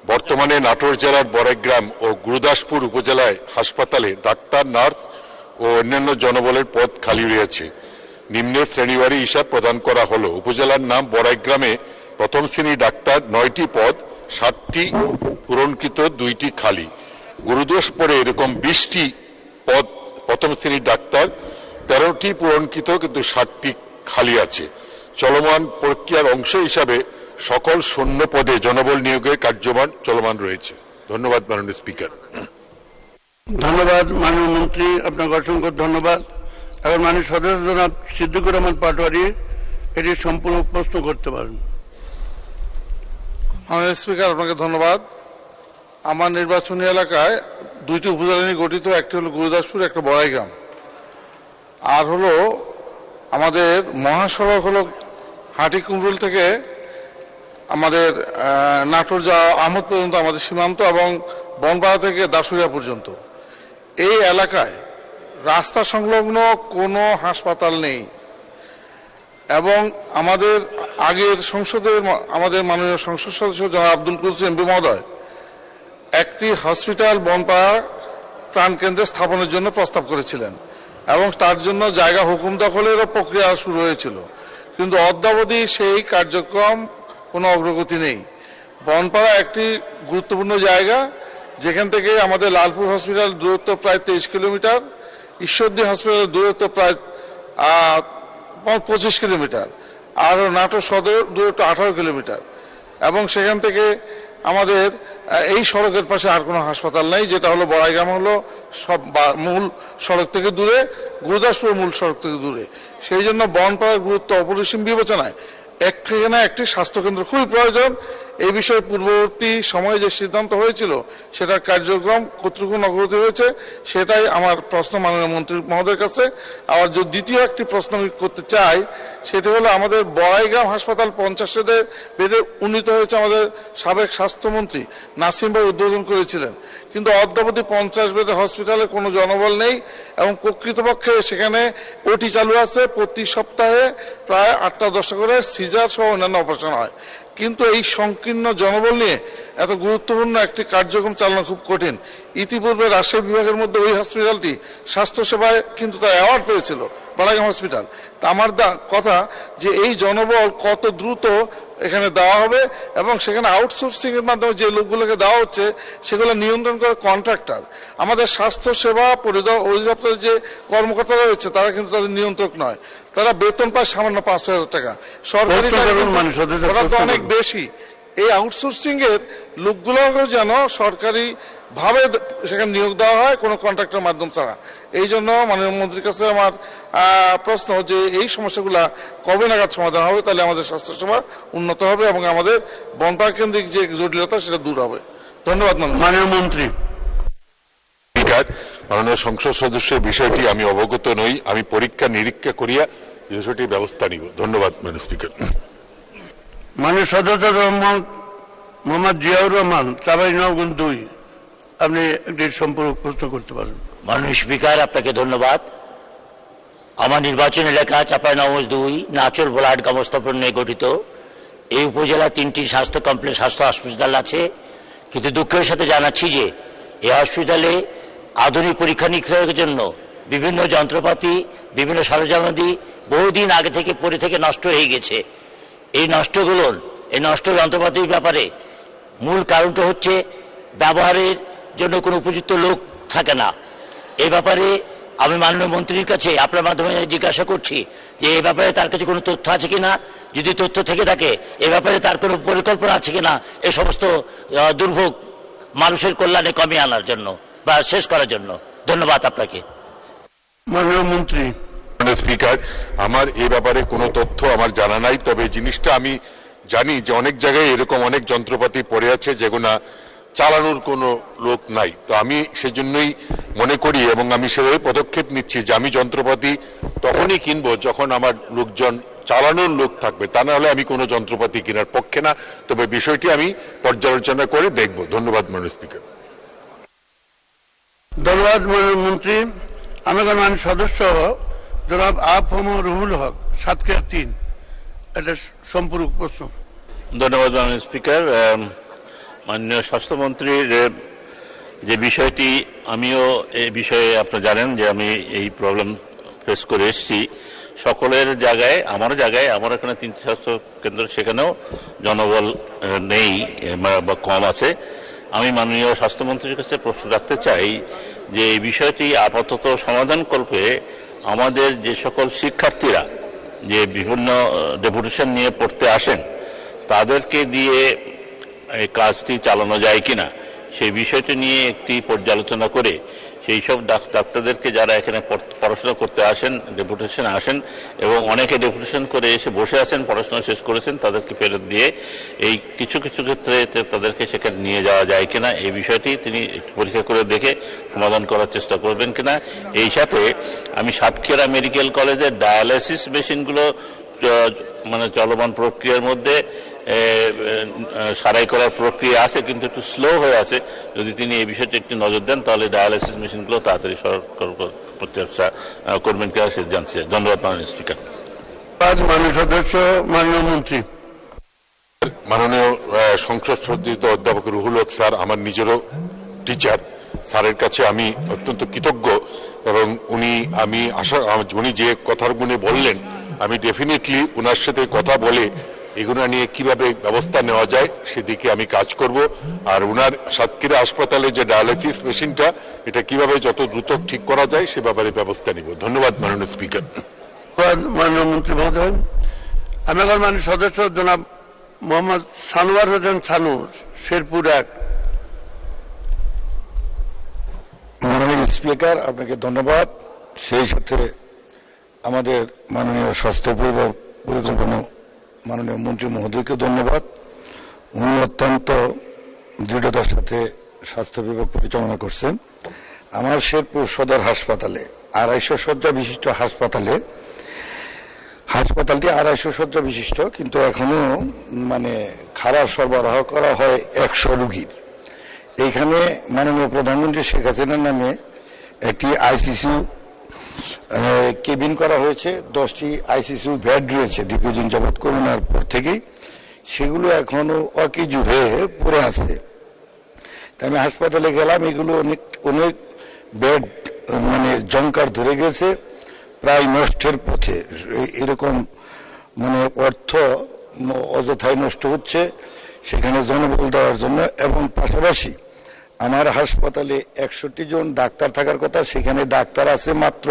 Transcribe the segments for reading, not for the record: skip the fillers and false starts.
বর্তমানে নাটোর জেলার বড়াইগ্রাম ও গুরুদাসপুর উপজেলায় হাসপাতালে ডাক্তার, নার্স ও অন্যান্য জনবলের পদ খালি রয়েছে। নিম্নে শ্রেণীবারী হিসাব প্রদান করা হলো। উপজেলার নাম বড়াইগ্রামে প্রথম শ্রেণী ডাক্তার 9টি পদ, 7টি পূরণকৃত, 2টি খালি। গুরুদাসপুরে এরকম 20টি পদ প্রথম শ্রেণীর ডাক্তার, 13টি পূরণকৃত কিন্তু 7টি খালি আছে। চলমান প্রক্রিয়ার অংশ হিসাবে সকল শূন্য পদে জনবল নিয়োগের কার্যক্রম চলমান রয়েছে। ধন্যবাদ মাননীয় স্পিকার। ধন্যবাদ মাননীয় মন্ত্রী, আপনাকে অসংখ্য ধন্যবাদ। এখন মাননীয় সদস্য জনাব সিদ্দিকুর রহমান পাটোয়ারি এটি সম্পূর্ণ প্রশ্ন করতে পারেন। মাননীয় স্পিকার, আপনাকে ধন্যবাদ। আমার নির্বাচনী এলাকায় 2টি উপজেলা নিয়ে গঠিত, একটি হলো গুরুদাসপুর, একটা বড়াইগ্রাম। আর হলো আমাদের মহাসড়ক হলো হাটিকুমরুল থেকে আমাদের নাটোর যা আহমদ পর্যন্ত আমাদের সীমান্ত, এবং বনপাড়া থেকে দাসুরিয়া পর্যন্ত। এই এলাকায় রাস্তা সংলগ্ন কোনো হাসপাতাল নেই, এবং আমাদের আগের সংসদের আমাদের মাননীয় সংসদ সদস্য জনাব আব্দুল কুদ্দুস এমপি মহোদয় একটি হসপিটাল বনপাড়া প্রাণকেন্দ্রে স্থাপনের জন্য প্রস্তাব করেছিলেন, এবং তার জন্য জায়গা হুকুম দখলেরও প্রক্রিয়া শুরু হয়েছিল, কিন্তু অদ্যাবধি সেই কার্যক্রম কোনো অগ্রগতি নেই। বনপাড়া একটি গুরুত্বপূর্ণ জায়গা, যেখান থেকে আমাদের লালপুর হসপিটাল দূরত্ব প্রায় 23 কিলোমিটার, ঈশ্বরদী হসপিটালের দূরত্ব প্রায় 25 কিলোমিটার, আর নাটোর সদর দূরত্ব 18 কিলোমিটার, এবং সেখান থেকে আমাদের এই সড়কের পাশে আর কোনো হাসপাতাল নেই, যেটা হলো বড়াইগ্রাম হলো সব মূল সড়ক থেকে দূরে, গুরুদাসপুর মূল সড়ক থেকে দূরে। সেই জন্য বনপাড়ার গুরুত্ব অপরিসীম বিবেচনায় এখানে একটি স্বাস্থ্যকেন্দ্র খুবই প্রয়োজন। এই বিষয়ে পূর্ববর্তী সময়ে যে সিদ্ধান্ত হয়েছিল সেটার কার্যক্রম কতটুকু অগ্রগতি হয়েছে, সেটাই আমার প্রশ্ন মাননীয় মন্ত্রী মহোদয়ের কাছে। আবার যদি দ্বিতীয় একটি প্রশ্ন আমি করতে চাই, সেটি হলো আমাদের বড়াইগ্রাম হাসপাতাল 50 বেডে উন্নীত হয়েছে, আমাদের সাবেক স্বাস্থ্যমন্ত্রী নাসিম ভাই উদ্বোধন করেছিলেন, কিন্তু অদ্যাবধি 50 বেডের হসপিটালে কোনো জনবল নেই, এবং প্রকৃতপক্ষে সেখানে ওটি চালু আছে। প্রতি সপ্তাহে প্রায় 8টা-10টা করে সিজার সহ অন্যান্য অপারেশন হয়, কিন্তু এই সংকীর্ণ জনবল নিয়ে এত গুরুত্বপূর্ণ একটি কার্যক্রম চালানো খুব কঠিন। ইতিপূর্বে রাজশাহী বিভাগের মধ্যে ওই হসপিটালটি স্বাস্থ্যসেবায় কিন্তু তার অ্যাওয়ার্ড পেয়েছিল, বড়াইগ্রাম হসপিটাল। তা আমার কথা যে এই জনবল কত দ্রুত এখানে দেওয়া হবে, এবং সেখানে আউটসোর্সিং এর মাধ্যমে যে লোকগুলোকে দেওয়া হচ্ছে সেগুলো নিয়ন্ত্রণ করে কন্ট্রাক্টর। আমাদের স্বাস্থ্যসেবা অধিদপ্তরের যে কর্মকর্তারা রয়েছে তারা কিন্তু তাদের নিয়ন্ত্রক নয়, তারা বেতন পায় সামান্য 5,000 টাকা, সরকারি অনেক বেশি। এই আউটসোর্সিং এর লোকগুলোকে যেন সরকারি ভাবে সেখানে নিয়োগ দেওয়া হয়, কোনো কন্ট্রাক্টর মাধ্যম ছাড়া। এই জন্য মাননীয় মন্ত্রীর কাছে আমার প্রশ্ন যে এই সমস্যাগুলা কবে নাগাদ সমাধান হবে, তাহলে আমাদের স্বাস্থ্যসেবা উন্নত হবে এবং আমাদের বনপাড়া কেন্দ্রিক যে জটিলতা সেটা দূর হবে। ধন্যবাদ মাননীয় মন্ত্রী। মাননীয় সংসদ সদস্যের বিষয়টি আমি অবগত নই, আমি পরীক্ষা নিরীক্ষা করিয়া বিষয়টি ব্যবস্থা নিব। ধন্যবাদ মাননীয় স্পিকার। মাননীয় সদস্য মোহাম্মদ জিয়াউর রহমান, চাঁপাইনবাবগঞ্জ 2, আপনি একটি সম্পূর্ণ প্রশ্ন করতে পারেন। মাননীয় স্পিকার, আপনাকে ধন্যবাদ। আমার নির্বাচন এলাকা চাঁপাইনবাবগঞ্জ 2 নাচল বোলাহাট গামস্থাপন নিয়ে গঠিত। এই উপজেলা 3টি স্বাস্থ্য কমপ্লেক্স, স্বাস্থ্য হসপিটাল আছে, কিন্তু দুঃখের সাথে জানাচ্ছি যে এই হসপিটালে আধুনিক পরীক্ষা নিরীক্ষার জন্য বিভিন্ন যন্ত্রপাতি, বিভিন্ন সরঞ্জামাদি বহুদিন আগে থেকে পরে থেকে নষ্ট হয়ে গেছে। এই নষ্ট যন্ত্রপাতির ব্যাপারে মূল কারণটা হচ্ছে ব্যবহারের জন্য কোনো উপযুক্ত লোক থাকে না। এই ব্যাপারে আমি মাননীয় মন্ত্রীর কাছে আপনার মাধ্যমে জিজ্ঞাসা করছি যে এই ব্যাপারে তার কাছে কোনো তথ্য আছে কিনা, যদি তথ্য থেকে থাকে এ ব্যাপারে তার কোনো পরিকল্পনা আছে কিনা এই সমস্ত দুর্ভোগ মানুষের কল্যাণে কমিয়ে আনার জন্য বা শেষ করার জন্য। ধন্যবাদ আপনাকে। মাননীয় মন্ত্রী। স্পিকার, আমার এই ব্যাপারে কোনো তথ্য আমার জানা নাই, তবে জিনিসটা আমি জানি যে অনেক জায়গায় এরকম অনেক যন্ত্রপাতি পড়ে আছে যেগুলা চালানোর কোনো লোক নাই। তো আমি সেজন্যই মনে করি এবং আমি সেভাবে পদক্ষেপ নিচ্ছি যে আমি যন্ত্রপাতি তখনই কিনবো যখন আমার লোকজন চালানোর লোক থাকবে, তা না হলে আমি কোনো যন্ত্রপাতি কেনার পক্ষে না। তবে বিষয়টি আমি পর্যালোচনা করে দেখব। ধন্যবাদ মাননীয় স্পিকার। ধন্যবাদ মাননীয় মন্ত্রী। আমি মাননীয় সদস্য জনাব আফম রুহুল হক, সাতক্ষীরা 3, এটা সম্পূরক প্রশ্ন। ধন্যবাদ মাননীয় স্পিকার। মাননীয় স্বাস্থ্যমন্ত্রীর যে বিষয়টি, আমিও এই বিষয়ে আপনারা জানেন যে আমি এই প্রবলেম ফেস করে এসেছি সকলের জায়গায়। আমার এখানে 3টি স্বাস্থ্য কেন্দ্র, সেখানেও জনবল নেই বা কম আছে। আমি মাননীয় স্বাস্থ্যমন্ত্রীর কাছে প্রশ্ন রাখতে চাই যে এই বিষয়টি আপাতত সমাধানকল্পে আমাদের যে সকল শিক্ষার্থীরা যে বিভিন্ন ডেপুটেশন নিয়ে পড়তে আসেন তাদেরকে দিয়ে এই কাজটি চালানো যায় কিনা সেই বিষয়টি নিয়ে একটি পর্যালোচনা করে সেই সব ডাক্তারদেরকে যারা এখানে পড়াশোনা করতে আসেন, ডেপুটেশন আসেন এবং অনেকে ডেপুটেশন করে এসে বসে আছেন, পড়াশোনা শেষ করেছেন, তাদেরকে ফেরত দিয়ে এই কিছু কিছু ক্ষেত্রে তাদেরকে সেখানে নিয়ে যাওয়া যায় কিনা এই বিষয়টি তিনি পরীক্ষা করে দেখে সমাধান করার চেষ্টা করবেন কিনা। এই সাথে আমি সাতক্ষীরা মেডিকেল কলেজের ডায়ালাইসিস মেশিনগুলো মানে চলমান প্রক্রিয়ার মধ্যে সারাই করার প্রক্রিয়া আছে, কিন্তু একটু স্লো হয়ে আছে। যদি তিনি এই বিষয়টি একটি নজর দেন তাহলে ডায়ালাইসিস মেশিনগুলো তাড়াতাড়ি প্রচেষ্টা করবেন কিনা সে জানতে চাই। ধন্যবাদ মাননীয় স্পিকার। মাননীয় সদস্য, মাননীয় মন্ত্রী। মাননীয় সংসদ সদস্য অধ্যাপক রুহুল হক স্যার আমার নিজেরও টিচার, স্যারের কাছে আমি অত্যন্ত কৃতজ্ঞ এবং উনি যে কথাগুলো বললেন আমি ডেফিনেটলি ওনার সাথে কথা বলে এগুলো নিয়ে কিভাবে ব্যবস্থা নেওয়া যায় সেদিকে আমি কাজ করব। আর ওনার সাতক্ষীরা হাসপাতালে যে ডায়ালাইসিস মেশিনটা এটা কিভাবে যত দ্রুত ঠিক করা যায় সে ব্যাপারে ব্যবস্থা নিব। ধন্যবাদ মাননীয় স্পিকার। মাননীয় মন্ত্রী মহোদয়, আমি এখন মাননীয় সদস্য জনাব মোহাম্মদ সানোয়ার হোসেন সানু, শেরপুর 1। মাননীয় স্পিকার, আপনাকে ধন্যবাদ। সেই সাথে আমাদের মাননীয় স্বাস্থ্য পরিকল্পনা মাননীয় মন্ত্রী মহোদয়কে ধন্যবাদ। উনি অত্যন্ত দৃঢ়তার সাথে স্বাস্থ্য বিভাগ পরিচালনা করছেন। আমার শেরপুর সদর হাসপাতালে 250 শয্যা বিশিষ্ট হাসপাতালটি 250 শয্যা বিশিষ্ট, কিন্তু এখনো মানে খাবার সরবরাহ করা হয় 100 রোগীর। এইখানে মাননীয় প্রধানমন্ত্রী শেখ হাসিনার নামে একটি আইসিসিউ কেবিন করা হয়েছে, 10টি আইসিসিউ বেড রয়েছে দীর্ঘদিন যাবৎ করোনার পর থেকেই, সেগুলো এখনো অকেজু হয়ে পড়ে আছে। তাই আমি হাসপাতালে গেলাম, এগুলো অনেক বেড মানে জংকার ধরে গেছে, প্রায় নষ্টের পথে। এরকম মানে অর্থ অযথায় নষ্ট হচ্ছে সেখানে জনবল দেওয়ার জন্য। এবং পাশাপাশি আমার হাসপাতালে 61 জন ডাক্তার থাকার কথা, সেখানে ডাক্তার আছে মাত্র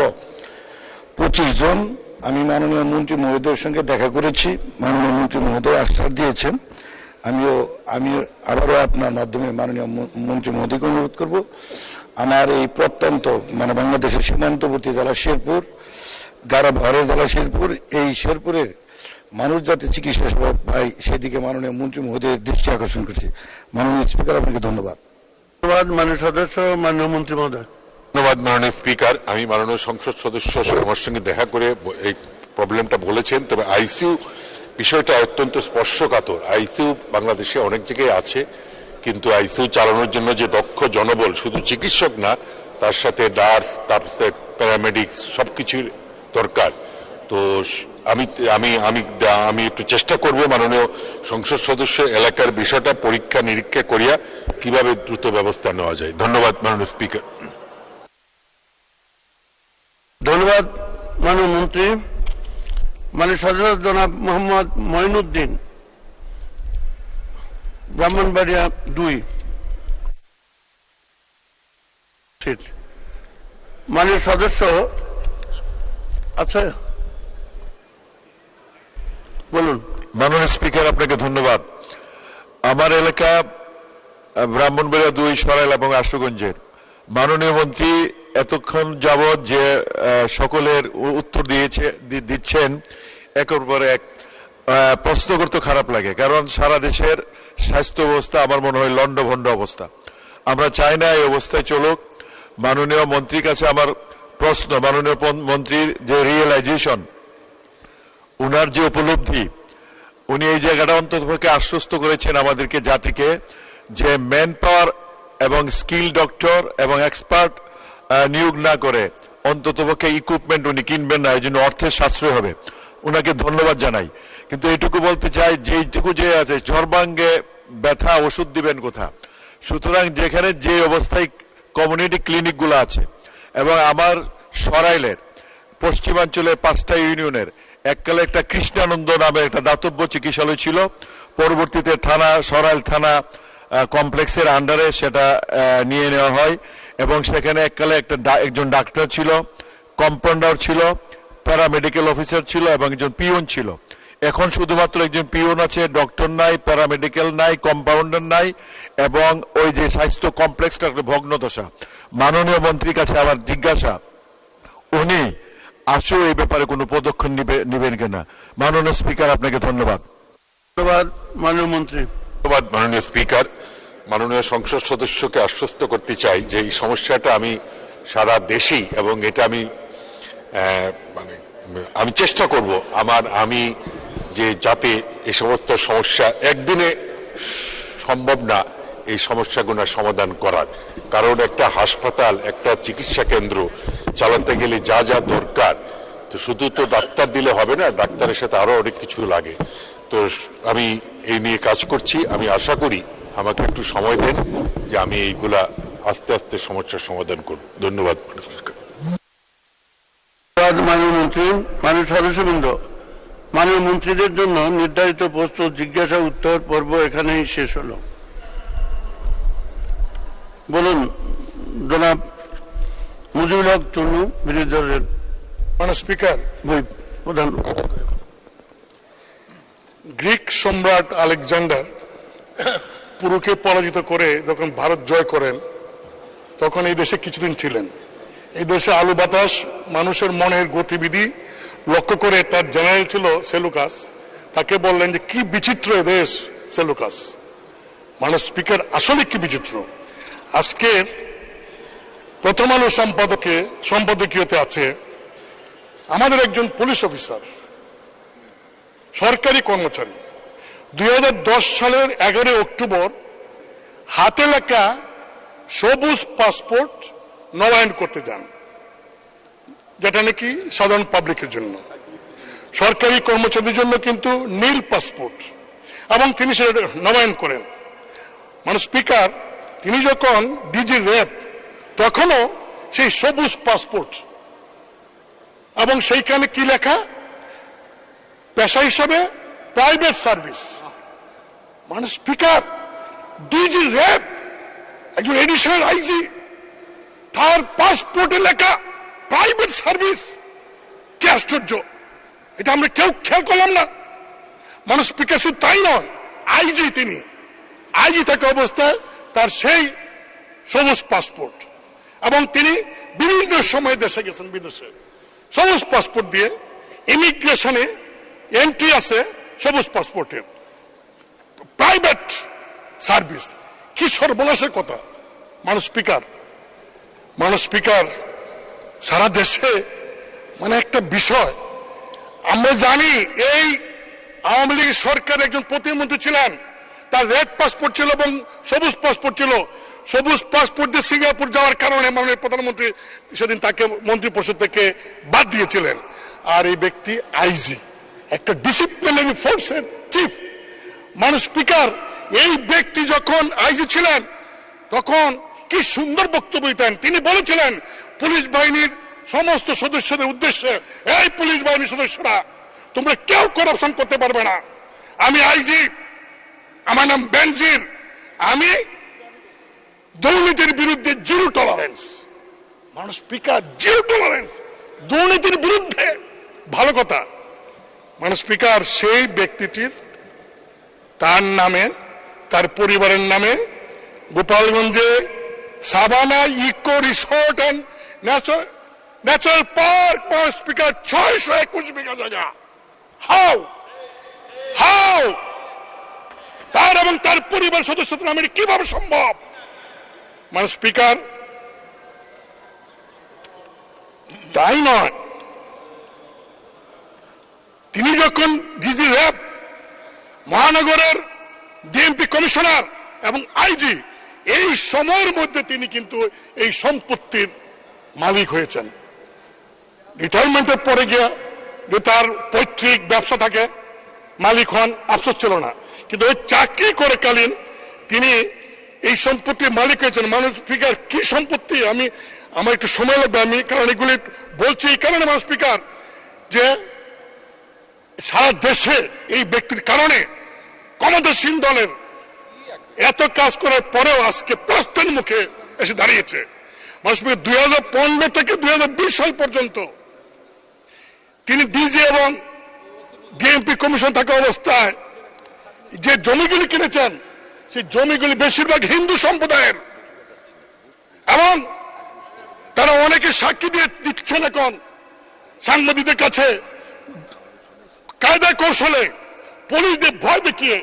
25 জন। আমি মাননীয় মন্ত্রী মহোদয়ের সঙ্গে দেখা করেছি, মাননীয় মন্ত্রী মহোদয় আশ্বাস দিয়েছেন। আমি আবারও আপনার মাধ্যমে মাননীয় মন্ত্রী মহোদয়কে অনুরোধ করব, আমার এই প্রত্যন্ত মানে বাংলাদেশের সীমান্তবর্তী জেলা শেরপুর, গাড়াভাড়ের জেলা শেরপুর, এই শেরপুরের মানুষ যাতে চিকিৎসা সেবা পায় সেদিকে মাননীয় মন্ত্রী মহোদয়ের দৃষ্টি আকর্ষণ করছি। মাননীয় স্পিকার, আপনাকে ধন্যবাদ। ধন্যবাদ মাননীয় সদস্য, মাননীয় মন্ত্রী মহোদয়। ধন্যবাদ মাননীয় স্পিকার। আমি মাননীয় সংসদ সদস্য আমার সঙ্গে দেখা করে এই প্রবলেমটা বলেছেন, তবে আইসিইউ বিষয়টা অত্যন্ত স্পর্শকাতর। আইসিইউ বাংলাদেশে অনেক জায়গায় আছে, কিন্তু আইসিইউ চালানোর জন্য যে দক্ষ জনবল, শুধু চিকিৎসক না তার সাথে নার্স, তারপরে প্যারামেডিক্স সবকিছুর দরকার। তো আমি একটু চেষ্টা করব মাননীয় সংসদ সদস্য এলাকার বিষয়টা পরীক্ষা নিরীক্ষা করিয়া কিভাবে দ্রুত ব্যবস্থা নেওয়া যায়। ধন্যবাদ মাননীয় স্পিকার। ধন্যবাদ মাননীয় মন্ত্রী। মাননীয় সদস্য জনাব মোহাম্মদ মঈনুদ্দিন, ব্রাহ্মণবাড়িয়া 2। মাননীয় সদস্য আচ্ছা বলুন। মাননীয় স্পিকার, আপনাকে ধন্যবাদ। আমার এলাকা ব্রাহ্মণবাড়িয়া 2, সরাইল এবং আশুগঞ্জের। মাননীয় মন্ত্রী এতক্ষণ যাবৎ যে সকলের উত্তর দিচ্ছেন একের পর এক, প্রশ্ন করতে খারাপ লাগে, কারণ সারা দেশের স্বাস্থ্য ব্যবস্থা আমার মনে হয় লন্ডভন্ড অবস্থা। আমরা চাই না এই অবস্থায় চলুক। মাননীয় মন্ত্রীর কাছে আমার প্রশ্ন, মাননীয় মন্ত্রীর যে রিয়েলাইজেশন, উনার যে উপলব্ধি, উনি এই জায়গাটা অন্ততপক্ষে আশ্বস্ত করেছেন আমাদেরকে, জাতিকে, যে ম্যান পাওয়ার এবং স্কিল ডক্টর এবং এক্সপার্ট নিয়োগ না করে অন্ততপক্ষে ইকুইপমেন্ট উনি কিনবেন না, এই জন্য অর্থের সাশ্রয় হবে। উনাকে ধন্যবাদ জানাই। কিন্তু এইটুকু বলতে চাই, যেইটুকু যে আছে সর্বাঙ্গে ব্যথা ওষুধ দিবেন কোথা। সুতরাং যেখানে যে অবস্থায় কমিউনিটি ক্লিনিকগুলো আছে, এবং আমার সরাইলের পশ্চিমাঞ্চলের 5টা ইউনিয়নের এককালে একটা কৃষ্ণানন্দ নামে একটা দাতব্য চিকিৎসালয় ছিল, পরবর্তীতে সরাইল থানা কমপ্লেক্সের আন্ডারে সেটা নিয়ে নেওয়া হয়, এবং সেখানে এককালে একজন ডাক্তার ছিল, কম্পাউন্ডার ছিল, প্যারামেডিক্যাল অফিসার ছিল এবং একজন পিওন ছিল। এখন শুধুমাত্র একজন পিওন আছে, ডক্টর নাই, প্যারামেডিক্যাল নাই, কম্পাউন্ডার নাই, এবং ওই যে স্বাস্থ্য কমপ্লেক্সটা একটা ভগ্নদশা। মাননীয় মন্ত্রীর কাছে আমার জিজ্ঞাসা, উনি আসো এই ব্যাপারে কোনো পদক্ষেপ নেবেন কিনা। মাননীয় স্পিকার, আপনাকে ধন্যবাদ। ধন্যবাদ মাননীয় মন্ত্রী। ধন্যবাদ মাননীয় স্পিকার। মাননীয় সংসদ সদস্যকে আশ্বস্ত করতে চাই যে এই সমস্যাটা আমি সারা দেশেই, এবং এটা আমি চেষ্টা করব আমি যে যাতে এই সমস্ত সমস্যা একদিনে সম্ভব না এই সমস্যাগুলো সমাধান করার, কারণ একটা হাসপাতাল, একটা চিকিৎসা কেন্দ্র চালাতে গেলে যা যা দরকার, তো শুধু তো ডাক্তার দিলে হবে না, ডাক্তারের সাথে আরো অনেক কিছু লাগে। তো আমি এই নিয়ে কাজ করছি, আমি আশা করি আমাকে একটু সময় দেন যে আমি এইগুলা আস্তে আস্তে সমস্যার সমাধান করব। ধন্যবাদ মাননীয় মন্ত্রী। মাননীয় সদস্যবৃন্দ, মাননীয় মন্ত্রীদের জন্য নির্ধারিত প্রশ্ন জিজ্ঞাসা উত্তর পর্ব এখানেই শেষ হলো। বলুন, জনাব মুজিবুল হক চন্নু, বিরোধী দলের স্পিকার। প্রধান। গ্রিক সম্রাট আলেকজান্ডার পুরুকে পরাজিত করে যখন ভারত জয় করেন, তখন এই দেশে কিছুদিন ছিলেন। এই দেশে আলু বাতাস, মানুষের মনের গতিবিধি লক্ষ্য করে তার জেনারেল ছিল সেলুকাস, তাকে বললেন যে কি বিচিত্র এ দেশ সেলুকাস। স্পিকার, আসলে কি বিচিত্র। আজকে প্রথম আলো সম্পাদকীয়তে আছে আমাদের একজন পুলিশ অফিসার, সরকারি কর্মচারী, 2010 সালের 11 অক্টোবর হাতে লেখা সবুজ পাসপোর্ট নবায়ন করতে যান, যেটা নাকি সাধারণ পাবলিকের জন্য। সরকারি কর্মচারীদের জন্য কিন্তু নীল পাসপোর্ট, এবং তিনি সেটা নবায়ন করেন। স্পিকার, তিনি যখন ডিজি র্যাব, তখনও সেই সবুজ পাসপোর্ট, এবং সেইখানে কি লেখা, পেশা হিসাবে private service. Speaker, DG RAB, একজন এডিশনাল আইজি, তার পাসপোর্টে লেখা প্রাইভেট সার্ভিস। কি আশ্চর্য, এটা আমরা কেউ খেয়াল করলাম না। স্পিকার, শুধু তাই নয়, আইজি, তিনি আইজি থাকা অবস্থায় তার সেই সবুজ পাসপোর্ট, এবং তিনি বিভিন্ন সময় দেশে গেছেন, বিদেশে সবুজ পাসপোর্ট দিয়ে। ইমিগ্রেশনে এন্ট্রি আছে সবুজ পাসপোর্টের, প্রাইভেট সার্ভিস। কি সর্বনাশের কথা। স্পিকার, সারা দেশে একটা বিষয় আমরা জানি, এই আওয়ামী লীগ সরকার একজন প্রতিমন্ত্রী ছিলেন, তার রেড পাসপোর্ট ছিল এবং সবুজ পাসপোর্ট ছিল। সবুজ পাসপোর্ট দিয়ে সিঙ্গাপুর যাওয়ার কারণে মাননীয় প্রধানমন্ত্রী সেদিন তাকে মন্ত্রী পরিষদ থেকে বাদ দিয়েছিলেন। আর এই ব্যক্তি আইজি, একটা ডিসিপ্লিনারি ফোর্সের চিফ। স্পিকার, এই ব্যক্তি যখন আইজি ছিলেন, তখন কি সুন্দর বক্তব্য দিতেন। তিনি বলেছিলেন পুলিশ বাহিনীর সমস্ত সদস্যদের উদ্দেশ্যে, এই পুলিশ বাহিনীর সদস্যরা, তোমরা কেউ করাপশন করতে পারবে না। আমি আইজি, আমার নাম বেনজির, আমি দুর্নীতির বিরুদ্ধে zero tolerance. Speaker, zero tolerance দুর্নীতির বিরুদ্ধে, ভালো কথা। স্পিকার, সেই ব্যক্তিটির তার নামে, তার পরিবারের নামে গোপালগঞ্জে savanna eco resort and natural park, speaker, 621 বিঘা জায়গা। হাউ তার এবং তার পরিবার সদস্যদের নামে কিভাবে সম্ভব? স্পিকার, তাই নয়, তিনি যখন ডিজি র্যাব, মহানগরের ডিএমপি কমিশনার এবং আইজি, এই সময়ের মধ্যে তিনি কিন্তু এই সম্পত্তির মালিক হয়েছেন। রিটায়ারমেন্টের পরে গিয়ে যে তার পৈতৃক ব্যবসা থাকে, মালিক হন, আফসোস ছিল না। কিন্তু ওই চাকরি করে কালীন তিনি এই সম্পত্তির মালিক হয়েছেন। মানুষ স্পিকার কি সম্পত্তি, আমার একটু সময় লাগবে, আমি কারণ এগুলি বলছি এই কারণে মানুষ স্পিকার, যে সারা দেশে এই ব্যক্তির কারণে ক্ষমতাসীন দলের এত কাজ করার পরেও আজকে প্রশ্নের মুখে এসে দাঁড়িয়েছে। মানুষ 2015 থেকে 2020 সাল পর্যন্ত তিনি ডিজি এবং ডিএমপি কমিশন থাকা অবস্থায় যে জমিগুলি কিনেছেন সেই জমিগুলি বেশিরভাগ হিন্দু সম্প্রদায়ের, এবং তারা অনেকে সাক্ষী দিয়ে দিচ্ছেন এখন সাংবাদিকদের কাছে, কায়দা কৌশলে পুলিশদের ভয় দেখিয়ে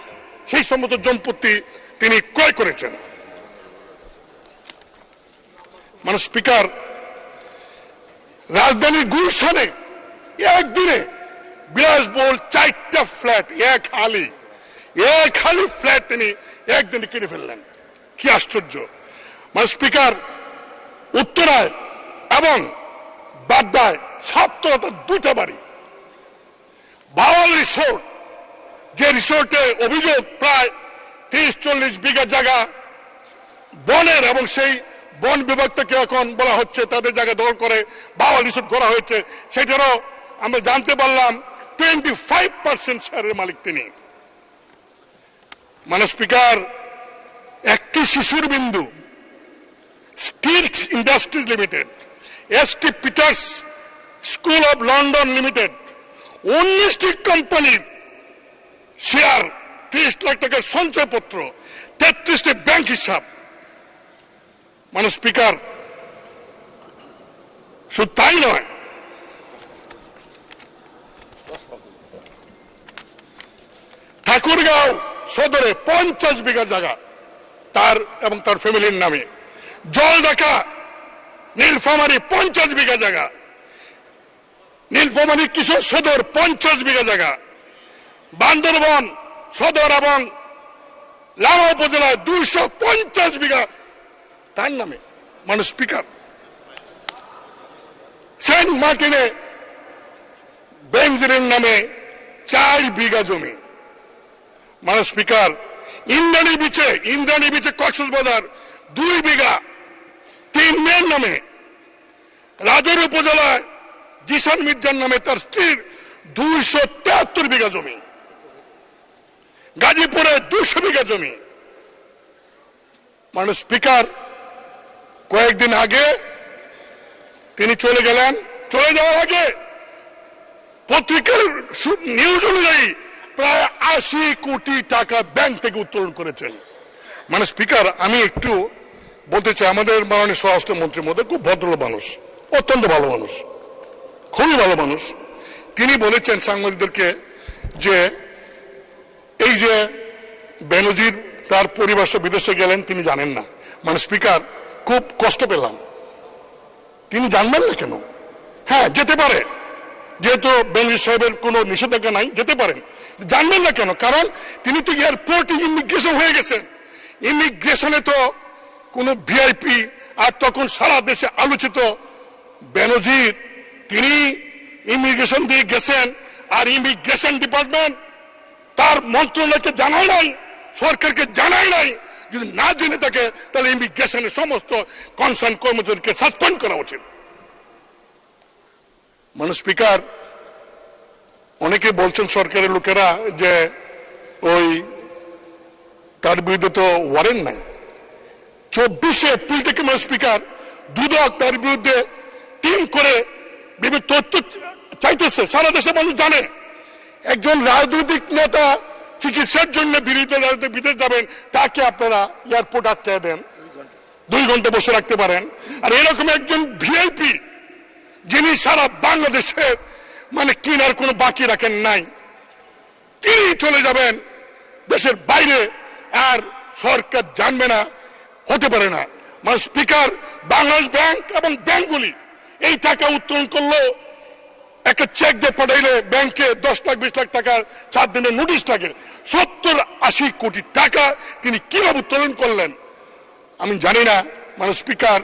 সেই সমস্ত সম্পত্তি তিনি ক্রয় করেছেন। মানে স্পিকার, রাজধানীর গুলশানে একদিনে বিলাসবহুল 4টা ফ্ল্যাট, এক হালি ফ্ল্যাট তিনি একদিনে কিনে ফেললেন। কি আশ্চর্য! মানে স্পিকার, উত্তরায় এবং বাড্ডায় 2টা বাড়ি, বাওয়াল রিসোর্ট, যে রিসোর্টে অভিযোগ প্রায় 30-40 বিঘা জায়গা বনের, এবং সেই বন বিভাগ থেকে এখন বলা হচ্ছে তাদের জায়গা দখল করে বাওয়াল রিসোর্ট করা হয়েছে, সেটারও আমরা জানতে পারলাম 25% শেয়ারের মালিক তিনি। মানে স্পিকার, একটি শিশুর বিন্দু, steel industries limited, ST Peter's school of London limited, 19টি কোম্পানির শেয়ার, 30 লাখ টাকার সঞ্চয়পত্র, 33টি ব্যাংক হিসাব। মানে স্পিকার, শুধু তাই নয়, ঠাকুরগাঁও সদরে 50 বিঘা জায়গা তার এবং তার ফ্যামিলির নামে, জলঢাকা নীলফামারী 50 বিঘা জায়গা, নীলফামারী কিশোর সদর 50 বিঘা জায়গা, বান্দরবন সদর এবং লামা উপজেলায় 250 বিঘা তার নামে। মানে স্পিকার, সেন্ট মার্টিনে বেনজিরের নামে 4 বিঘা জমি। মানে স্পিকার, ইন্দ্রাণী বিচে কক্সবাজার 2 বিঘা 3 মেয়ের নামে, রাজৌরি উপজেলায় জিসান মির্জার নামে তার স্ত্রীর 273 বিঘা জমি, গাজীপুরে 200 বিঘা জমি। মানে স্পিকার, কয়েকদিন আগে তিনি চলে গেলেন, চলে যাওয়ার আগে পত্রিকার নিউজ অনুযায়ী প্রায় 80 কোটি টাকা ব্যাংক থেকে উত্তোলন করেছেন। মানে স্পিকার, আমি একটু বলতে চাই, আমাদের মাননীয় স্বরাষ্ট্রমন্ত্রীর মধ্যে খুব ভদ্র মানুষ, অত্যন্ত ভালো মানুষ, খুবই ভালো মানুষ। তিনি বলেছেন সাংবাদিকদেরকে যে এই যে বেনজির তার পরিবার সহ বিদেশে গেলেন তিনি জানেন না। মানে স্পিকার, খুব কষ্ট পেলাম, তিনি জানবেন না কেন? হ্যাঁ, যেতে পারে, যেহেতু বেনজির সাহেবের কোনো নিষেধাজ্ঞা নাই, যেতে পারেন, জানবেন না কেন? কারণ তিনি তো এয়ারপোর্টে ইমিগ্রেশন হয়ে গেছেন, ইমিগ্রেশনে তো কোনো ভিআইপি, আর তখন সারা দেশে আলোচিত বেনজির, তিনি ইমিগ্রেশন দিয়ে গেছেন, আর ইমিগ্রেশন ডিপার্টমেন্ট তার মন্ত্রণালয়কে জানায় নাই, সরকারকে জানায় নাই। যদি না জেনে থাকে তাহলে ইমিগ্রেশনের সমস্ত কনসার্ন কর্মচারীকে সাসপেন্ড করা উচিত। মানে স্পিকার, অনেকে বলছেন সরকারের লোকেরা যে ওই তার বিরুদ্ধে তো ওয়ারেন্ট নাই। 24 এপ্রিল থেকে মানে স্পিকার, দুদক তার বিরুদ্ধে টিম করে বিভিন্ন তথ্য চাইতেছে, সারা দেশে মানুষ জানে। একজন রাজনৈতিক নেতা চিকিৎসার জন্য বিদেশ যাবেন, তাকে আপনারা এয়ারপোর্ট আটকে দেন, 2 ঘন্টা বসে রাখতে পারেন। আর এরকম একজন ভিআইপি যিনি সারা বাংলাদেশের মানে কিনার কোনো বাকি রাখেন নাই, তিনি চলে যাবেন দেশের বাইরে, আর সরকার জানবে না, হতে পারে না। মানে স্পিকার, বাংলাদেশ ব্যাংক এবং ব্যাংকগুলি এই টাকা উত্তোলন করলো, একটা চেক দিয়ে পাঠাইলে ব্যাংকে 10 লাখ 20 লাখ টাকার 4 দিনের নোটিশ থাকে, 70-80 কোটি টাকা তিনি কিভাবে উত্তোলন করলেন আমি জানি না। মানে স্পিকার,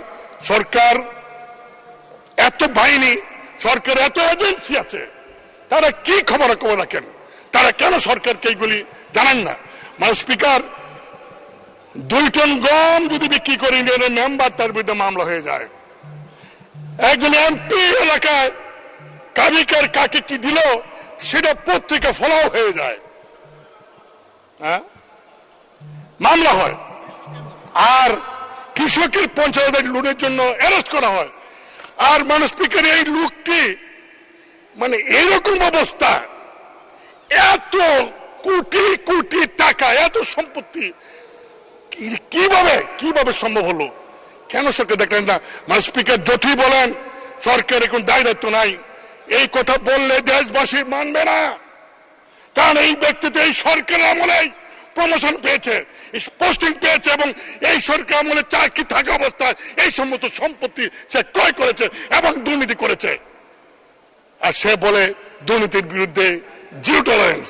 সরকার এত বাহিনী, সরকার এত এজেন্সি আছে, তারা কি খবর রাখেন? তারা কেন সরকারকে এইগুলি জানান না? মানে স্পিকার 2 টন গম যদি বিক্রি করে ইউনিয়নের মেম্বার, তার বিরুদ্ধে মামলা হয়ে যায়। একজন এমপি এলাকায় কাবিকার কাকে কি দিল সেটা পত্রিকা ফলাও হয়ে যায়, হ্যাঁ, মামলা হয়। আর কৃষকের 50,000 লোনের জন্য অ্যারেস্ট করা হয়। আর মানে স্পিকার এই লোকটি মানে এরকম অবস্থা, এত কোটি কোটি টাকা, এত সম্পত্তি কিভাবে সম্ভব হলো? কেন সরকার দেখলেন না? মানে স্পিকার যতই বলেন সরকার এখন দায় দায়িত্ব নাই, এই কথা বললে দেশবাসী মানবে না। কারণ এই ব্যক্তিতে এই সরকারের আমলেই প্রমোশন পেয়েছে, পোস্টিং পেয়েছে, এবং এই সরকার আমলে চাকরি থাকা অবস্থায় এই সমস্ত সম্পত্তি সে ক্রয় করেছে এবং দুর্নীতি করেছে। আর সে বলে দুর্নীতির বিরুদ্ধে জিরো টলারেন্স।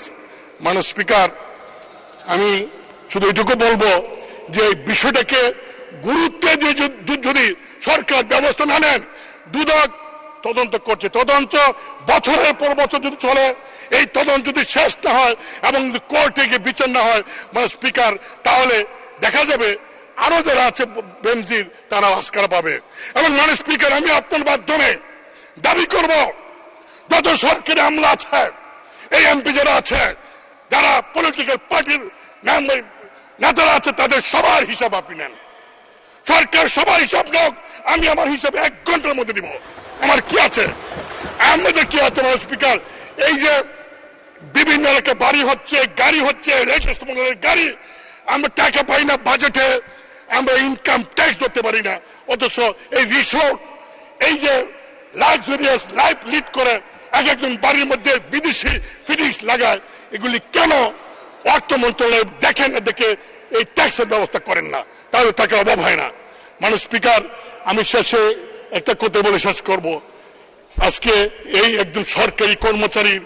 মানে স্পিকার, আমি শুধু এটুকু বলবো যে এই বিষয়টাকে গুরুত্ব দিয়ে যদি সরকার ব্যবস্থা না নেন, দুদক তদন্ত করছে, তদন্ত বছরের পর বছর যদি চলে, এই তদন্ত যদি শেষ না হয় এবং কোর্টে গিয়ে বিচার না হয়, মানে স্পিকার, তাহলে দেখা যাবে আরো যারা আছে বেনজির তারা আস্কারা পাবে। এবং মানে স্পিকার, আমি আপনার মাধ্যমে দাবি করব, যত সরকারি আমলা আছে, এই এমপি যারা আছে, যারা পলিটিক্যাল পার্টির নেতারা আছে, তাদের সবার হিসাব আপনি নেন। সরকার সবার হিসাব নেন, আমি আমার হিসাব 1 ঘন্টার মধ্যে দিব। আমার কি আছে, আমাদের কি আছে? মানে স্পিকার, এই যে বিভিন্ন এলাকায় বাড়ি হচ্ছে, গাড়ি হচ্ছে, লেটেস্ট মডেলের গাড়ি, আমরা টাকা পাই না বাজেটে, আমরা ইনকাম ট্যাক্স ধরতে পারি না, অথচ এই রিসোর্ট, এই যে লাক্সারিয়াস লাইফ লিড করে একজন বাড়ির মধ্যে বিদেশি ফিটিংস লাগায়, এগুলি কেন অর্থ মন্ত্রণালয় দেখেন না, দেখে এই ট্যাক্সের ব্যবস্থা করেন না? তাহলে টাকার অভাব হয় না। মানে স্পিকার, আমি শেষে একটা কথা বলে শেষ করব। আজকে এই একজন সরকারি কর্মচারীর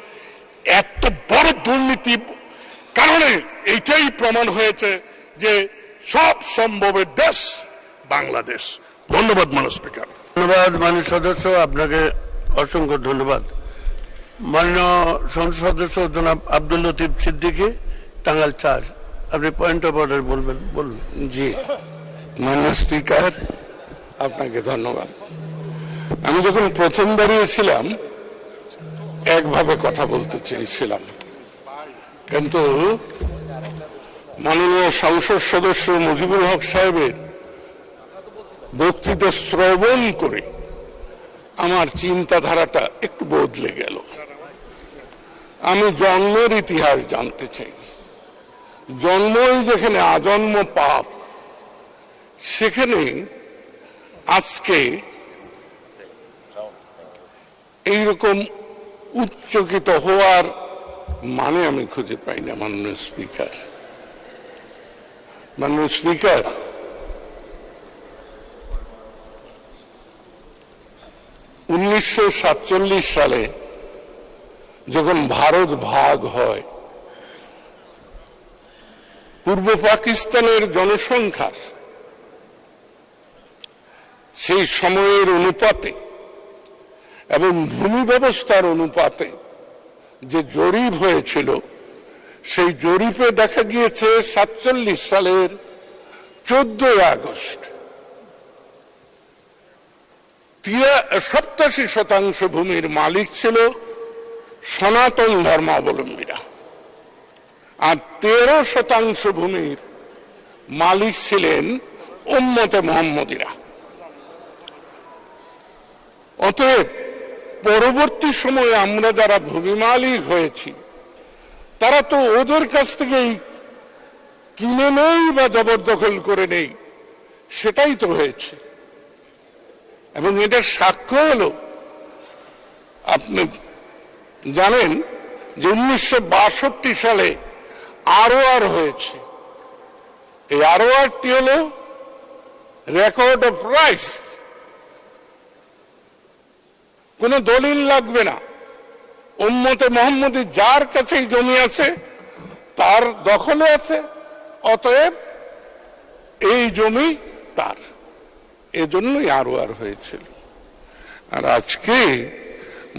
এত বড় দুর্নীতি কারণে এইটাই প্রমাণ হয়েছে যে সব সম্ভবের দেশ বাংলাদেশ। ধন্যবাদ মাননীয় স্পিকার। ধন্যবাদ মাননীয় সদস্য, আপনাকে অসংখ্য ধন্যবাদ। মাননীয় সংসদ সদস্য জনাব আব্দুল লতিফ সিদ্দিকী, টাঙ্গাইল 4, আপনি পয়েন্ট অফ অর্ডার বলবেন, বলুন। জি, মাননীয় স্পিকার, আপনাকে ধন্যবাদ। আমি যখন প্রথম দাঁড়িয়েছিলাম একভাবে কথা বলতে চেয়েছিলাম, কিন্তু মাননীয় সংসদ সদস্য মুজিবুল হক সাহেবের বক্তৃতা শ্রবণ করে আমার চিন্তাধারাটা একটু বদলে গেল। আমি জন্মের ইতিহাস জানতে চাই। জন্মই যেখানে আজন্ম পাপ, সেখানে আজকে এইরকম উচ্চকিত হওয়ার মানে আমি খুঁজে পাই না। মাননীয় স্পিকার, মাননীয় স্পিকার, 1947 সালে যখন ভারত ভাগ হয়, পূর্ব পাকিস্তানের জনসংখ্যার সেই সময়ের অনুপাতে এবং ভূমি ব্যবস্থার অনুপাতে যে জরিপ হয়েছিল, সেই জরিপে দেখা গিয়েছে 47 সালের 14 আগস্ট 87% ভূমির মালিক ছিল সনাতন ধর্মাবলম্বীরা, আর 13% ভূমির মালিক ছিলেন উম্মতে মুহাম্মদীরা। অতএব পরবর্তী সময়ে আমরা যারা ভূমি মালিক হয়েছি, তারা তো ওদের কাছ থেকেই কিনে নেই বা জবরদখল করে নেই, সেটাই তো হয়েছে। এবং এটার সাক্ষ্য হলো, আপনি জানেন যে 1962 সালে ROR হয়েছে। এই RORটি হলো রেকর্ড অফ রাইটস। কোন দলিল লাগবে না, উম্মতে মুহাম্মদী যার কাছেই জমি আছে তার দখলে আছে, অতএব এই জমি তার। এজন্যই ROR হয়েছিল। আর আজকে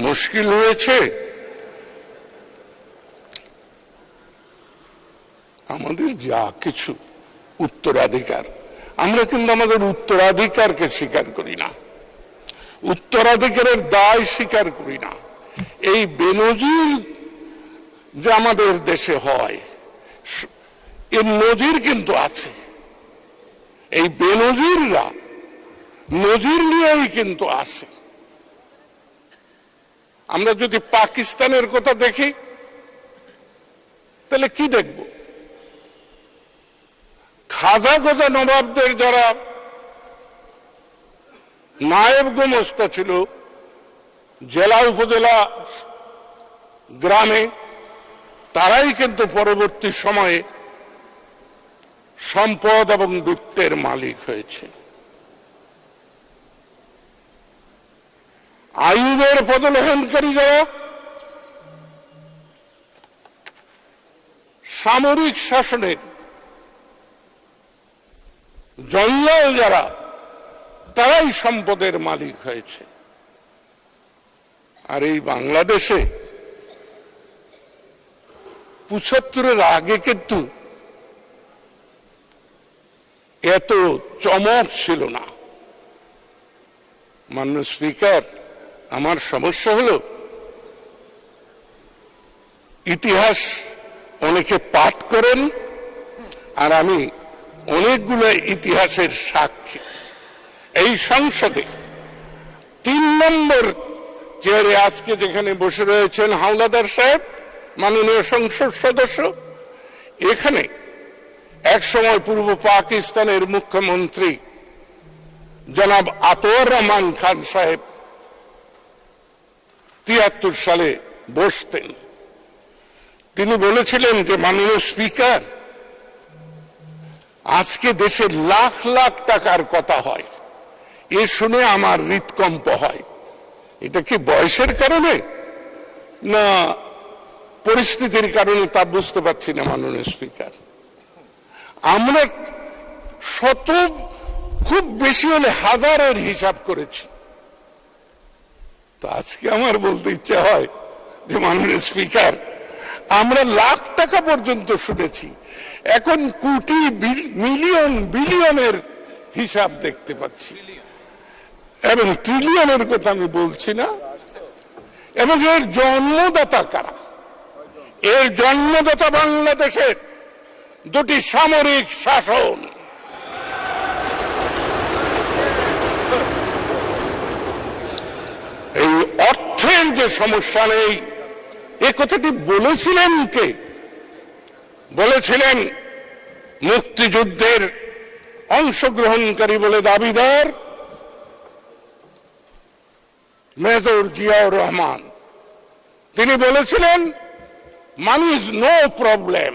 মুশকিল হয়েছে, আমাদের যা কিছু উত্তরাধিকার, আমরা কিন্তু আমাদের উত্তরাধিকারকে স্বীকার করি না, উত্তরাধিকারের দায় স্বীকার করি না। এই বেনজির যে আমাদের দেশে হয়, এর নজির কিন্তু আছে। এই বেনজিররা নজির নিয়েই কিন্তু আসে। আমরা যদি পাকিস্তানের কথা দেখি তাহলে কি দেখব? খাজা গোজা নবাবদের যারা নায়েব গোমস্তা ছিল জেলা উপজেলা গ্রামে, তারাই কিন্তু পরবর্তী সময়ে সম্পদ এবং বৃত্তের মালিক হয়েছে। আইয়ুবের পদলোহনকারী যারা, সামরিক শাসনের জঞ্জাল যারা, তারাই সম্পদের মালিক হয়েছে। আর এই বাংলাদেশে ৭৫-এর আগে কিন্তু এত চমক ছিল না। মাননীয় স্পিকার, আমার সমস্যা হলো ইতিহাস অনেকে পাঠ করেন, আর আমি অনেকগুলো ইতিহাসের সাক্ষী। এই সংসদে ৩ নম্বর চেয়ারে আজকে যেখানে বসে রয়েছেন হাওলাদার সাহেব, মাননীয় সংসদ সদস্য, এখানে এক সময় পূর্ব পাকিস্তানের মুখ্যমন্ত্রী জনাব আতর রহমান খান সাহেব ৭৩ সালে বসতেন। তিনি বলেছিলেন যে মাননীয় স্পিকার, আজকে দেশে লাখ লাখ টাকার কথা হয়, এ শুনে আমার হৃদকম্প হয়। এটা কি বয়সের কারণে না পরিস্থিতির কারণে তা বুঝতে পারছি না মাননীয় স্পিকার। আমরা শত, খুব বেশি হলে হাজারের হিসাব করেছি। তো আজকে আমার বলতে ইচ্ছা হয় যে মাননীয় স্পিকার, আমরা লাখ টাকা পর্যন্ত শুনেছি, এখন কোটি, মিলিয়ন, বিলিয়নের হিসাব দেখতে পাচ্ছি, এবং ট্রিলিয়নের কথা আমি বলছি না। এবং এর জন্মদাতা কারা? এর জন্মদাতা বাংলাদেশের দুটি সামরিক শাসন। এই অর্থের যে সমস্যা নেই, এ কথাটি বলেছিলেন কে? বলেছিলেন মুক্তিযুদ্ধের অংশগ্রহণকারী বলে দাবিদার মেজর জিয়াউর রহমান। তিনি বলেছিলেন মানি ইজ নো প্রবলেম।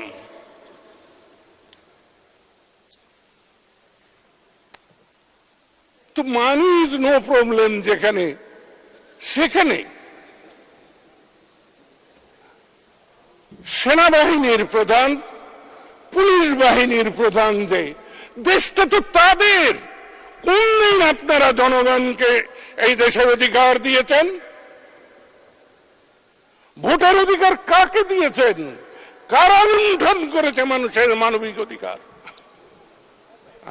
তো মানি ইজ নো প্রবলেম যেখানে, সেখানে সেনাবাহিনীর প্রধান, পুলিশ বাহিনীর প্রধান, যে দেশটা তো তাদের, কোন দিন আপনারা জনগণকে এই দেশের অধিকার দিয়েছেন? ভোটার অধিকার কাকে দিয়েছেন? কারা লুণ্ঠন করেছে মানুষের মানবিক অধিকার?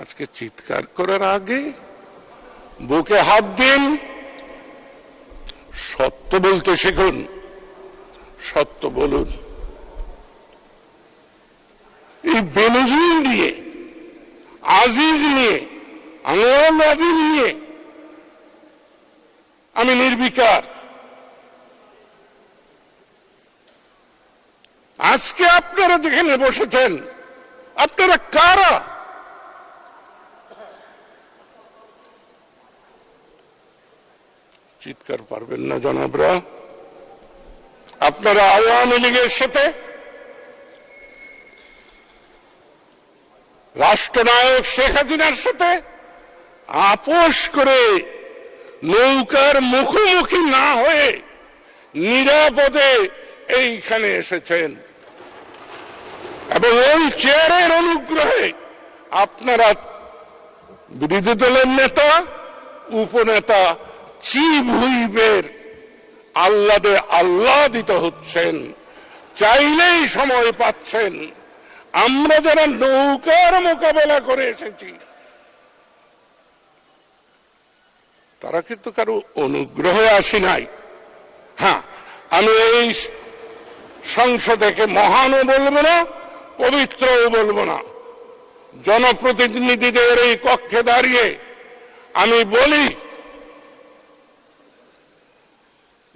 আজকে চিৎকার করার আগে বুকে হাত দিন, সত্য বলতে শিখুন, সত্য বলুন। এই বেনজির নিয়ে, আজিজ নিয়ে, আনোয়ার আজিজ নিয়ে আমি নির্বিকার। আজকে আপনারা যেখানে বসেছেন, আপনারা কারা? চিৎকার পারবেন না জনাবরা। আপনারা আওয়ামী লীগের সাথে, রাষ্ট্রনায়ক শেখ হাসিনার সাথে আপোষ করে নৌকার মুখোমুখি না হয়ে নিরাপদে এইখানে এসেছেন, এবং ওই চেয়ারের অনুগ্রহে আপনারা বিরোধী দলের নেতা, উপনেতা, চিফ হুইপের আহ্লাদিত হচ্ছেন, চাইলেই সময় পাচ্ছেন, আমরা যারা নৌকার মোকাবেলা করে এসেছি তারা কিন্তু কারো অনুগ্রহে আসি নাই। হ্যাঁ, আমি এই সংসদকে মহানও বলবো না, পবিত্রও বলবো না, জনপ্রতিনিধিদের এই কক্ষে দাঁড়িয়ে আমি বলি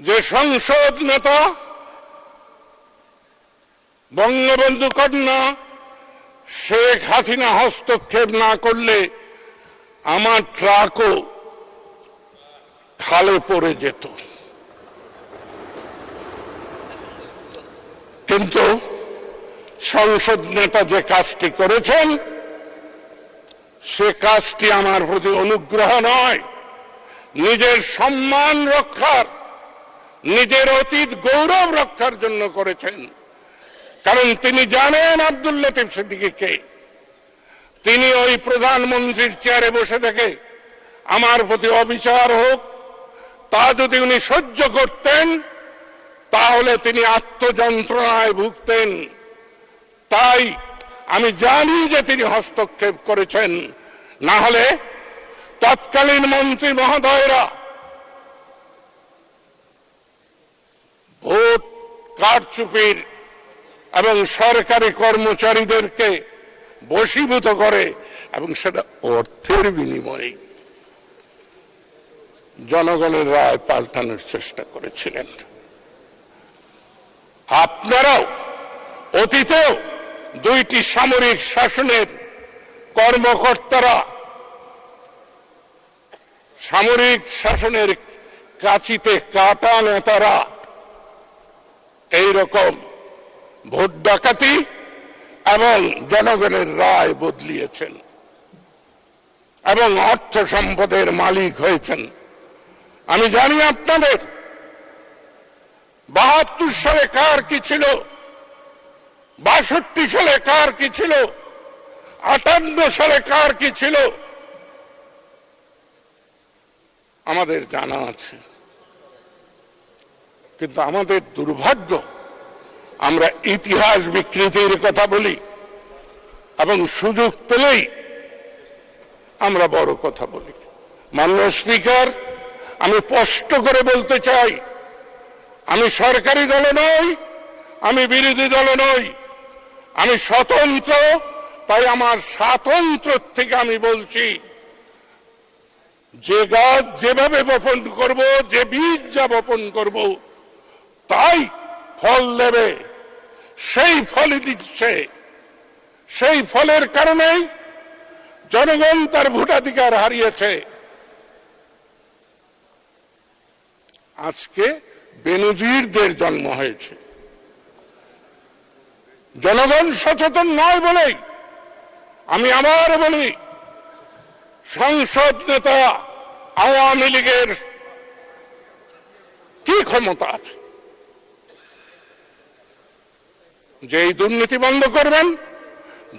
যে সংসদ নেতা বঙ্গবন্ধু কন্যা শেখ হাসিনা হস্তক্ষেপ না করলে আমার ট্রাকও খালে পড়ে যেত। কিন্তু সংসদ নেতা যে কাজটি করেছেন সে কাজটি আমার প্রতি অনুগ্রহ নয়, নিজের সম্মান রক্ষার, নিজের অতীত গৌরব রক্ষার জন্য করেছেন। কারণ তিনি জানেন আব্দুল লতিফ সিদ্দিকী কে। তিনি ওই প্রধানমন্ত্রীর চেয়ারে বসে থেকে আমার প্রতি অবিচার হোক তা যদি উনি সহ্য করতেন তাহলে তিনি আত্মযন্ত্রণায় ভুগতেন। তাই আমি জানি যে তিনি হস্তক্ষেপ করেছেন, না হলে তৎকালীন মন্ত্রী মহোদয়রা ভোট কারচুপির এবং সরকারি কর্মচারীদেরকে বশীভূত করে এবং সেটা অর্থের বিনিময়ে জনগণের রায় পাল্টানোর চেষ্টা করেছিলেন। আপনারাও অতীতেও দুইটি সামরিক শাসনের কর্মকর্তারা সামরিক শাসনের কাঁচিতে কাটা নেতারা এইরকম ভোট ডাকাতি এবং জনগণের রায় বদলিয়েছেন এবং অর্থ সম্পদের মালিক হয়েছেন। আমি জানি আপনাদের 72 সালে কার কি ছিল, 62 সালে কার কি ছিল, 58 সালে কার কি ছিল আমাদের জানা আছে। কিন্তু আমাদের দুর্ভাগ্য, আমরা ইতিহাস বিকৃতির কথা বলি এবং সুযোগ পেলেই আমরা বড় কথা বলি। মাননীয় স্পিকার, আমি স্পষ্ট করে বলতে চাই, আমি সরকারি দলে নই, আমি বিরোধী দলে নই, আমি স্বতন্ত্র। তাই আমার স্বাতন্ত্র থেকে আমি বলছি, যে গাছ যেভাবে বপন করব, যে বীজ যা বপন করব তাই ফল দেবে, সেই ফলই দিচ্ছে। সেই ফলের কারণেই জনগণ তার ভোটাধিকার হারিয়েছে। আজকে বেনজিরদের জন্ম হয়েছে। জনগণ সচেতন নয় বলেই আমি আবার বলি, সংসদ নেতা আওয়ামী লীগের কি ক্ষমতা আছে যে এই দুর্নীতি বন্ধ করবেন?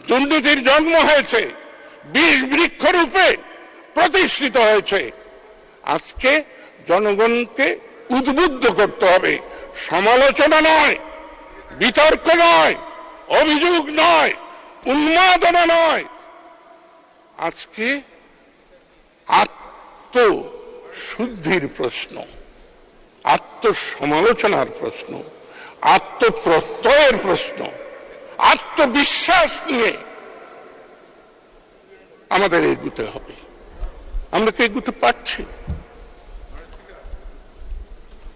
দুর্নীতির জন্ম হয়েছে, বিষ বৃক্ষ রূপে প্রতিষ্ঠিত হয়েছে। আজকে জনগণকে উদ্বুদ্ধ করতে হবে, সমালোচনা নয়, বিতর্ক নয়, অভিযোগ নয়, উন্মাদনা নয়। আজকে আত্মশুদ্ধির প্রশ্ন, আত্মসমালোচনার প্রশ্ন, আত্মপ্রত্যয়ের প্রশ্ন, আত্মবিশ্বাস নিয়ে আমাদের এগুতে হবে। আমরা কি এগুতে পারছি?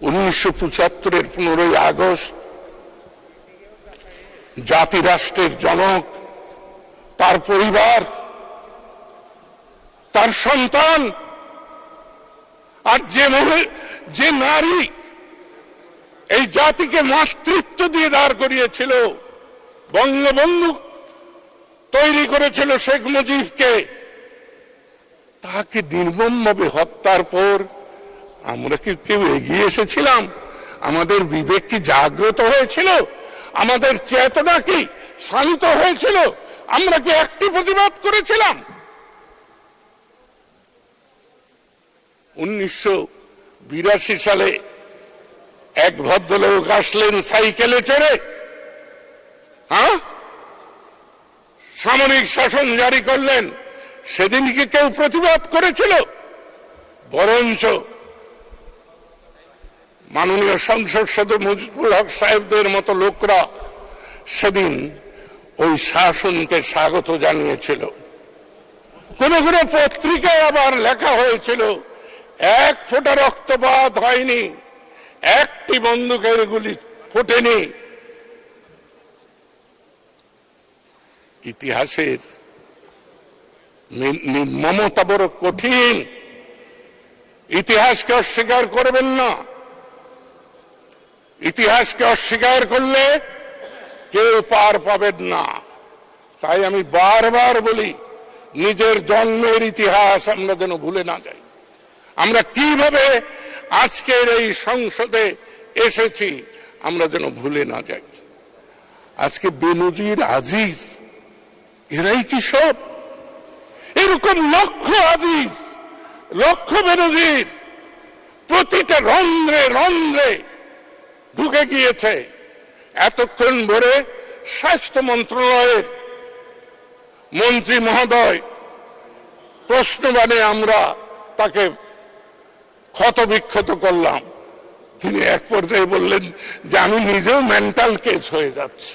1975-এর 15ই আগস্ট জাতি রাষ্ট্রের জনক, তার পরিবার, তার সন্তান আর যে নারী এই জাতিকে মাতৃত্ব দিয়ে দাঁড় করিয়েছিল, বঙ্গবন্ধু তৈরি করেছিল শেখ মুজিবকে, তাকে নির্মমভাবে হত্যার পর আমরা কি কেউ এগিয়ে এসেছিলাম? আমাদের বিবেক কি জাগ্রত হয়েছিল? আমাদের চেতনা কি শান্ত হয়েছিল? আমরা কি একটি প্রতিবাদ করেছিলাম? 1982 সালে এক ভদ্রলোক আসলেন সাইকেলে চড়ে, সামরিক শাসন জারি করলেন, সেদিন কি কেউ প্রতিবাদ করেছিল? বরঞ্চ মাননীয় সংসদ সদস্য মুজিবুল হক সাহেবদের মতো লোকরা সেদিন ওই শাসনকে স্বাগত জানিয়েছিল। কোন কোন পত্রিকায় আবার লেখা হয়েছিল, এক ফোঁটা রক্তপাত হয়নি, একটি বন্দুকের গুলি ফোটেনি। ইতিহাসের নির্মমতা বড় কঠিন, ইতিহাসকে অস্বীকার করবেন না। ইতিহাসকে অস্বীকার করলে কেউ পার পাবেন না। তাই আমি বারবার বলি, নিজের জন্মের ইতিহাস আমরা যেন ভুলে না যাই। আমরা কিভাবে আজকের এই সংসদে এসেছি আমরা যেন ভুলে না যাই। আজকে বেনজির, আজিজ, এরাই কি সব? এরকম লক্ষ আজিজ, লক্ষ বেনজির প্রতিটা রন্ধ্রে রন্ধ্রে ঢুকে গিয়েছে। এতক্ষণ ধরে স্বাস্থ্য মন্ত্রণালয়ের মন্ত্রী মহোদয় প্রশ্নবাণে আমরা তাকে ক্ষতবিক্ষত করলাম। তিনি এক পর্যায়ে বললেন যে আমি নিজেও মেন্টাল কেস হয়ে যাচ্ছি।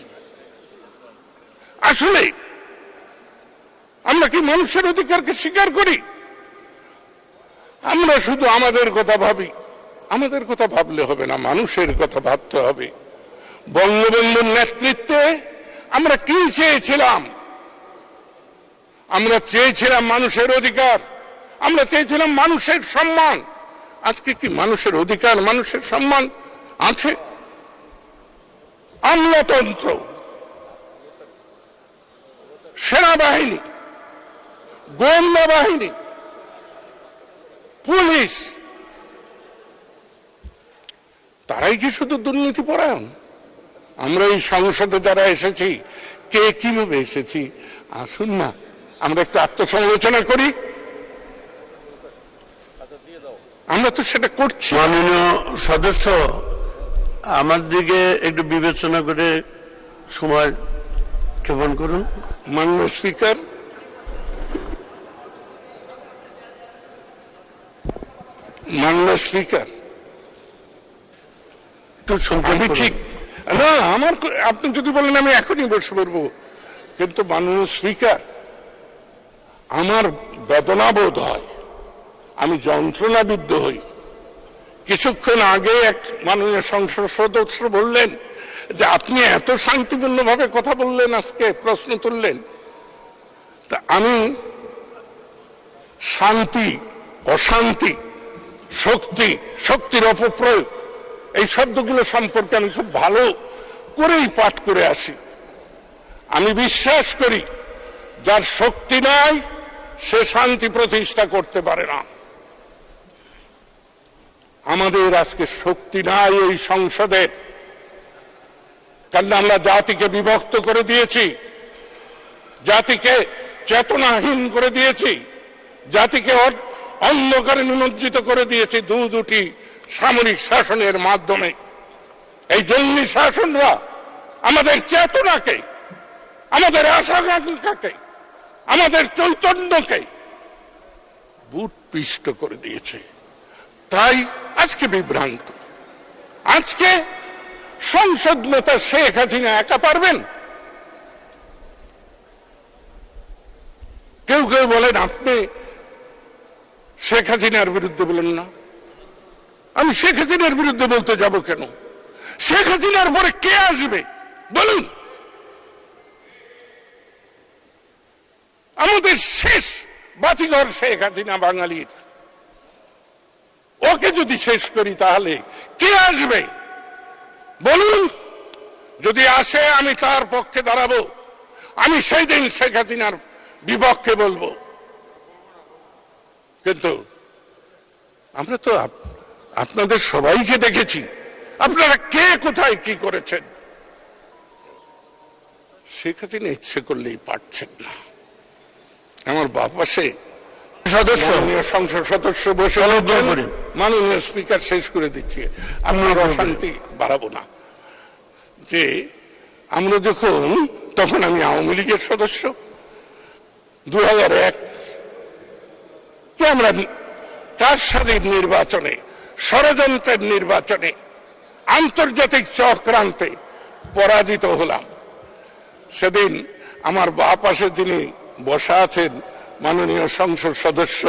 আসলে আমরা কি মানুষের অধিকারকে স্বীকার করি? আমরা শুধু আমাদের কথা ভাবি। আমাদের কথা ভাবলে হবে না, মানুষের কথা ভাবতে হবে। বঙ্গবন্ধুর নেতৃত্বে আমরা কি চেয়েছিলাম? আমরা চেয়েছিলাম মানুষের অধিকার, আমরা চেয়েছিলাম মানুষের সম্মান। আজকে কি মানুষের অধিকার, মানুষের সম্মান আছে? আমলাতন্ত্র, সেনাবাহিনী, গোয়েন্দা বাহিনী, পুলিশ, তারাই কি শুধু দুর্নীতি পরায়ণ? আমরা এই সংসদে যারা এসেছি, কে কিভাবে এসেছি? আসুন না আমরা একটু আত্মসমালোচনা করি। আমরা তো সেটা করছি। মাননীয় সদস্য, আমার দিকে একটু বিবেচনা করে সময় ক্ষেপণ করুন। মাননীয় স্পিকার, মাননীয় স্পিকার, আমি ঠিক না, আমার আপনি যদি বলেন আমি এখনই বসে পড়বো, কিন্তু মাননীয় স্পিকার, আমার বেদনা বোধ হয়, আমি যন্ত্রণাবিদ্ধ হই। কিছুক্ষণ আগে এক মাননীয় সংসদ সদস্য বললেন যে আপনি এত শান্তিপূর্ণভাবে কথা বললেন, আজকে প্রশ্ন তুললেন। তা আমি শান্তি, অশান্তি, শক্তি, শক্তির অপপ্রয়োগ, এই শব্দগুলো সম্পর্কে আমি খুব ভালো করেই পাঠ করে আসি। আমি বিশ্বাস করি যার শক্তি নাই সে শান্তি প্রতিষ্ঠা করতে পারে না। আমাদের আজকে শক্তি নাই এই সংসদে, কারণ আমরা জাতিকে বিভক্ত করে দিয়েছি, জাতিকে চেতনাহীন করে দিয়েছি, জাতিকে অন্ধকারে নিমজ্জিত করে দিয়েছি দুটি সামরিক শাসনের মাধ্যমে। এই জঙ্গি শাসনরা আমাদের চেতনাকে, আমাদের আশা-আকাঙ্ক্ষাকে, আমাদের চৈতন্যকে বুট পিষ্ট করে দিয়েছে। তাই আজকে বিভ্রান্ত। আজকে সংসদ নেতা শেখ হাসিনা একা পারবেন? কেউ কেউ বলেন আপনি শেখ হাসিনার বিরুদ্ধে বলেন না। আমি শেখ হাসিনার বিরুদ্ধে বলতে যাব কেন? শেখ হাসিনার পরে কে আসবে বলুন? আমাদের শেষ বাতিঘর শেখ হাসিনা বাঙালির। ওকে যদি শেষ করি তাহলে কে আসবে বলুন? যদি আসে আমি তার পক্ষে দাঁড়াবো, আমি সেই দিন শেখ হাসিনার বিপক্ষে বলবো। কিন্তু আমরা তো আপনাদের সবাইকে দেখেছি, আপনারা কে কোথায় কি করেছেন। শেখ হাসিনা ইচ্ছে করলেই পারছেন না। আমার বাপাসে সদস্য, সংসদ সদস্য বসে মাননীয় স্পিকার শেষ করে দিচ্ছি, আপনার অশান্তি বাড়াবো না। যে আমরা যখন, তখন আমি আওয়ামী লীগের সদস্য, 2001 কে আমরা কার স্বাধীন নির্বাচনে, ষড়যন্ত্রের নির্বাচনে, আন্তর্জাতিক চক্রান্তে পরাজিত হলাম। সেদিন আমার বাঁ পাশে যিনি বসা আছেন মাননীয় সংসদ সদস্য,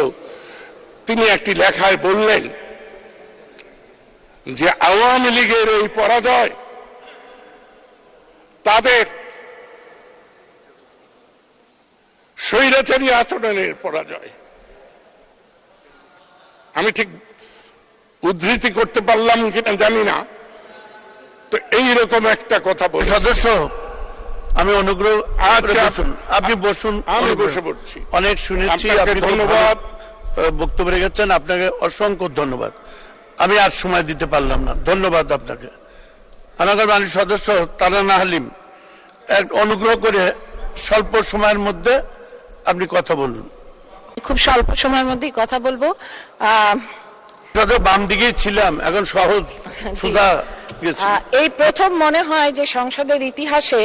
তিনি একটি লেখায় বললেন যে আওয়ামী লীগের এই পরাজয় তাদের স্বৈরাচারী আচরণের পরাজয়। আমি ঠিক উদ্ধৃতি করতে পারলাম কিনা জানি না, তো এইরকম একটা কথা বলে সদস্য আমি অনুগ্রহ আপনি বসুন, আমি বসে পড়ছি। অনেক শুনেছি, আপনি ধন্যবাদ বক্তব্য রেখেছেন, আপনাকে অসংখ্য ধন্যবাদ। আমি আর সময় দিতে পারলাম না, ধন্যবাদ আপনাকে। আমাদের মাননীয় সদস্য তারানা হালিম, অনুগ্রহ করে স্বল্প সময়ের মধ্যে আপনি কথা বলুন। খুব স্বল্প সময়ের মধ্যেই কথা বলবো। বাম দিকেই ছিলাম, এখন সহজ সুধা গেছি। এই প্রথম মনে হয় যে সংসদের ইতিহাসে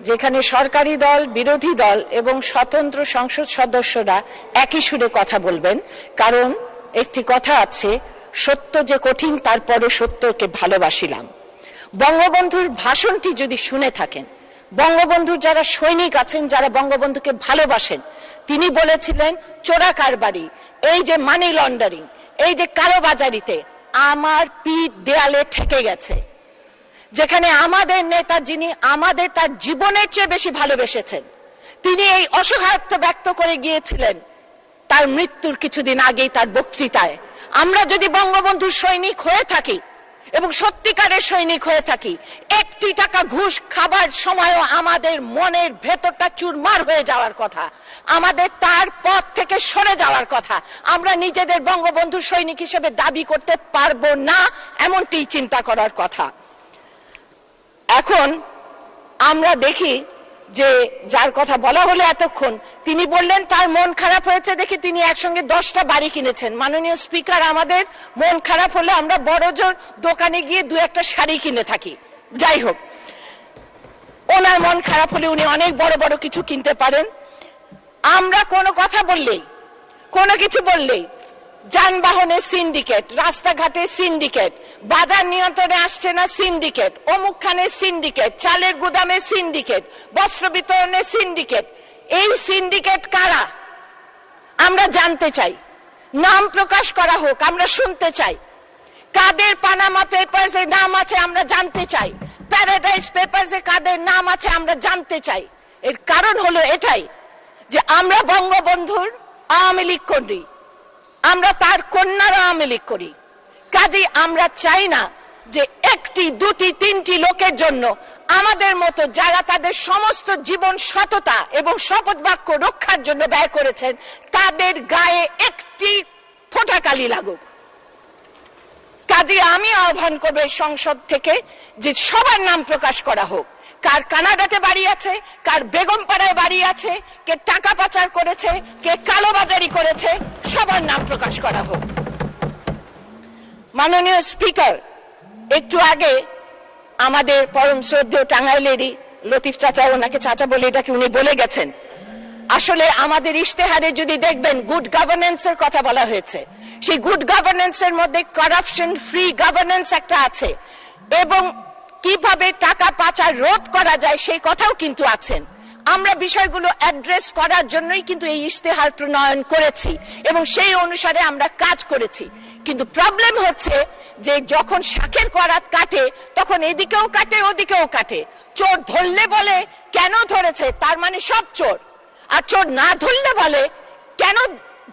যেখানে সরকারি দল, বিরোধী দল এবং স্বতন্ত্র সংসদ সদস্যরা একই সুরে কথা বলবেন। কারণ একটি কথা আছে, সত্য যে কঠিন তারপরে সত্যকে ভালোবাসিলাম। বঙ্গবন্ধুর ভাষণটি যদি শুনে থাকেন, বঙ্গবন্ধুর যারা সৈনিক আছেন, যারা বঙ্গবন্ধুকে ভালোবাসেন, তিনি বলেছিলেন চোরা কারবারি, এই যে মানি লন্ডারিং, এই যে কালোবাজারিতে আমার পিঠ দেয়ালে ঠেকে গেছে। যেখানে আমাদের নেতা, যিনি আমাদের তার জীবনের চেয়ে বেশি ভালোবেসেছেন, তিনি এই অসহায়ত্ব ব্যক্ত করে গিয়েছিলেন তার মৃত্যুর কিছুদিন আগেই তার বক্তৃতায়। আমরা যদি বঙ্গবন্ধুর সৈনিক হয়ে থাকি এবং সত্যিকারের সৈনিক হয়ে থাকি, একটি টাকা ঘুষ খাবার সময়ও আমাদের মনের ভেতরটা চুরমার হয়ে যাওয়ার কথা, আমাদের তার পথ থেকে সরে যাওয়ার কথা। আমরা নিজেদের বঙ্গবন্ধুর সৈনিক হিসেবে দাবি করতে পারবো না, এমনটি চিন্তা করার কথা। এখন আমরা দেখি যে যার কথা বলা হলো এতক্ষণ, তিনি বললেন তার মন খারাপ হয়েছে দেখে তিনি একসঙ্গে 10টা বাড়ি কিনেছেন। মাননীয় স্পিকার, আমাদের মন খারাপ হলে আমরা বড়জোর দোকানে গিয়ে 2-1টা শাড়ি কিনে থাকি। যাই হোক, ওনার মন খারাপ হলে উনি অনেক বড় বড় কিছু কিনতে পারেন। আমরা কোনো কথা বললেই, কোনো কিছু বললেই যানবাহনের সিন্ডিকেট, রাস্তাঘাটে সিন্ডিকেট, বাজার নিয়ন্ত্রণে আসছে না সিন্ডিকেট, অমুকখানের সিন্ডিকেট, চালের গুদামে সিন্ডিকেট, বস্ত্র বিতরণের সিন্ডিকেট। এই সিন্ডিকেট কারা আমরা জানতে চাই, নাম প্রকাশ করা হোক, আমরা শুনতে চাই। কাদের পানামা পেপারস এর নাম আছে আমরা জানতে চাই, প্যারাডাইস পেপারস এ কাদের নাম আছে আমরা জানতে চাই। এর কারণ হলো এটাই যে আমরা বঙ্গবন্ধুর আওয়ামী লীগ করি, আমরা তার কন্যার আওয়ামী লীগ করি। কাজেই আমরা চাই না যে 1টি 2টি 3টি লোকের জন্য আমাদের মতো যারা তাদের সমস্ত জীবন সততা এবং শপথ বাক্য রক্ষার জন্য ব্যয় করেছেন, তাদের গায়ে একটি ফোঁটা কালি লাগুক। কাজেই আমি আহ্বান করব এই সংসদ থেকে যে সবার নাম প্রকাশ করা হোক। কার কানাডাতে বাড়ি আছে, কার বেগমপাড়ায় বাড়ি আছে, কে টাকা পাচার করেছে, কে কালোবাজারি করেছে, সবার নাম প্রকাশ করা হোক। মাননীয় স্পিকার, একটু আগে আমাদের পরম শ্রদ্ধেয় টাঙ্গাইলেরই লতিফ চাচা, ওনাকে চাচা বলে এটাকে উনি বলে গেছেন। আসলে আমাদের ইশতেহারে যদি দেখবেন গুড গভর্নেন্স এর কথা বলা হয়েছে, সেই গুড গভর্নেন্স এর মধ্যে কারাপশন ফ্রি গভর্নেন্স একটা আছে এবং কিভাবে টাকা পাচার রোধ করা যায় সেই কথাও কিন্তু আছেন। আমরা বিষয়গুলো অ্যাড্রেস করার জন্যই কিন্তু এই ইশতেহার প্রণয়ন করেছি এবং সেই অনুসারে আমরা কাজ করেছি। কিন্তু প্রবলেম হচ্ছে যে যখন শাখের করাত কাটে তখন এদিকেও কাটে ওদিকেও কাটে। চোর ধরলে বলে কেন ধরেছে, তার মানে সব চোর, আর চোর না ধরলে বলে কেন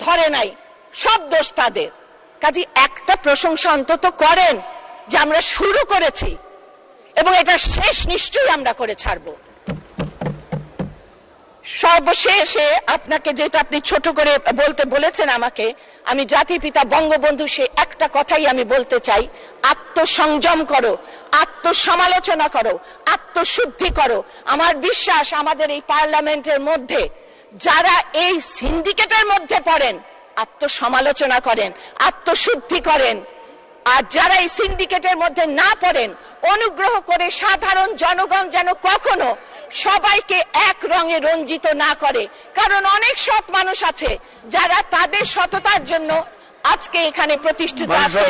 ধরে নাই, সব দোষ তাদের। কাজে একটা প্রশংসা অন্তত করেন যে আমরা শুরু করেছি এবং এটা শেষ নিশ্চয়ই আমরা করে ছাড়বো। সর্বশেষে আপনাকে, যেহেতু আপনি ছোট করে বলতে বলেছেন আমাকে, আমি জাতির পিতা বঙ্গবন্ধু সে একটা কথাই আমি বলতে চাই, আত্মসংযম করো, আত্মসমালোচনা করো, আত্মশুদ্ধি করো। আমার বিশ্বাস আমাদের এই পার্লামেন্টের মধ্যে যারা এই সিন্ডিকেটের মধ্যে পড়েন, আত্মসমালোচনা করেন, আত্মশুদ্ধি করেন, আর যারা এই সিন্ডিকেটের মধ্যে না পড়েন, অনুগ্রহ করে সাধারণ জনগণ যেন কখনো সবাইকে এক রঙে রঞ্জিত না করে, কারণ অনেক সৎ মানুষ আছে যারা তাদের সততার জন্য আজকে এখানে প্রতিষ্ঠিত আছেন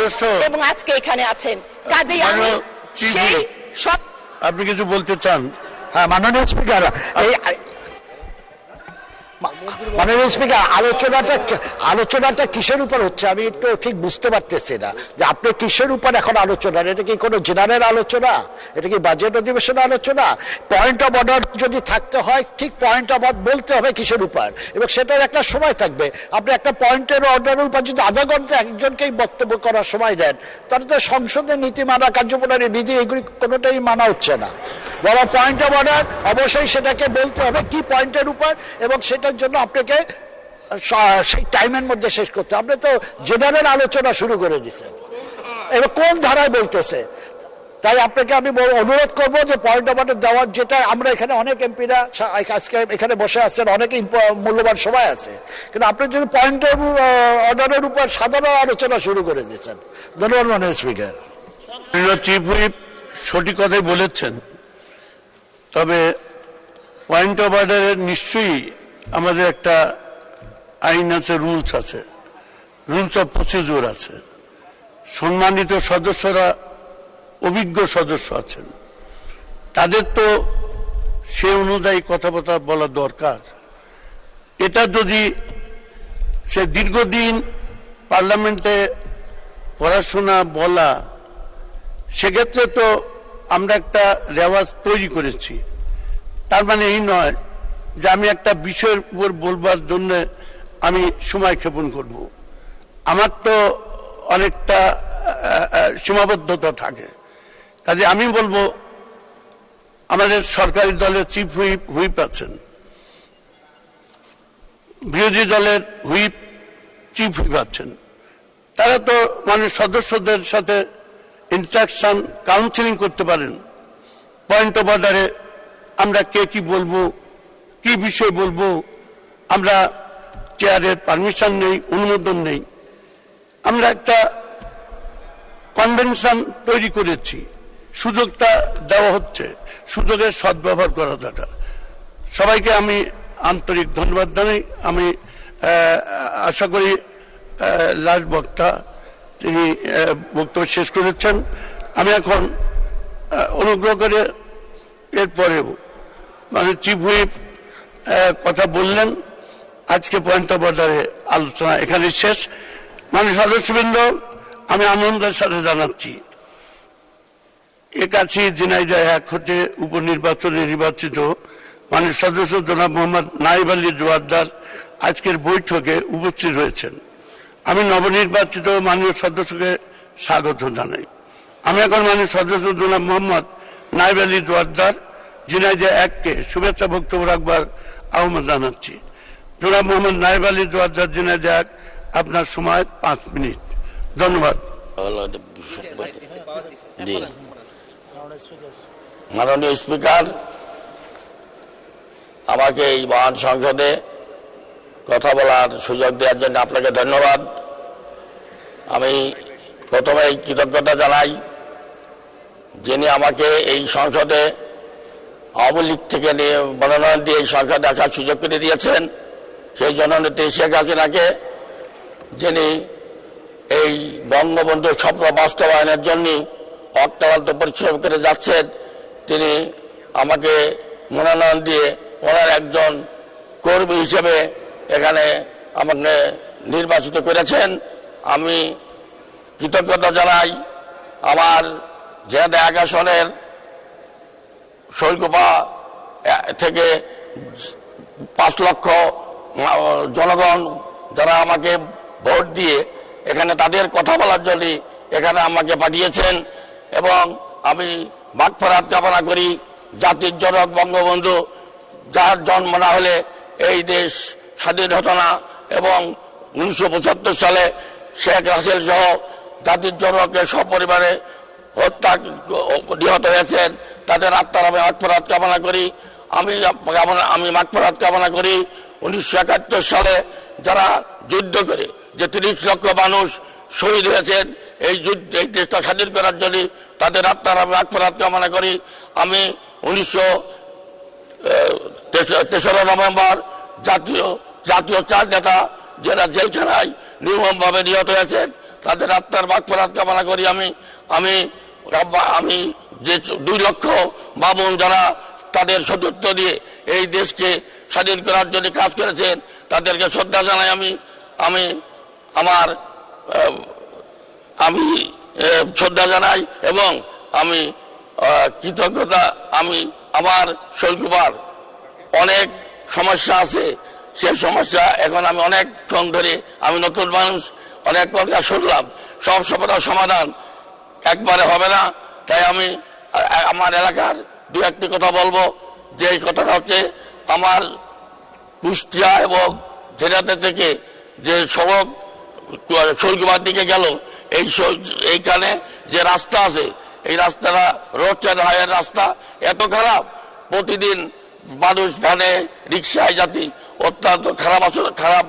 এবং আজকে এখানে আছেন। কাজেই আমি সেই সৎ। আপনি কিছু বলতে চান? হ্যাঁ, মাননীয় স্পিকার, মাননীয় স্পিকার, আলোচনাটা কিসের উপর হচ্ছে আমি একটু ঠিক বুঝতে পারতেছি না যে আপনি কিসের উপর এখন আলোচনা। এটা কি কোনো জেনারেল আলোচনা? এটা কি বাজেট অধিবেশন আলোচনা? পয়েন্ট অফ অর্ডার যদি থাকতে হয় ঠিক পয়েন্ট অফ অর্ডার বলতে হবে কিসের উপর, এবং সেটার একটা সময় থাকবে। আপনি একটা পয়েন্টের অর্ডারের উপর যদি আধা ঘন্টা একজনকেই বক্তব্য করার সময় দেন, তাহলে তো সংসদের নীতিমালা, কার্যপ্রণালী, বিধি এগুলি কোনোটাই মানা হচ্ছে না। বড় পয়েন্ট অফ অর্ডার অবশ্যই সেটাকে বলতে হবে কি পয়েন্টের উপর, এবং সেটার জন্য আপনাকে সেই টাইমের মধ্যে শেষ করতে। আপনি তো জেনারেল আলোচনা শুরু করে দিচ্ছেন, এবার কোন ধারায় বলতেছে। তাই আপনাকে আমি অনুরোধ করবো যে পয়েন্ট অফ অর্ডার দেওয়ার, যেটা আমরা এখানে অনেক এমপিরা আজকে এখানে বসে আছেন, অনেকে মূল্যবান সময় আছে, কিন্তু আপনি যদি পয়েন্ট অফ অর্ডারের উপর সাধারণ আলোচনা শুরু করে দিচ্ছেন। ধন্যবাদ মাননীয় স্পিকার। চিফ হুইপ সঠিক কথাই বলেছেন, তবে পয়েন্ট অফ অর্ডারের নিশ্চয়ই আমাদের একটা আইন আছে, রুলস আছে, রুলস অফ প্রসিডিউর আছে। সম্মানিত সদস্যরা, অভিজ্ঞ সদস্য আছেন, তাদের তো সে অনুযায়ী কথাবার্তা বলা দরকার। এটা যদি সে দীর্ঘদিন পার্লামেন্টে পড়াশোনা বলা, সেক্ষেত্রে তো আমরা একটা রেওয়াজ তৈরি করেছি। তার মানে এই নয় যে আমি একটা বিষয়ের উপর বলবার জন্য আমি সময় ক্ষেপণ করব। আমার তো অনেকটা সীমাবদ্ধতা থাকে। কাজে আমি বলবো, আমাদের সরকারি দলের চিফ হুইপ আছেন, বিরোধী দলের হুইপ চিফ হুইপ আছেন, তারা তো মানে সদস্যদের সাথে ইন্টারাকশন, কাউন্সিলিং করতে পারেন। পয়েন্ট অফ অর্ডারে আমরা কে কি বলবো, কি বিষয় বলবো, আমরা চেয়ারের পারমিশন নেই, অনুমোদন নেই। আমরা একটা কনভেনশন তৈরি করেছি, সুযোগটা দেওয়া হচ্ছে, সুযোগের সদ্ব্যবহার করা দরকার। সবাইকে আমি আন্তরিক ধন্যবাদ জানাই। আমি আশা করি লাস্ট বক্তা তিনি বক্তব্য শেষ করেছেন। আমি এখন অনুগ্রহ করে এরপরেও মানে চিফ হুইপ কথা বললেন, আজকে পয়েন্ট অফ অর্ডারে আলোচনা এখানে শেষ। মানে সদস্যবৃন্দ, আমি আনন্দের সাথে জানাচ্ছি, একাছি ঝিনাইদহ 1 হতে উপনির্বাচনে নির্বাচিত মানে সদস্য জনাব মোহাম্মদ নাইব আলী জোয়ারদার আজকের বৈঠকে উপস্থিত হয়েছেন। আমি নবনির্বাচিত মাননীয় সদস্যকে স্বাগত জানাই। আমি এখন মাননীয় সদস্য জনাব মোহাম্মদ নাইব আলী জোয়ারদার ঝিনাইদহ 1-কে শুভেচ্ছা বক্তব্য রাখবার আহ্বান জানাচ্ছি। জনাব মোহাম্মদ নাইব আলী জোয়ারদার, ঝিনাইদহ 1, আপনার সময় 5 মিনিট। ধন্যবাদ। মাননীয় স্পিকার, আমাকে এই মহান সংসদে কথা বলার সুযোগ দেওয়ার জন্য আপনাকে ধন্যবাদ। আমি প্রথমে কৃতজ্ঞতা জানাই যিনি আমাকে এই সংসদে আওয়ামী লীগ থেকে মনোনয়ন দিয়ে এই সংসদে আসার সুযোগ করে দিয়েছেন, সেই জননেত্রী শেখ হাসিনাকে, যিনি এই বঙ্গবন্ধুর স্বপ্ন বাস্তবায়নের জন্য অক্লান্ত পরিশ্রম করে যাচ্ছেন। তিনি আমাকে মনোনয়ন দিয়ে ওনার একজন কর্মী হিসেবে এখানে আমাকে নির্বাচিত করেছেন। আমি কৃতজ্ঞতা জানাই আমার ঝিনাইদহ 1 আসনের শৈলকুপা থেকে 5 লক্ষ জনগণ যারা আমাকে ভোট দিয়ে এখানে তাদের কথা বলার জন্য এখানে আমাকে পাঠিয়েছেন, এবং আমি মাগফিরাত কামনা করি জাতির জনক বঙ্গবন্ধু, যার জন্ম না হলে এই দেশ স্বাধীন হতো না, এবং 1975 সালে শেখ রাসেল সহ জাতির জনকের সপরিবারে হত্যা নিহত হয়েছেন, তাদের আত্মার আমি মাগফিরাত কামনা করি। আমি মাগফিরাত কামনা করি 1971 সালে যারা যুদ্ধ করে যে 30 লক্ষ মানুষ শহীদ হয়েছেন এই যুদ্ধে, এই দেশটা স্বাধীন করার জন্য, তাদের আত্মার আমি মাগফিরাত কামনা করি। আমি 3রা নভেম্বর জাতীয় 4 নেতা যারা জেলখানায় নির্মমভাবে নিহত হয়েছেন তাদের আত্মার মাগফিরাত কামনা করি। আমি যে 2 লক্ষ বাবুন যারা তাদের সতীর্থ দিয়ে এই দেশকে স্বাধীন করার জন্য কাজ করেছেন তাদেরকে শ্রদ্ধা জানাই। আমি শ্রদ্ধা জানাই এবং আমি কৃতজ্ঞতা। আমার শৈলকুপার অনেক সমস্যা আছে, সেই সমস্যা এখন আমি অনেকক্ষণ ধরে আমি নতুন মানুষ অনেক কথা শুনলাম, সব সমস্যার সমাধান একবারে হবে না। তাই আমি আমার এলাকার 2-1টি কথা বলবো। যে কথাটা হচ্ছে আমার কুষ্টিয়া এবং জেলাতে থেকে যে সড়ক শৈলকুপার দিকে গেল এইখানে যে রাস্তা আছে এই রাস্তাটা রোড সাইড হাইওয়ের রাস্তা এত খারাপ, প্রতিদিন মানুষ ভ্যানে রিক্সায় জাতি অত্যন্ত খারাপ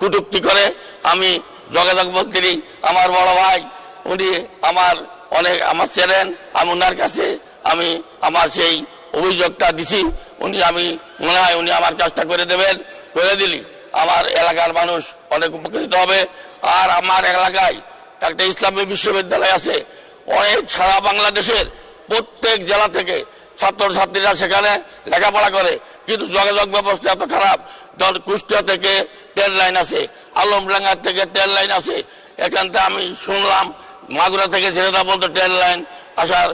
কটূক্তি করে। আমি যোগাযোগ মন্ত্রী আমার বড় ভাই উনি আমার ছিলেন, আমি ওনার কাছে আমি আমার সেই অভিযোগটা দিছি। আমি মনে হয় উনি আমার কাজটা করে দেবেন, করে দিলি আমার এলাকার মানুষ অনেক উপকৃত হবে। আর আমার এলাকায় একটা ইসলামী বিশ্ববিদ্যালয় আছে, অনেক সারা বাংলাদেশের প্রত্যেক জেলা থেকে ছাত্রছাত্রীরা সেখানে লেখাপড়া করে, কিন্তু যোগাযোগ ব্যবস্থা এত খারাপ। কুষ্টিয়া থেকে ট্রেন লাইন আছে, আলমডাঙ্গা থেকে ট্রেন লাইন আছে, এখান থেকে আমি শুনলাম মাগুরা থেকে ঝিনাইদহ পর্যন্ত ট্রেন লাইন আসার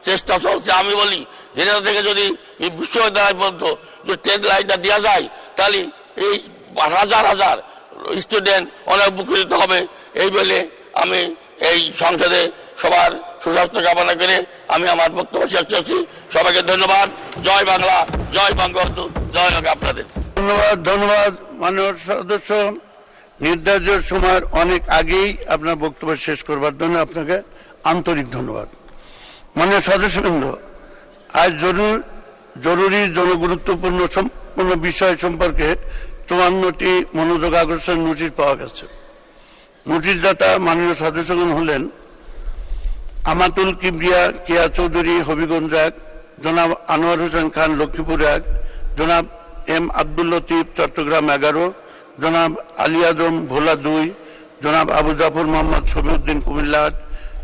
চেষ্টা চলছে। আমি বলি ঝিনাইদহ থেকে যদি এই বিশ্ববিদ্যালয় পর্যন্ত যে ট্রেন লাইনটা দেওয়া যায় তাহলে এই হাজার হাজার স্টুডেন্ট অনেক উপকৃত হবে। এই বলে আমি এই সংসদে সবার সুস্বাস্থ্য কামনা করে আমি আমার বক্তব্য শেষ করছি। সবাইকে ধন্যবাদ। জয় বাংলা, জয় বঙ্গবন্ধু, জয় হোক আপনাদের। ধন্যবাদ মাননীয় সদস্য। নির্ধারিত সময়ের অনেক আগেই আপনার বক্তব্য শেষ করবার জন্য আপনাকে আন্তরিক ধন্যবাদ। মাননীয় সদস্যবৃন্দ, আজ জরুরি জনগুরুত্বপূর্ণ বিষয় সম্পর্কে 54টি মনোযোগ আকর্ষণ নোটিশ পাওয়া গেছে। নোটিশদাতা মাননীয় সদস্যগণ হলেন আমাতুল কিবরিয়া কিয়া চৌধুরী হবিগঞ্জ 1, জনাব আনোয়ার হোসেন খান লক্ষ্মীপুর 1, জনাব এম আব্দুল লতিফ চট্টগ্রাম 11, জনাব আলী আজম ভোলা 2, জনাব আবু জাফর মোহাম্মদ শফিউদ্দিন কুমিল্লা 8,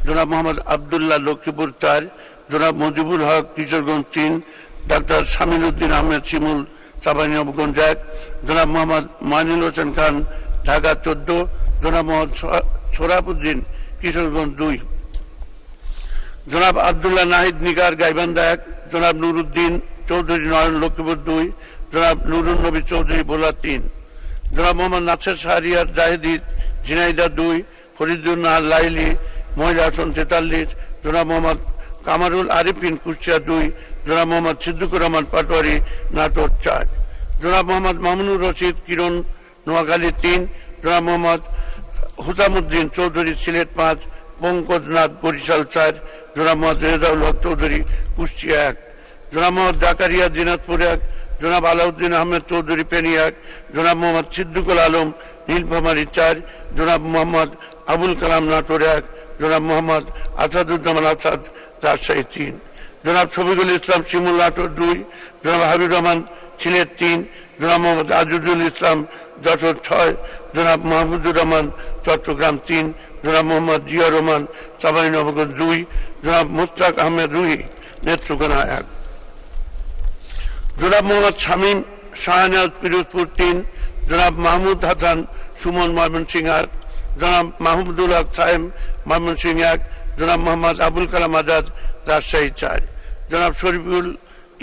জনাব মোহাম্মদ আবদুল্লাহ লক্ষ্মীপুর 4, জনাব মুজিবুল হক কিশোরগঞ্জ 3, ডাক্তার শামিল উদ্দিন আহমেদ শিমুল চাঁপাইনবাবগঞ্জ 1, জনাব মোহাম্মদ মাইনুল হোসেন খান ঢাকা 14, জনাব মোহাম্মদ সোরাবউদ্দিন কিশোরগঞ্জ 2, জনাব আবদুল্লাহ নাহিদ নিগার গাইবান্ধা 1, জনাব নুরুদ্দিন চৌধুরী নয়ন লক্ষ্মীপুর 2, জনাব নুরুন নবী চৌধুরী ভোলা 3, জনাব মোহাম্মদ নাসের শাহরিয়ার জাহেদি ঝিনাইদহ 2, ফরিদুল নাহার লাইলি মহিলা আসন 43, জনাব মোহাম্মদ কামারুল আরিফিন কুষ্টিয়া 2, জনাব মোহাম্মদ সিদ্দিকুর রহমান পাটোয়ারি নাটোর 4, জনাব মোহাম্মদ মামুনুর রশিদ কিরণ নোয়াখালী 3, জনাব মোহাম্মদ হুসামুদ্দিন চৌধুরী সিলেট 5, পঙ্কজনাথ বরিশাল 4, জনাব মোহাম্মদ রেজাউল হক চৌধুরী কুষ্টিয়া 1, জনাব মোহাম্মদ জাকারিয়া দিনাজপুর 1, জনাব আলাউদ্দিন আহমেদ চৌধুরী ফেনী 1, জনাব মোহাম্মদ সিদ্দিকুল আলম নীলফামারী 4, জনাব মোহাম্মদ আবুল কালাম নাটোর 1, জনাব মোহাম্মদ আসাদুজ্জামান আসাদ রাজশাহী 3, জনাব শফিকুল ইসলাম শিমুল নাটোর 2, জনাব হাবিব রহমান সিলেট 3, জনাব মোহাম্মদ আজিজুল ইসলাম যশোর 6, জনাব মাহফুজুর রহমান চট্টগ্রাম 3, জনাব মোহাম্মদ জিয়া রহমান চাঁপাইনবাবগঞ্জ 2, জনাব মুস্তাক আহমেদ রুহি নেত্রকোনা 1, জনাব মোহাম্মদ শামীম শাহনাজ পিরোজপুর 3, জনাব মাহমুদ হাসান সুমন ময়মনসিংহ 8, জনাব মাহমুদুল হক সাহেব ময়মনসিংহ 1, জনাব মোহাম্মদ আবুল কালাম আজাদ রাজশাহী 4, জনাব শরীফুল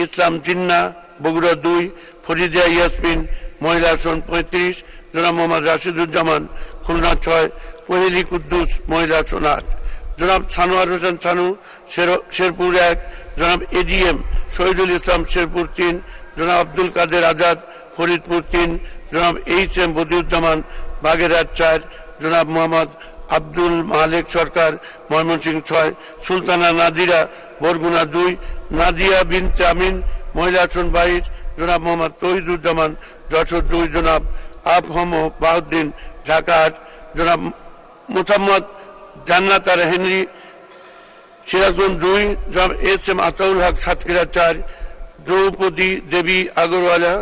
ইসলাম জিন্না বগুড়া 2, ফরিদিয়া ইয়াসমিন মহিলা আসন 35, জনাব মোহাম্মদ রাশিদুজ্জামান খুলনা 6, কোহেলি কুদ্দুস মহিলা আসন 8, জনাব সানোয়ার হোসেন সানু শেরপুর 1, জনাব এজিএম শহীদুল ইসলাম শেরপুর 3, জনাব আব্দুল কাদের আজাদ ফরিদপুর 3, জনাব এইচ.এম. বদিউজ্জামান বাগেরহাট 4, জনাব মোহাম্মদ আব্দুল মালেক সরকার ময়মনসিংহ 6, সুলতানা নাদিরা বরগুনা 2, নাদিয়া বিনতে আমিন মহিলা আসন 22, জনাব মোহাম্মদ তহিদুজ্জামান যশোর 2, জনাব আবহম বাউদ্দিন ঢাকা 8, জনাব মোহাম্মদ জান্নাতার হেনরি সিরাজগঞ্জ 2, জনাব এস.এম. আতাউল হক সাতক্ষীরা 4, দ্রৌপদী দেবী আগরওয়ালা,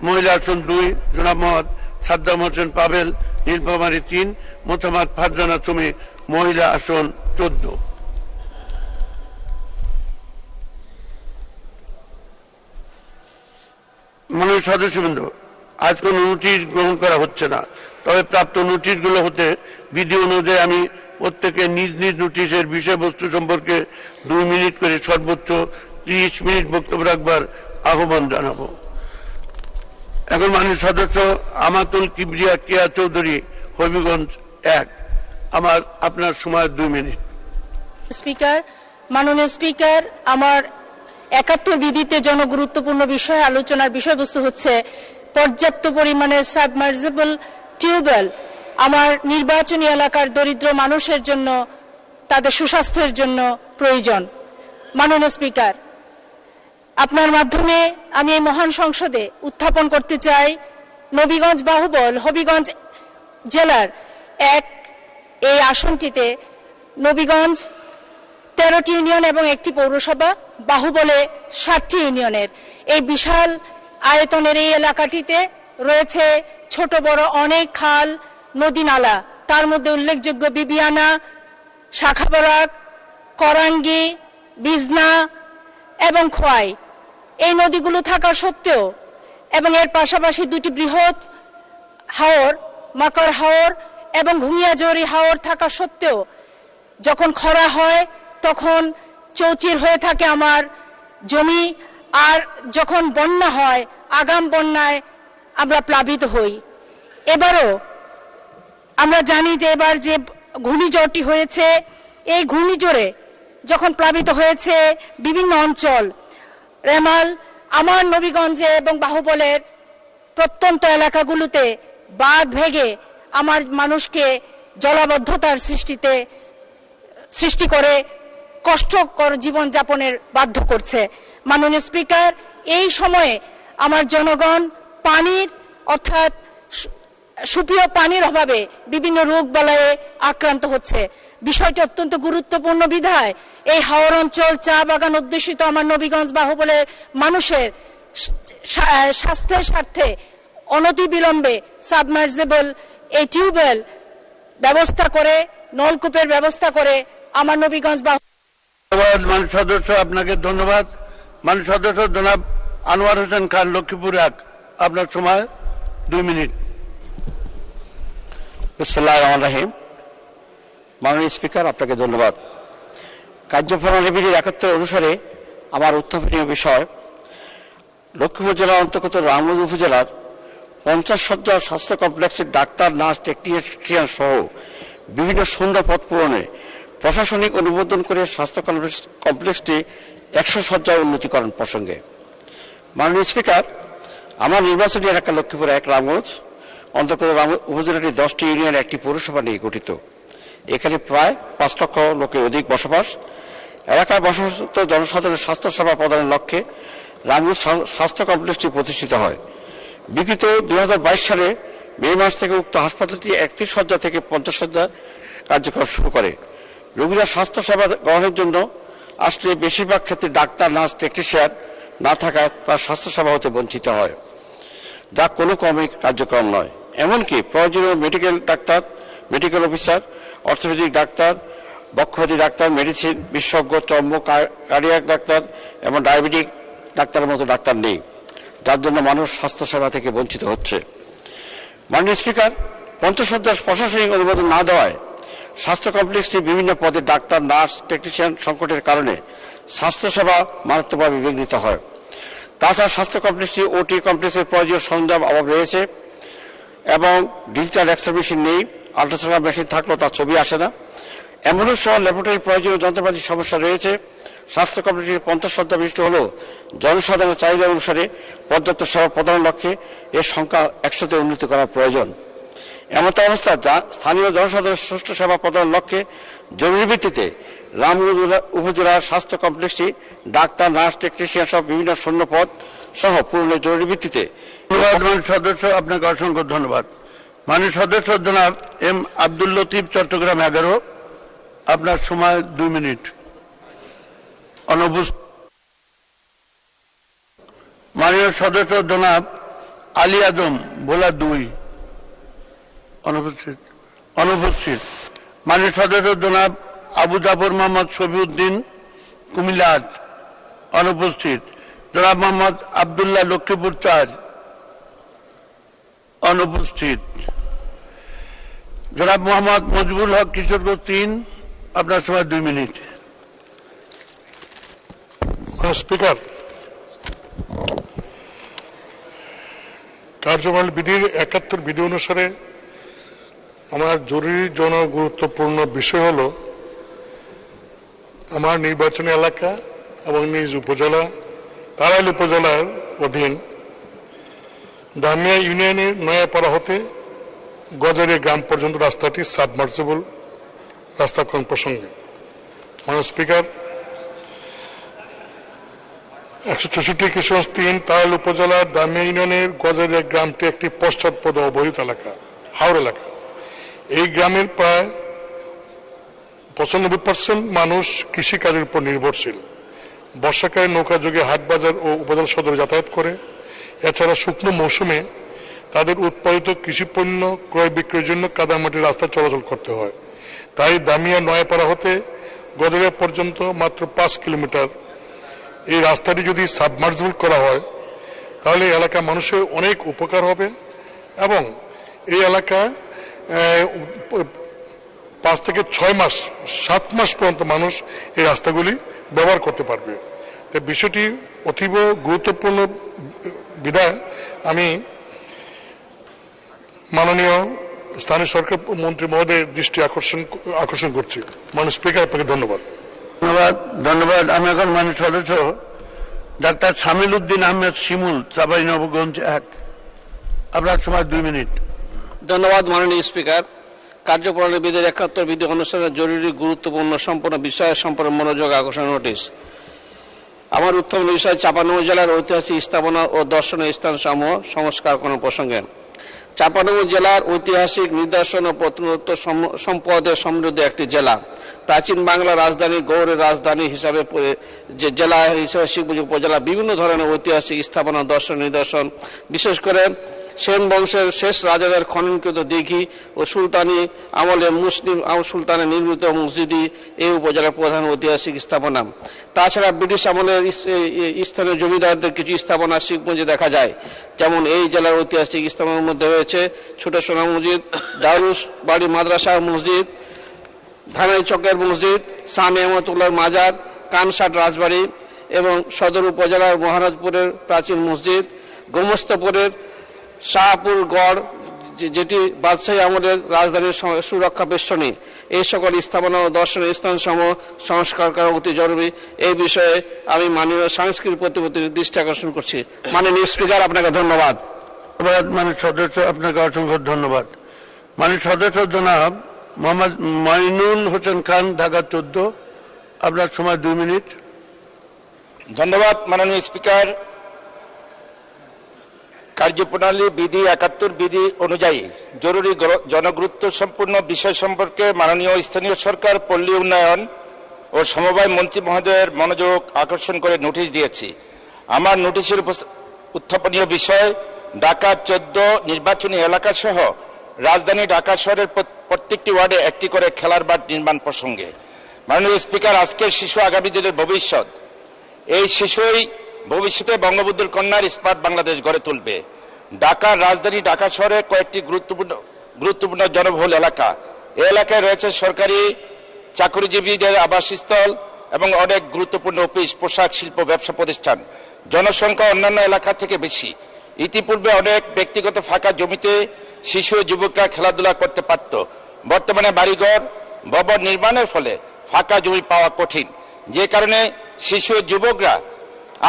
মহিলা আসন 2 জনাব মোহাম্মদ সাদ্দাম হোসেন পাবেল, নীলফামারী 3, মোতামাদ ফারজানা চুমি, মহিলা আসন 14। মাননীয় সদস্যবৃন্দ, আজ কোন নোটিশ গ্রহণ করা হচ্ছে না, তবে প্রাপ্ত নোটিশগুলো হতে বিধি অনুযায়ী আমি প্রত্যেকে নিজ নিজ নোটিশের বিষয়বস্তু সম্পর্কে 2 মিনিট করে সর্বোচ্চ 30 মিনিট বক্তব্য রাখবার আহ্বান জানাবো। এখন মাননীয় সদস্য আমাতুল কিবরিয়া কেয়া চৌধুরী, হবিগঞ্জ 1, আপনার সময় 2 মিনিট। স্পিকার, মাননীয় স্পিকার, আমার 71 বিধিতে জনগুরুত্বপূর্ণ বিষয় আলোচনার বিষয়বস্তু হচ্ছে পর্যাপ্ত পরিমাণের সাবমার্সিবল টিউবওয়েল আমার নির্বাচনী এলাকার দরিদ্র মানুষের জন্য, তাদের সুস্বাস্থ্যের জন্য প্রয়োজন। মাননীয় স্পিকার, আপনার মাধ্যমে আমি এই মহান সংসদে উত্থাপন করতে চাই নবীগঞ্জ বাহুবল হবিগঞ্জ জেলার এই আসনটিতে নবীগঞ্জ 13টি ইউনিয়ন এবং 1টি পৌরসভা, বাহুবলে 60টি ইউনিয়নের এই বিশাল আয়তনের এই এলাকাটিতে রয়েছে ছোট বড় অনেক খাল, নদী, নালা। তার মধ্যে উল্লেখযোগ্য বিবিয়ানা, শাখাবরাক, করাঙ্গি, বিজনা এবং খোয়াই। এই নদীগুলো থাকা সত্ত্বেও এবং এর পাশাপাশি 2টি বৃহৎ হাওর, মাকড় হাওর এবং ঘুমিয়াজরি হাওর থাকা সত্ত্বেও যখন খরা হয় তখন চৌচির হয়ে থাকে আমার জমি, আর যখন বন্যা হয়, আগাম বন্যায় আমরা প্লাবিত হই। এবারও আমরা জানি যে এবার যে ঘূর্ণিঝড়টি হয়েছে, এই ঘূর্ণিঝড়ে যখন প্লাবিত হয়েছে বিভিন্ন অঞ্চল, রেমাল, আমার নবীগঞ্জে এবং বাহুবলের প্রত্যন্ত এলাকাগুলোতে বাঁধ ভেঙে আমার মানুষকে জলাবদ্ধতার সৃষ্টি করে কষ্টকর জীবনযাপনের বাধ্য করছে। মাননীয় স্পিকার, এই সময়ে আমার জনগণ পানির অর্থাৎ সুপেয় পানির অভাবে বিভিন্ন রোগ বালায়ে আক্রান্ত হচ্ছে। বিষয়টি অত্যন্ত গুরুত্বপূর্ণ বিধায় এই হাওর অঞ্চল, চা বাগান অধ্যুষিত আমার নবীগঞ্জ বাহুবলের মানুষের স্বাস্থ্যের স্বার্থে অনতিবিলম্বে সাবমার্সিবল এই টিউবওয়েল ব্যবস্থা করে, নলকূপের ব্যবস্থা করে আমার নবীগঞ্জ ধন্যবাদ। মাননীয় সদস্য, আপনাকে ধন্যবাদ। মাননীয় সদস্য জনাব আনোয়ার হোসেন খান, লক্ষ্মীপুর 1, আপনার সময় 2 মিনিট। বিসমিল্লাহির রহমানির রহিম। মাননীয় স্পিকার, আপনাকে ধন্যবাদ। কার্যপ্রণালী বিধির 71 অনুসারে আমার উত্থাপনীয় বিষয় লক্ষ্মীপুর জেলার অন্তর্গত রামগঞ্জ উপজেলার 50 শয্যার স্বাস্থ্য কমপ্লেক্সের ডাক্তার, নার্স, টেকনিশিয়ান সহ বিভিন্ন শূন্য পদ পূরণে প্রশাসনিক অনুমোদন করে স্বাস্থ্য কমপ্লেক্সটি 100 শয্যায় উন্নতিকরণ প্রসঙ্গে। মাননীয় স্পিকার, আমার নির্বাচনী এলাকা লক্ষ্মীপুর 1 রামগঞ্জ অন্তর্গত উপজেলাটি 10টি ইউনিয়ন, 1টি পৌরসভা নিয়ে গঠিত। এখানে প্রায় 5 লক্ষ লোকের অধিক বসবাস। এলাকায় বসবাসরত জনসাধারণের স্বাস্থ্য সেবা প্রদানের লক্ষ্যে রামগঞ্জ স্বাস্থ্য কমপ্লেক্সটি প্রতিষ্ঠিত হয়। বিগত 2022 সালে মে মাস থেকে উক্ত হাসপাতালটি 31 শয্যা থেকে 50 শয্যা কার্যক্রম শুরু করে। রোগীরা স্বাস্থ্য সেবা গ্রহণের জন্য আসলে বেশিরভাগ ক্ষেত্রে ডাক্তার, নার্স, টেকনিশিয়ান না থাকায় তার স্বাস্থ্য সেবা হতে বঞ্চিত হয়, যা কোনো ক্রমে কার্যক্রম নয়। এমনকি প্রয়োজনীয় medical doctor, medical officer, orthopaedic doctor, বক্ষব্যাধি ডাক্তার, মেডিসিন বিশেষজ্ঞ, চর্ম, কার্ডিয়াক ডাক্তার এবং ডায়াবেটিক ডাক্তারের মতো ডাক্তার নেই, যার জন্য মানুষ স্বাস্থ্য সেবা থেকে বঞ্চিত হচ্ছে। মাননীয় স্পিকার, 50 শয্যার প্রশাসনিক অনুমোদন না দেওয়ায় স্বাস্থ্য কমপ্লেক্সটি বিভিন্ন পদে ডাক্তার, নার্স, টেকনিশিয়ান সংকটের কারণে স্বাস্থ্যসেবা মারাত্মকভাবে বিঘ্নিত হয়। তাছাড়া স্বাস্থ্য কমপ্লেক্সটি ওটি কমপ্লেক্সের প্রয়োজনীয় সরঞ্জাম অভাব রয়েছে এবং ডিজিটাল এক্স-রে মেশিন নেই। আল্ট্রাসোনোগ্রাফ মেশিন থাকলেও তার ছবি আসে না। অ্যাম্বুলেন্স সহ ল্যাবরেটরি প্রয়োজনীয় যন্ত্রপাতির সমস্যা রয়েছে। স্বাস্থ্য কমপ্লেক্সটি 50 শয্যা বিশিষ্ট হলেও জনসাধারণের চাহিদা অনুসারে পর্যাপ্ত সেবা প্রদানের লক্ষ্যে এর সংখ্যা 100তে উন্নীত করার প্রয়োজন। এমত অবস্থা স্থানীয় জনসাধারণের সুষ্ঠু সেবা প্রদানের লক্ষ্যে জরুরি ভিত্তিতে রামগঞ্জ উপজেলার স্বাস্থ্য কমপ্লেক্সটি ডাক্তার, নার্স, টেকনিশিয়ান সহ বিভিন্ন শূন্য পদ সহ পূরণের জরুরি ভিত্তিতে। মাননীয় সদস্য, আপনাকে অসংখ্য ধন্যবাদ। মাননীয় সদস্য জনাব এম আব্দুল লতিফ, চট্টগ্রাম 11, আপনার সময় 2 মিনিট। মাননীয় সদস্য জনাব আলী আজম ভোলা 2 অনুপস্থিত। মাননীয় সদস্য জনাব আবু জাফর মোহাম্মদ শফিউদ্দিন কুমিল্লা 8 অনুপস্থিত। জনাব মোহাম্মদ আব্দুল্লাহ লক্ষ্মীপুর 4 অনুপস্থিত। জনাব মোহাম্মদ মজবুল হক কিশোরগঞ্জ 3, আপনার সময় 2 মিনিট। স্পিকার, কার্যপ্রণালী বিধির 71 বিধি অনুসারে আমার জরুরি জনগুরুত্বপূর্ণ বিষয় হল আমার নির্বাচনী এলাকা এবং নিজ উপজেলা তারাইল উপজেলার অধীন দামিয়া ইউনিয়নের নয়াপাড়া হতে গজারিয়া গ্রাম পর্যন্ত রাস্তাটি সাবমার্সিবল রাস্তাকরণ প্রসঙ্গে। মাননীয় স্পিকার, 164 কিশোরগঞ্জ 3 তারাইল উপজেলার দামিয়া ইউনিয়নের গজারিয়া গ্রামটি একটি পশ্চাৎপদ অবহিত এলাকা, হাওড় এলাকা। এই গ্রামের প্রায় 95% মানুষ কৃষিকাজের উপর নির্ভরশীল। বর্ষাকালে নৌকা যোগে হাট বাজার ও উপজেলা সদরে যাতায়াত করে। এছাড়া শুকনো মৌসুমে তাদের উৎপাদিত কৃষিপণ্য ক্রয় বিক্রয়ের জন্য কাদামাটির রাস্তা চলাচল করতে হয়। তাই দামিয়া নয়াপাড়া হতে গজারিয়া পর্যন্ত মাত্র 5 কিলোমিটার এই রাস্তাটি যদি সাবমার্সিবল করা হয় তাহলে এলাকা মানুষের অনেক উপকার হবে এবং এই এলাকা 5 থেকে 6 মাস 7 মাস পর্যন্ত মানুষ এই রাস্তাগুলি ব্যবহার করতে পারবে। তাই বিষয়টি অতীব গুরুত্বপূর্ণ বিধায় আমি মাননীয় স্থানীয় সরকার মন্ত্রী মহোদয়ের দৃষ্টি আকর্ষণ করছি। মাননীয় স্পিকার, আপনাকে ধন্যবাদ। ধন্যবাদ। আমি এখন মাননীয় সদস্য ডাক্তার শামিল উদ্দিন আহমেদ শিমুল, চাঁপাইনবাবগঞ্জ 1, আপনার সময় 2 মিনিট। ধন্যবাদ মাননীয় স্পিকার। কার্যপ্রণালী বিধির 71 বিধি অনুসারে জরুরি গুরুত্বপূর্ণ সম্পন্ন বিষয় সম্পর্কে মনোযোগ আকর্ষণ নোটিশ। আমার উত্থাপন বিষয় চাঁপাইনবাবগঞ্জ জেলার ঐতিহাসিক স্থাপনা ও দর্শনীয় স্থান সমূহ সংস্কার করার প্রসঙ্গে। চাঁপাইনবাবগঞ্জ জেলার ঐতিহাসিক নিদর্শন ও প্রত্নতত্ত্ব সম্পদে সমৃদ্ধ একটি জেলা। প্রাচীন বাংলার রাজধানী, গৌড়ের রাজধানী হিসাবে যে জেলা হিসেবে শিবপুর উপজেলা বিভিন্ন ধরনের ঐতিহাসিক স্থাপনা দর্শন নিদর্শন, বিশেষ করে সেন বংশের শেষ রাজাদের খননকৃত দিঘি ও সুলতানি আমলে মুসলিম সুলতানের নির্মিত মসজিদই এই উপজেলার প্রধান ঐতিহাসিক স্থাপনা। তাছাড়া ব্রিটিশ আমলের স্থানীয় জমিদারদের কিছু স্থাপনা শিবগঞ্জে দেখা যায়। যেমন এই জেলার ঐতিহাসিক স্থাপনার মধ্যে রয়েছে ছোট সোনা মসজিদ, দারুস বাড়ি মাদ্রাসা মসজিদ, ধানাই চকের মসজিদ, স্বামী আহমদুল্লাহর মাজার, কানসাট রাজবাড়ি এবং সদর উপজেলার মহারাজপুরের প্রাচীন মসজিদ, গোমস্তপুরের শাহপুর গড় যেটি বাদশাহী আমলের রাজধানীর সুরক্ষা বেষ্টনী। এই সকল স্থাপনা ও দর্শনীয় স্থানসমূহ সংস্কার করা অতি জরুরি। এই বিষয়ে আমি মাননীয় সাংস্কৃতিক প্রতিমন্ত্রীর দৃষ্টি আকর্ষণ করছি। মাননীয় স্পিকার, আপনাকে ধন্যবাদ। মাননীয় সদস্য, আপনাকে অসংখ্য ধন্যবাদ। মাননীয় সদস্য জনাব মোহাম্মদ মাইনুল হোসেন খান, ঢাকা 14, আপনার সময় 2 মিনিট। ধন্যবাদ মাননীয় স্পিকার। কার্যপ্রণালী বিধি 71 বিধি অনুযায়ী জরুরি জনগুরুত্ব সম্পূর্ণ বিষয় সম্পর্কে মাননীয় স্থানীয় সরকার, পল্লী উন্নয়ন ও সমবায় মন্ত্রী মহোদয়ের মনোযোগ আকর্ষণ করে নোটিশ দিয়েছি। আমার নোটিশের উত্থাপনীয় বিষয় ঢাকা 14 নির্বাচনী এলাকা সহ রাজধানী ঢাকা শহরের প্রত্যেকটি ওয়ার্ডে একটি করে খেলার মাঠ নির্মাণ প্রসঙ্গে। মাননীয় স্পিকার, আজকের শিশু আগামী দিনের ভবিষ্যৎ। এই শিশুই ভবিষ্যতে বঙ্গবন্ধুর কন্যার স্মার্ট বাংলাদেশ গড়ে তুলবে। ঢাকার রাজধানী ঢাকা শহরে কয়েকটি গুরুত্বপূর্ণ জনবহুল এলাকা। এই এলাকায় রয়েছে সরকারি চাকরিজীবীদের আবাসস্থল এবং অনেক গুরুত্বপূর্ণ অফিস, পোশাক শিল্প, ব্যবসা প্রতিষ্ঠান। জনসংখ্যা অন্যান্য এলাকা থেকে বেশি। ইতিপূর্বে অনেক ব্যক্তিগত ফাঁকা জমিতে শিশু ও যুবকরা খেলাধুলা করতে পারত। বর্তমানে বাড়িঘর ভবন নির্মাণের ফলে ফাঁকা জমি পাওয়া কঠিন, যে কারণে শিশু ও যুবকরা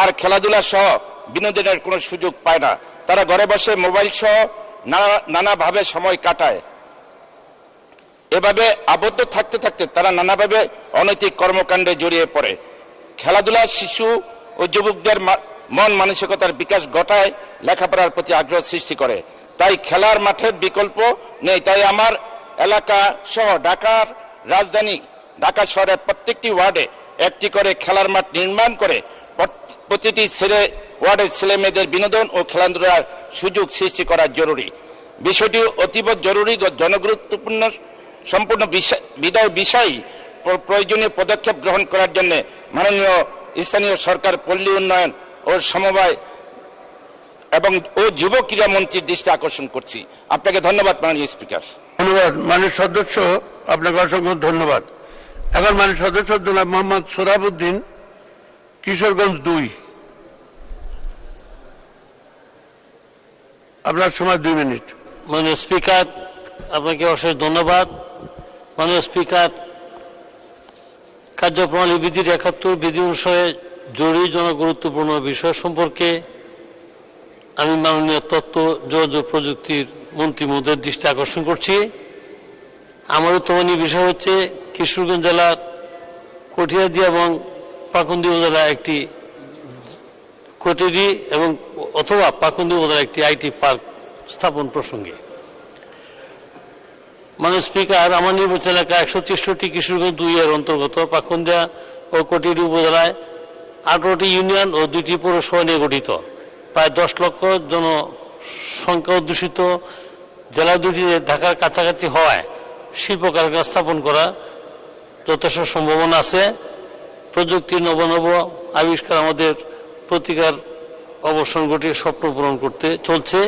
আর খেলাধুলা সহ বিনোদনের কোনো সুযোগ পায় না। তারা ঘরে বসে মোবাইল সহ নানাভাবে সময় কাটায়। এভাবে আবদ্ধ থাকতে থাকতে তারা নানাভাবে অনৈতিক কর্মকাণ্ডে জড়িয়ে পড়ে। খেলাধুলা শিশু ও যুবকদের মন মানসিকতার বিকাশ ঘটায়, লেখাপড়ার প্রতি আগ্রহ সৃষ্টি করে। তাই খেলার মাঠের বিকল্প নেই। তাই আমার এলাকা সহ ঢাকার রাজধানী ঢাকা শহরের প্রত্যেকটি ওয়ার্ডে একটি করে খেলার মাঠ নির্মাণ করে প্রতিটি ছেলে ওয়ার্ডের ছেলেমেয়েদের বিনোদন ও খেলাধুলার সুযোগ সৃষ্টি করা জরুরি। বিষয়টি অতীব জরুরি, জনগুরুত্বপূর্ণ সম্পূর্ণ বিষয় প্রয়োজনীয় পদক্ষেপ গ্রহণ করার জন্য মাননীয় স্থানীয় সরকার, পল্লী উন্নয়ন ও সমবায় এবং যুব ক্রীড়া মন্ত্রীর দৃষ্টি আকর্ষণ করছি। আপনাকে ধন্যবাদ মাননীয় স্পিকার। ধন্যবাদ মাননীয় সদস্য, আপনাকে অসংখ্য ধন্যবাদ। এখন মাননীয় সদস্য জনাব মোহাম্মদ সোহরাবউদ্দিন, কিশোরগঞ্জ 2, আপনার সময় 2 মিনিট। মাননীয় স্পিকার, আপনাকে অশেষ ধন্যবাদ। মাননীয় স্পিকার, কার্যপ্রণালী বিধির 71 বিধি অনুসারে জরুরি জনগুরুত্বপূর্ণ বিষয় সম্পর্কে আমি মাননীয় তথ্য যোগাযোগ প্রযুক্তির মন্ত্রী মহোদয়ের দৃষ্টি আকর্ষণ করছি। আমার উত্তরণীয় বিষয় হচ্ছে কিশোরগঞ্জ জেলার কটিয়াদি এবং পাকুন্দি উপজেলা একটি কোটেরি এবং অথবা পাকুন্দি উপজেলা একটি আইটি পার্ক স্থাপন প্রসঙ্গে। মাননীয় স্পিকার, আমার নির্বাচন এলাকা 163টি কিশোরগঞ্জ 2 এর অন্তর্গত পাকুন্দিয়া ও কোটিয়াদি উপজেলায় 18টি ইউনিয়ন ও 2টি পৌরসভা নিয়ে গঠিত। প্রায় 10 লক্ষ জনসংখ্যা অধ্যুষিত জেলা দুটি ঢাকার কাছাকাছি হওয়ায় শিল্প কারখানা স্থাপন করা যথেষ্ট সম্ভাবনা আছে। প্রযুক্তির নব নব আবিষ্কার আমাদের প্রতিকার অবসান ঘটিয়ে স্বপ্ন পূরণ করতে চলছে।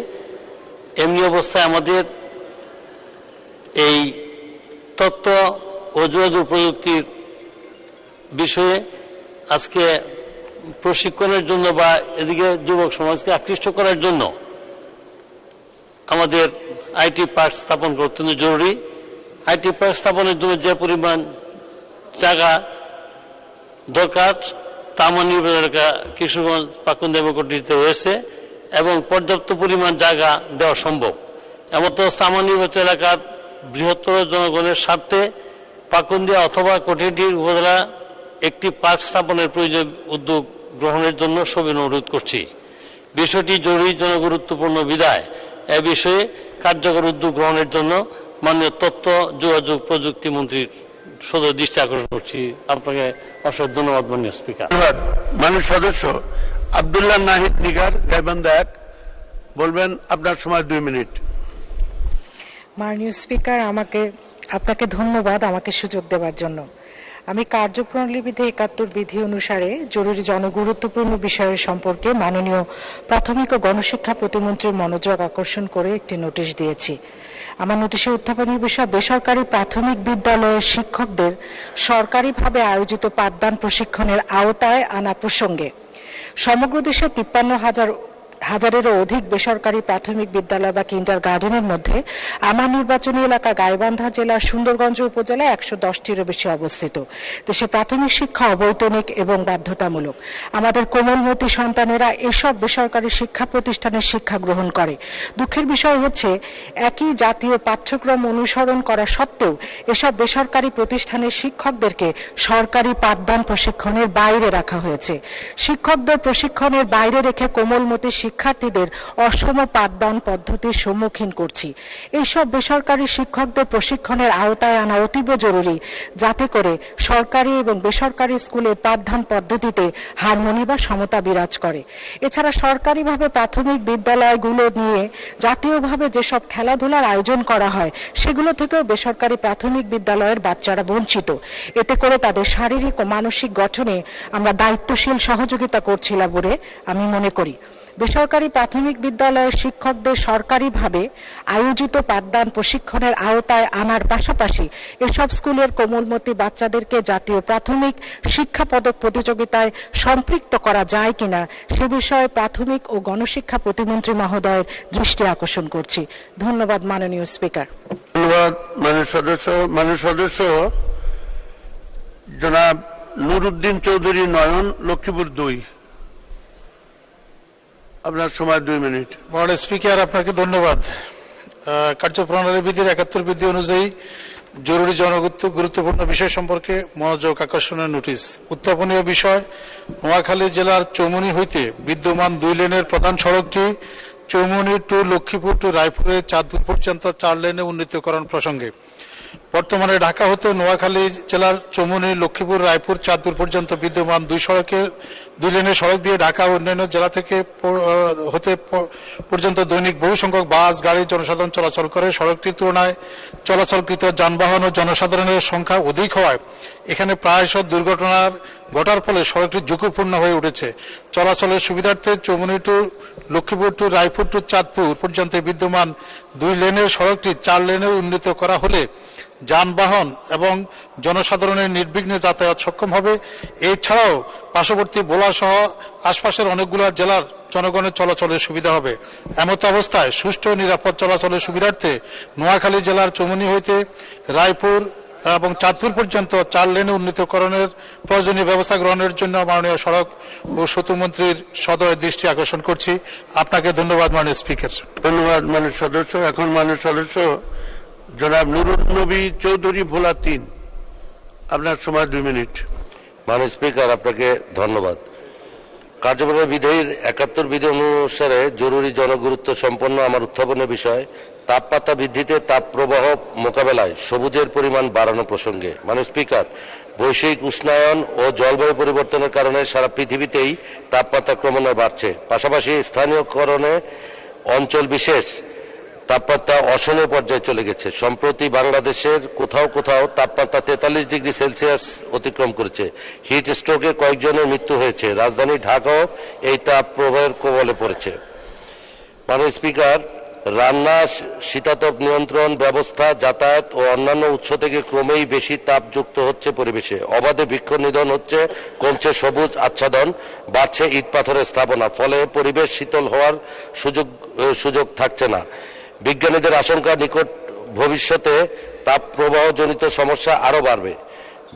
এমনি অবস্থায় আমাদের এই তথ্য ও যোগাযোগ প্রযুক্তির বিষয়ে আজকে প্রশিক্ষণের জন্য বা এদিকে যুবক সমাজকে আকৃষ্ট করার জন্য আমাদের আইটি পার্ক স্থাপন করতে জরুরি। আইটি পার্ক স্থাপনের জন্য যে পরিমাণ জায়গা দরকার তা আমার নির্বাচন এলাকা কিশোরগঞ্জ, পাকুন্দি এবং কোটিয়াদিতে রয়েছে এবং পর্যাপ্ত পরিমাণ জায়গা দেওয়া সম্ভব। এমত আমার নির্বাচন এলাকার বৃহত্তর জনগণের স্বার্থে পাকুন্দিয়া অথবা কোটিয়াদি উপজেলা একটি পার্ক স্থাপনের প্রয়োজন উদ্যোগ গ্রহণের জন্য সবিনয় অনুরোধ করছি। বিষয়টি জরুরি জনগুরুত্বপূর্ণ বিধায় এ বিষয়ে কার্যকর উদ্যোগ গ্রহণের জন্য মাননীয় তথ্য যোগাযোগ প্রযুক্তি মন্ত্রীর সদয় দৃষ্টি আকর্ষণ করছি। আপনাকে অশেষ ধন্যবাদ মাননীয় স্পিকার। ধন্যবাদ। মাননীয় সদস্য আব্দুল্লাহ নাহিদ নিগার, গাইবান্ধা 1, বলবেন, আপনার সময় 2 মিনিট। মাননীয় স্পিকার, আপনাকে ধন্যবাদ আমাকে সুযোগ দেওয়ার জন্য। আমি কার্যপ্রণালী বিধি 71 বিধি অনুসারে জরুরি জনগুরুত্বপূর্ণ বিষয়ের সম্পর্কে মাননীয় প্রাথমিক ও গণশিক্ষা প্রতিমন্ত্রীর মনোযোগ আকর্ষণ করে একটি নোটিশ দিয়েছি। আমার নোটিশে উত্থাপনীয় বিষয় বেসরকারি প্রাথমিক বিদ্যালয়ের শিক্ষকদের সরকারিভাবে আয়োজিত পাঠদান প্রশিক্ষণের আওতায় আনা প্রসঙ্গে। সমগ্র দেশে 53,000-এরও অধিক বেসরকারি প্রাথমিক বিদ্যালয় বা কিন্ডার গার্ডেনের মধ্যে আমার নির্বাচনী এলাকা গাইবান্ধা জেলার সুন্দরগঞ্জ উপজেলায় 110টিরও বেশি অবস্থিত। দেশে প্রাথমিক শিক্ষা অবৈতনিক এবং বাধ্যতামূলক। আমাদের কোমলমতি সন্তানেরা এসব বেসরকারি শিক্ষা প্রতিষ্ঠানে শিক্ষা গ্রহণ করে। দুঃখের বিষয় হচ্ছে একই জাতীয় পাঠ্যক্রম অনুসরণ করা সত্ত্বেও এসব বেসরকারি প্রতিষ্ঠানের শিক্ষকদেরকে সরকারি পাঠদান প্রশিক্ষণের বাইরে রাখা হয়েছে। শিক্ষকদের প্রশিক্ষণের বাইরে রেখে কোমলমতি শিক্ষার্থীদের অসম পাঠদান পদ্ধতির সম্মুখীন করছি। এইসব বেসরকারি শিক্ষকদের প্রশিক্ষণের আওতায় আনা অতীব জরুরি, যাতে করে সরকারি এবং বেসরকারি স্কুলের পাঠদান পদ্ধতিতে হারমোনি বা সমতা বিরাজ করে। এছাড়া সরকারিভাবে প্রাথমিক বিদ্যালয়গুলো নিয়ে জাতীয়ভাবে যেসব খেলাধুলার আয়োজন করা হয় সেগুলো থেকেও বেসরকারি প্রাথমিক বিদ্যালয়ের বাচ্চারা বঞ্চিত। এতে করে তাদের শারীরিক ও মানসিক গঠনে আমরা দায়িত্বশীল সহযোগিতা করছিলাম বলে আমি মনে করি। বেসরকারি প্রাথমিক বিদ্যালয়ের শিক্ষকদের সরকারিভাবে আয়োজিত পাঠদান প্রশিক্ষণের আওতায় আনার পাশাপাশি এসব স্কুলের কোমলমতি বাচ্চাদেরকে জাতীয় প্রাথমিক শিক্ষা পদক প্রতিযোগিতায় সম্পৃক্ত করা যায় কিনা সে বিষয়ে প্রাথমিক ও গণশিক্ষা প্রতিমন্ত্রী মহোদয়ের দৃষ্টি আকর্ষণ করছি। ধন্যবাদ মাননীয় স্পিকার। ধন্যবাদ মাননীয় সদস্য জনাব নুরুদ্দিন চৌধুরী নয়ন, লক্ষ্মীপুর 2, আপনার সময় 2 মিনিট। মাননীয় স্পিকার, আপনাকে ধন্যবাদ। কার্যপ্রণালী বিধির 71 বিধি অনুযায়ী জরুরি গুরুত্বপূর্ণ বিষয় সম্পর্কে মনোযোগ আকর্ষণের নোটিশ। উত্থাপনীয় বিষয় নোয়াখালী জেলার চৌমুহনী হইতে বিদ্যমান 2 লেনের প্রধান সড়কটি চৌমুহনী টু লক্ষ্মীপুর টু রায়পুরে চাঁদপুর পর্যন্ত 4 লেনে উন্নীতকরণ প্রসঙ্গে। বর্তমানে ঢাকা হতে নোয়াখালী জেলার চৌমুহনী, লক্ষ্মীপুর, রায়পুর, চাঁদপুর পর্যন্ত বিদ্যমান দুই লেনের সড়ক দিয়ে ঢাকা ও অন্যান্য জেলা থেকে হতে পর্যন্ত দৈনিক বহু সংখ্যক বাস, গাড়ি, জনসাধারণ চলাচল করে। সড়কটির তুলনায় চলাচলকৃত যানবাহন ও জনসাধারণের সংখ্যা অধিক হওয়ায় এখানে প্রায়শই দুর্ঘটনা ঘটার ফলে সড়কটি ঝুঁকিপূর্ণ হয়ে উঠেছে। চলাচলের সুবিধার্থে Chowmuhani to Lakshmipur to Raipur to Chandpur পর্যন্ত বিদ্যমান 2 লেনের সড়কটি 4 লেনে উন্নীত করা হলে যানবাহন এবং জনসাধারণের নির্বিঘ্নে যাতায়াত সক্ষম হবে। এছাড়াও পার্শ্ববর্তী ভোলা সহ আশপাশের অনেকগুলো জেলার জনগণের চলাচলের সুবিধা হবে। এমত অবস্থায় সুষ্ঠু ও নিরাপদ চলাচলের সুবিধার্থে নোয়াখালী জেলার চৌমুহনী হইতে রায়পুর এবং চাঁদপুর পর্যন্ত 4 লেনে উন্নীতকরণের প্রয়োজনীয় ব্যবস্থা গ্রহণের জন্য মাননীয় সড়ক ও সেতু মন্ত্রীর সদয় দৃষ্টি আকর্ষণ করছি। আপনাকে ধন্যবাদ মাননীয় স্পিকার। ধন্যবাদ মাননীয় সদস্য। এখন মাননীয় সদস্য জনাব নুরুন নবী চৌধুরী, ভোলা 3, আপনার সময় 2 মিনিট। মাননীয় স্পিকার, আপনাকে ধন্যবাদ। কার্যপ্রণালী বিধির 71 বিধি অনুসারে জরুরি জনগুরুত্ব সম্পন্ন আমার উত্থাপনের বিষয় তাপমাত্রা বৃদ্ধিতে তাপ প্রবাহ মোকাবেলায় সবুজের পরিমাণ বাড়ানো প্রসঙ্গে। মাননীয় স্পিকার, বৈশ্বিক উষ্ণায়ন ও জলবায়ু পরিবর্তনের কারণে সারা পৃথিবীতেই তাপমাত্রা ক্রমান্বয়ে বাড়ছে। পাশাপাশি স্থানীয়করণে অঞ্চল বিশেষ তাপমাত্রা অসহনীয় পর্যায়ে চলে গেছে। সম্প্রতি বাংলাদেশের কোথাও কোথাও তাপমাত্রা 43 ডিগ্রি সেলসিয়াস অতিক্রম করেছে। হিট স্ট্রোকে কয়েকজনের মৃত্যু হয়েছে। রাজধানী ঢাকাও এই তাপ প্রবাহের কবলে পড়েছে। মাননীয় স্পিকার, রান্না, শীতাতপ নিয়ন্ত্রণ ব্যবস্থা, যাতায়াত ও অন্যান্য উৎস থেকে ক্রমেই বেশি তাপ যুক্ত হচ্ছে পরিবেশে। অবাধে বৃক্ষ নিধন হচ্ছে, কমছে সবুজ আচ্ছাদন, বাড়ছে ইট পাথরের স্থাপনা। ফলে পরিবেশ শীতল হওয়ার সুযোগ থাকছে না। বিজ্ঞানীদের আশঙ্কা নিকট ভবিষ্যতে তাপ প্রবাহজনিত সমস্যা আরও বাড়বে।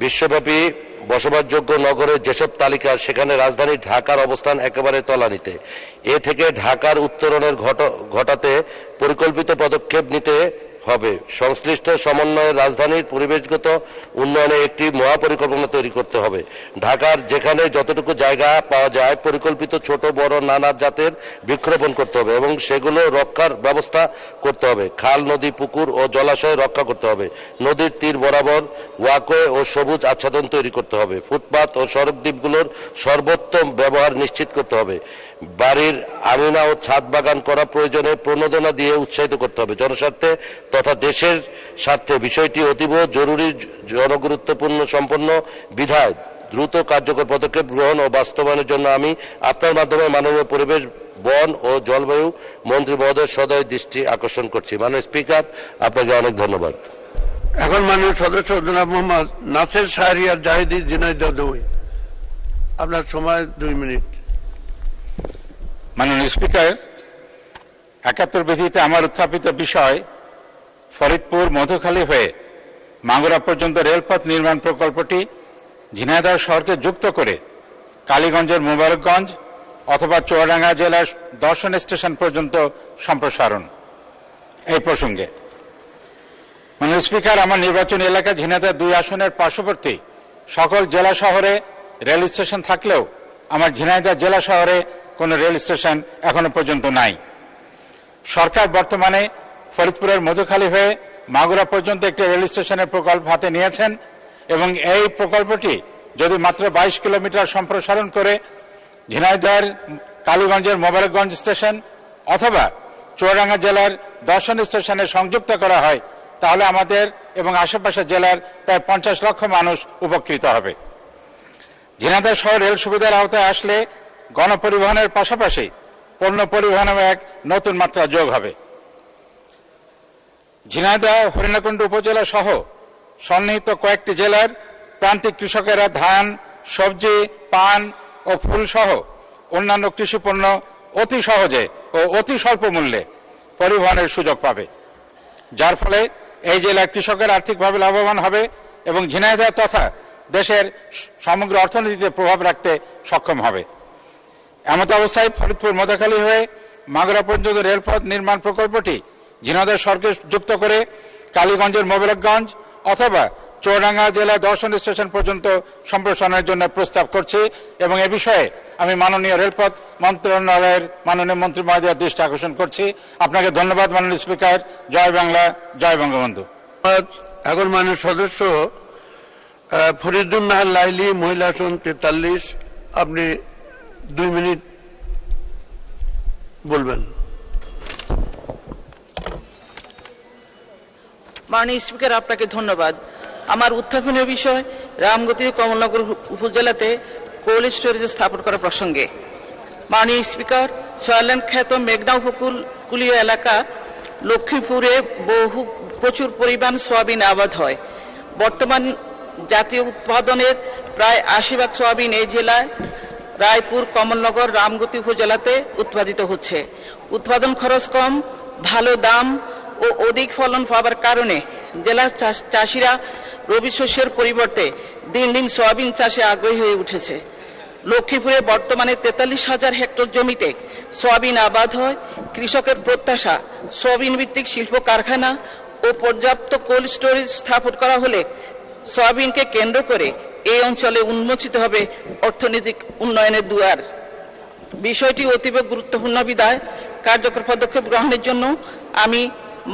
বিশ্বব্যাপী বসবাসযোগ্য নগরের যেসব তালিকা, সেখানে রাজধানী ঢাকার অবস্থান একেবারে তলানিতে। এ থেকে ঢাকার উত্তরণের ঘটাতে পরিকল্পিত পদক্ষেপ নিতে হবে। সংশ্লিষ্ট সমন্বয়ে রাজধানীর পরিবেশগত উন্নয়নে একটি মহাপরিকল্পনা তৈরি করতে হবে। ঢাকার যেখানে যতটুকু জায়গা পাওয়া যায় পরিকল্পিত ছোট বড় নানা জাতের বৃক্ষরোপণ করতে হবে এবং সেগুলো রক্ষার ব্যবস্থা করতে হবে। খাল, নদী, পুকুর ও জলাশয় রক্ষা করতে হবে। নদীর তীর বরাবর ওয়াকওয়ে ও সবুজ আচ্ছাদন তৈরি করতে হবে। ফুটপাত ও সড়ক দ্বীপগুলোর সর্বোত্তম ব্যবহার নিশ্চিত করতে হবে। বাড়ির আঙিনা ও ছাদ বাগান করা প্রয়োজনে প্রণোদনা দিয়ে উৎসাহিত করতে হবে। জনস্বার্থে তথা দেশের স্বার্থে বিষয়টি অতীব জরুরি জনগুরুত্বপূর্ণ সম্পন্ন বিধায় দ্রুত কার্যকর পদক্ষেপ গ্রহণ ও বাস্তবায়নের জন্য আমি আপনার মাধ্যমে মাননীয় পরিবেশ, বন ও জলবায়ু মন্ত্রী মহোদয়ের সদয় দৃষ্টি আকর্ষণ করছি। মাননীয় স্পিকার, আপনাকে অনেক ধন্যবাদ। এখন মাননীয় সদস্য জনাব মোহাম্মদ নাসের শাহরিয়ার জাহিদি ঝিনাইদহ, আপনার সময় 2 মিনিট। মাননীয় স্পিকার, 71 বিধিতে আমার উত্থাপিত বিষয় ফরিদপুর মধুখালী হয়ে মাগুরা পর্যন্ত রেলপথ নির্মাণ প্রকল্পটি ঝিনাইদহ শহরকে যুক্ত করে কালীগঞ্জের মোবারকগঞ্জ অথবা চুয়াডাঙ্গা জেলার দর্শন স্টেশন পর্যন্ত সম্প্রসারণ। এই প্রসঙ্গে মাননীয় স্পিকার, আমার নির্বাচনী এলাকা ঝিনাইদহ 2 আসনের পার্শ্ববর্তী সকল জেলা শহরে রেল স্টেশন থাকলেও আমার ঝিনাইদহ জেলা শহরে কোনো রেল স্টেশন এখনো পর্যন্ত নাই। সরকার বর্তমানে ফরিদপুরের মধুখালী হয়ে মাগুরা পর্যন্ত একটি রেল স্টেশনের প্রকল্প হাতে নিয়েছেন এবং এই প্রকল্পটি যদি মাত্র 22 কিলোমিটার সম্প্রসারণ করে ঝিনাইদহের কালীগঞ্জের মোবারকগঞ্জ স্টেশন অথবা চুয়াডাঙ্গা জেলার দর্শন স্টেশনে সংযুক্ত করা হয়, তাহলে আমাদের এবং আশেপাশের জেলার প্রায় 50 লক্ষ মানুষ উপকৃত হবে। ঝিনাইদহ শহর রেল সুবিধার আওতায় আসলে গণপরিবহনের পাশাপাশি পণ্য পরিবহনেও এক নতুন মাত্রা যোগ হবে। ঝিনাইদহ, হরিণাকুণ্ড উপজেলা সহ সন্নিহিত কয়েকটি জেলার প্রান্তিক কৃষকেরা ধান, সবজি, পান ও ফুল সহ অন্যান্য কৃষি পণ্য অতি সহজে ও অতি স্বল্প মূল্যে পরিবহনের সুযোগ পাবে, যার ফলে এই জেলার কৃষকের আর্থিকভাবে লাভবান হবে এবং ঝিনাইদহ তথা দেশের সমগ্র অর্থনীতিতে প্রভাব রাখতে সক্ষম হবে। এমত অবস্থায় ফরিদপুর মধুখালী হয়ে মাগুরা পর্যন্ত রেলপথ নির্মাণ প্রকল্পটি ঝিনাইদহ শহরকে যুক্ত করে কালীগঞ্জের মোবারকগঞ্জ অথবা চুয়াডাঙ্গা জেলা দর্শন স্টেশন পর্যন্ত সম্প্রসারণের জন্য প্রস্তাব করছি এবং এ বিষয়ে আমি মাননীয় রেলপথ মন্ত্রণালয়ের মাননীয় মন্ত্রী মহোদয়ের দৃষ্টি আকর্ষণ করছি। আপনাকে ধন্যবাদ মাননীয় স্পিকার। জয় বাংলা, জয় বঙ্গবন্ধু। এখন মাননীয় সদস্য ফরিদুন নাহার লাইলি, মহিলা আসন 43, আপনি 2 মিনিট বলবেন। মাননীয় স্পিকার, আপনাকে ধন্যবাদ। আমার উত্থাপনীয় বিষয় রামগতি ও কমলনগর উপজেলাতে কোল্ড স্টোরেজ স্থাপন করা প্রসঙ্গে। মাননীয় স্পিকার, সয়ারল্যান্ড খ্যাত মেঘনা উপকূলীয় এলাকা লক্ষ্মীপুরে প্রচুর পরিমাণ সয়াবিন আবাদ হয়। বর্তমান জাতীয় উৎপাদনের প্রায় 80% সয়াবিন এই জেলায় রায়পুর, কমলনগর, রামগতি উপজেলাতে উৎপাদিত হচ্ছে। উৎপাদন খরচ কম, ভালো দাম ও অধিক ফলন পাওয়ার কারণে জেলার চাষিরা রবি শস্যের পরিবর্তে দিন দিন সয়াবিন চাষে আগ্রহী হয়ে উঠেছে। লক্ষ্মীপুরে বর্তমানে 43,000 হেক্টর জমিতে সয়াবিন আবাদ হয়। কৃষকের প্রত্যাশা সয়াবিন ভিত্তিক শিল্প কারখানা ও পর্যাপ্ত কোল্ড স্টোরেজ স্থাপন করা হলে সয়াবিনকে কেন্দ্র করে এই অঞ্চলে উন্মোচিত হবে অর্থনৈতিক উন্নয়নের দুয়ার। বিষয়টি অতীব গুরুত্বপূর্ণ বিধায় কার্যকর পদক্ষেপ গ্রহণের জন্য আমি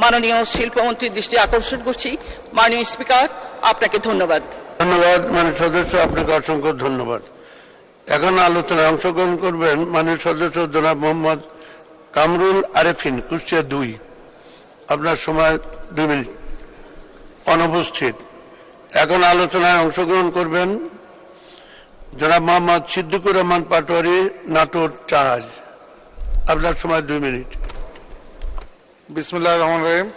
মাননীয় শিল্পমন্ত্রীর দৃষ্টি আকর্ষণ করছি। মাননীয় স্পিকার, আপনাকে ধন্যবাদ। ধন্যবাদ মাননীয় সদস্য, আপনাকে অসংখ্য ধন্যবাদ। এখন আলোচনায় অংশগ্রহণ করবেন মাননীয় সদস্য জনাব মোহাম্মদ কামরুল আরেফিন, কুষ্টিয়া 2। আপনার সময় 2 মিনিট। অনুপস্থিত। এখন আলোচনায় অংশগ্রহণ করবেন জনাব মোহাম্মদ সিদ্দিকুর রহমান পাটোয়ারি, নাটোর 4। আপনার সময় 2 মিনিট। বিসমিল্লাহির রহমানির রহিম।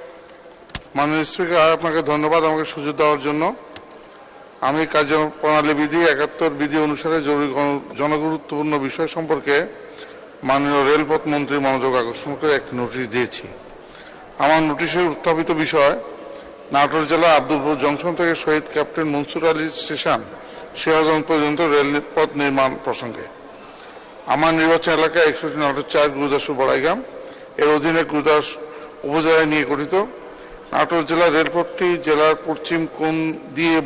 মাননীয় স্পিকার, আপনাকে ধন্যবাদ আমাকে সুযোগ দেওয়ার জন্য। আমি কার্যপ্রণালী বিধি 71 বিধি অনুসারে জরুরি জনগুরুত্বপূর্ণ বিষয় সম্পর্কে মাননীয় রেলপথ মন্ত্রীর মনোযোগ আকর্ষণ করে একটি নোটিশ দিয়েছি। আমার নোটিশের উত্থাপিত বিষয় নাটোর জেলা আব্দুলপুর জংশন থেকে শহীদ ক্যাপ্টেন মনসুর আলী স্টেশন সিরাজগঞ্জ পর্যন্ত রেলপথ নির্মাণ প্রসঙ্গে। আমার নির্বাচন এলাকা 61 নাটোর 4 গুরুদাসপুর বড়াইগ্রাম এর অধীনে গুরুদাস উপজেলায় নিয়ে গঠিত। নাটোর জেলা রেলপথটি জেলার পশ্চিম কোণ দিয়ে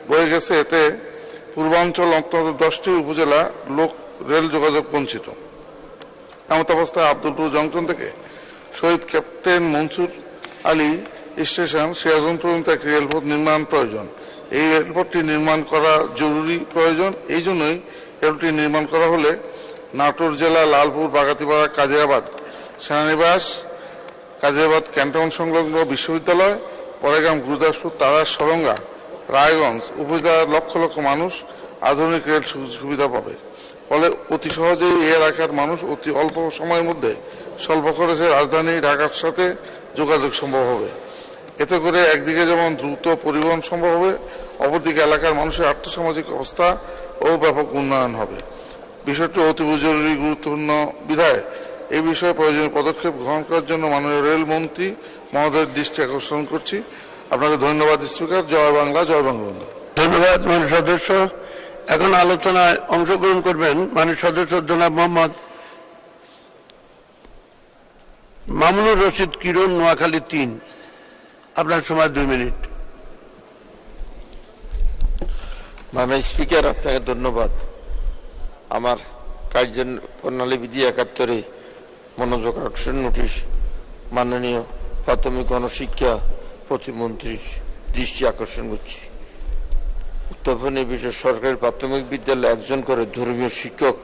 বয়ে গেছে। এতে পূর্বাঞ্চল অন্তত 10টি উপজেলা লোক রেল যোগাযোগ বঞ্চিত। এমত অবস্থায় আব্দুলপুর জংশন থেকে শহীদ ক্যাপ্টেন মনসুর আলী স্টেশন সিরাজগঞ্জ পর্যন্ত একটি রেলপথ নির্মাণ প্রয়োজন। এই রেলপথটি নির্মাণ করা জরুরি প্রয়োজন। এই জন্যই রেলপথটি নির্মাণ করা হলে নাটোর জেলা লালপুর, বাগাতিপাড়া, কাজিরাবাদ সেনানিবাস, কাজিরাবাদ ক্যান্টনমেন্ট সংলগ্ন বিশ্ববিদ্যালয়, পড়াইগ্রাম, গুরুদাসপুর, তারা, সরঙ্গা, রায়গঞ্জ উপজেলার লক্ষ লক্ষ মানুষ আধুনিক রেল সুবিধা পাবে। ফলে অতি সহজেই এই এলাকার মানুষ অতি অল্প সময়ের মধ্যে স্বল্প খরচে রাজধানী ঢাকার সাথে যোগাযোগ সম্ভব হবে। এতে করে একদিকে যেমন দ্রুত পরিবহন সম্ভব হবে, অপরদিকে এলাকার মানুষের আর্থসামাজিক অবস্থা ও ব্যাপক উন্নয়ন হবে। বিষয়টি অতীব জরুরি গুরুত্বপূর্ণ বিধায় এই বিষয়ে প্রয়োজনীয় পদক্ষেপ গ্রহণ করার জন্য মাননীয় রেলমন্ত্রী মহোদয়ের দৃষ্টি আকর্ষণ করছি। আপনাকে ধন্যবাদ স্পিকার। জয় বাংলা, জয় বঙ্গবন্ধু। ধন্যবাদ মাননীয় সদস্য। এখন আলোচনায় অংশগ্রহণ করবেন মাননীয় সদস্য জনাব মোহাম্মদ মামুনুর রশিদ কিরণ, নোয়াখালী 3। আপনার সময় 2 মিনিট। মাননীয় স্পিকার, আপনাকে ধন্যবাদ। আমার কার্যপ্রণালী বিধি 71 মনোযোগ আকর্ষণ নোটিশ মাননীয় প্রাথমিক গণশিক্ষা প্রতিমন্ত্রীর দৃষ্টি আকর্ষণ করছি। উত্থাপনের বিষয় সরকারি প্রাথমিক বিদ্যালয়ে 1 করে ধর্মীয় শিক্ষক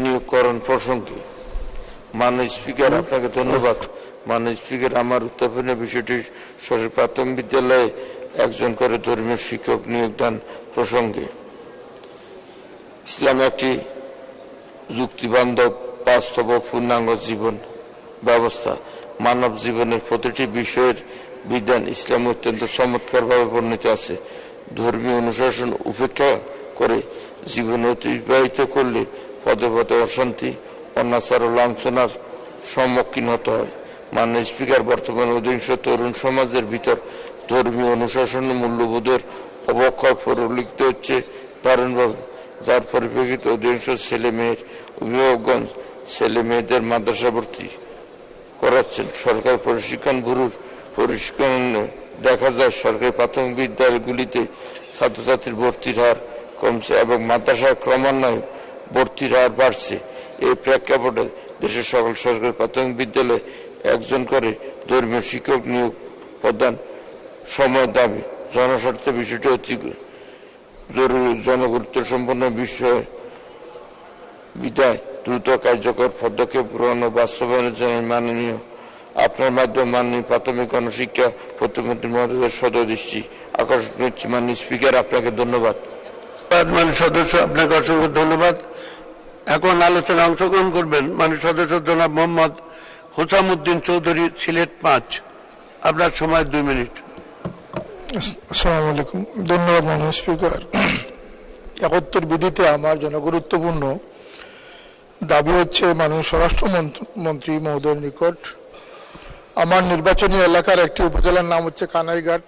নিয়োগকরণ প্রসঙ্গে। মাননীয় স্পিকার, আপনাকে ধন্যবাদ। মাননীয় স্পিকার, আমার উত্থাপনের বিষয়টি সরকারি প্রাথমিক বিদ্যালয়ে 1 করে ধর্মীয় শিক্ষক নিয়োগদান প্রসঙ্গে। ইসলাম একটি যুক্তিবান্ধব, বাস্তব ও পূর্ণাঙ্গ জীবন ব্যবস্থা। মানব জীবনের প্রতিটি বিষয়ের বিধান ইসলামে অত্যন্ত চমৎকারভাবে বর্ণিত আছে। ধর্মীয় অনুশাসন উপেক্ষা করে জীবন অতিবাহিত করলে পদে পদে অশান্তি, অনাচার ও লাঞ্ছনার সম্মুখীন হতে হয়। মাননীয় স্পিকার, বর্তমান অধিকাংশ তরুণ সমাজের ভিতর ধর্মীয় অনুশাসন ও মূল্যবোধের অবক্ষয় পরিলক্ষিত হচ্ছে দারুণভাবে, যার পরিপ্রেক্ষিতে অধিকাংশ ছেলে মেয়ের অভিভাবকগণ ছেলে মেয়েদের মাদ্রাসা ভর্তি করাচ্ছেন। সরকার প্রশিক্ষণ ব্যুরোর পরিষ্কারে দেখা যায় সরকারি প্রাথমিক বিদ্যালয়গুলিতে ছাত্রছাত্রীর ভর্তির হার কমছে এবং মাদ্রাসায় ক্রমান্বয়ে ভর্তির হার বাড়ছে। এই প্রেক্ষাপটে দেশের সকল সরকারি প্রাথমিক বিদ্যালয়ে 1 করে ধর্মীয় শিক্ষক নিয়োগ প্রদান সময়ের দাবি জনস্বার্থে বিষয়টি অতি জরুরি জনগুরুত্ব সম্পন্ন বিষয় বিদায় দ্রুত কার্যকর পদক্ষেপ গ্রহণ ও বাস্তবায়নের জন্য মাননীয় আপনার মাধ্যমে মাননীয় প্রাথমিক গণশিক্ষা প্রতিমন্ত্রী মহোদয়ের সদদৃষ্টি আকর্ষণ করছি। মাননীয় স্পিকার, আপনাকে ধন্যবাদ। মাননীয় সদস্য, আপনাকে অসংখ্য ধন্যবাদ। এখন আলোচনায় অংশগ্রহণ করবেন মাননীয় সদস্য জনাব মোহাম্মদ হোসামউদ্দিন চৌধুরী, সিলেট 5। আপনার সময় 2 মিনিট। আসসালামু আলাইকুম। ধন্যবাদ মাননীয় স্পিকার। 71 বিধিতে আমার জনগুরুত্বপূর্ণ দাবি হচ্ছে মাননীয় স্বরাষ্ট্রমন্ত্রী মহোদয়ের নিকট। আমার নির্বাচনী এলাকার একটি উপজেলার নাম হচ্ছে কানাইঘাট,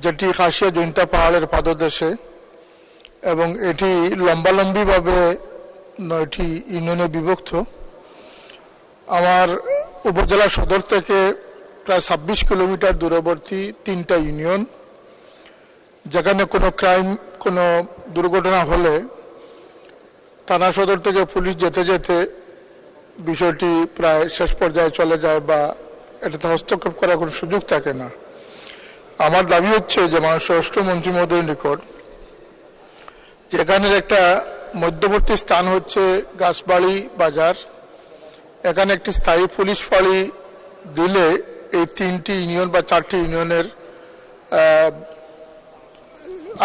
যেটি খাসিয়া জৈন্তা পাহাড়ের পাদদেশে, এবং এটি লম্বালম্বিভাবে 9টি ইউনিয়নে বিভক্ত। আমার উপজেলা সদর থেকে প্রায় 26 কিলোমিটার দূরবর্তী 3টা ইউনিয়ন, যেখানে কোনো ক্রাইম, কোনো দুর্ঘটনা হলে থানা সদর থেকে পুলিশ যেতে যেতে বিষয়টি প্রায় শেষ পর্যায়ে চলে যায় বা এটাতে হস্তক্ষেপ করার কোনো সুযোগ থাকে না। আমার দাবি হচ্ছে যে মাননীয় স্বরাষ্ট্রমন্ত্রী মহোদয়ের নিকট, যেখানের একটা মধ্যবর্তী স্থান হচ্ছে গাছবাড়ি বাজার, এখানে একটি স্থায়ী পুলিশ ফাঁড়ি দিলে এই 3টি ইউনিয়ন বা 4টি ইউনিয়নের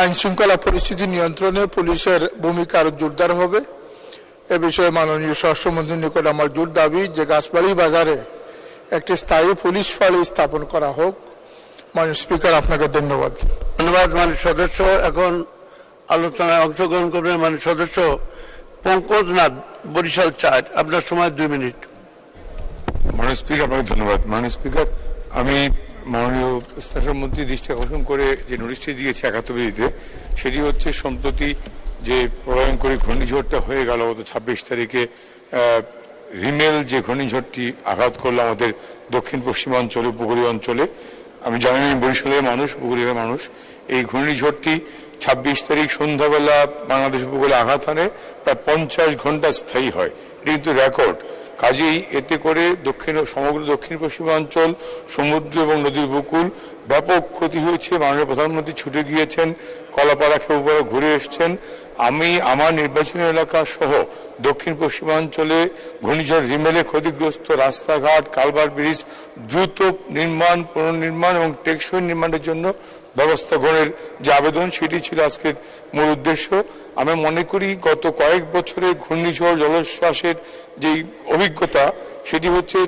আইন শৃঙ্খলা পরিস্থিতি নিয়ন্ত্রণে পুলিশের ভূমিকা আরো জোরদার হবে। এ বিষয়ে মাননীয় স্বরাষ্ট্রমন্ত্রীর নিকট আমার জোর দাবি যে গাছবাড়ি বাজারে একটি স্থায়ী পুলিশ ফাঁড়ি স্থাপন করা হোক। মাননীয় স্পিকার, আপনাকে ধন্যবাদ। ধন্যবাদ মাননীয় সদস্য। এখন আলোচনায় অংশগ্রহণ করবেন মাননীয় সদস্য পঙ্কজনাথ, বরিশাল 4। আপনার সময় 2 মিনিট। মাননীয় স্পিকার, আপনাকে ধন্যবাদ। মাননীয় স্পিকার, আমি মাননীয় স্বরাষ্ট্রমন্ত্রী দৃষ্টি আকর্ষণ করে যে নোটিশটি দিয়েছে 71 বিধিতে, সেটি হচ্ছে সম্প্রতি যে প্রলয়ঙ্করী ঘূর্ণিঝড়টা হয়ে গেল 26 তারিখে, রিমেল যে ঘূর্ণিঝড়টি আঘাত করলো আমাদের দক্ষিণ পশ্চিমাঞ্চলে, উপকূলীয় অঞ্চলে। আমি জানি আমি বরিশালের মানুষ, উপকূলীয় মানুষ। এই ঘূর্ণিঝড়টি 26 তারিখ সন্ধ্যাবেলা বাংলাদেশ উপকূলে আঘাত আনে, প্রায় 50 ঘন্টা স্থায়ী হয়। এটি কিন্তু রেকর্ড। কাজেই এতে করে সমগ্র দক্ষিণ পশ্চিমাঞ্চল, সমুদ্র এবং নদীর উপকূল ব্যাপক ক্ষতি হয়েছে। মাননীয় প্রধানমন্ত্রী ছুটে গিয়েছেন, কলাপাড়া খেপুপাড়া ঘুরে এসছেন। আমি আমার নির্বাচনী এলাকা সহ দক্ষিণ পশ্চিমাঞ্চলে ঘূর্ণিঝড় রিমেলে ক্ষতিগ্রস্ত রাস্তাঘাট, কালভার্ট, ব্রিজ দ্রুত নির্মাণ, পুনর্নির্মাণ এবং টেকসই নির্মাণের জন্য ব্যবস্থা গ্রহণের যে আবেদন, সেটি ছিল আজকের মূল উদ্দেশ্য। আমি মনে করি গত কয়েক বছরে ঘূর্ণিঝড় জলোচ্ছ্বাসের যে অভিজ্ঞতা, সেটি হচ্ছে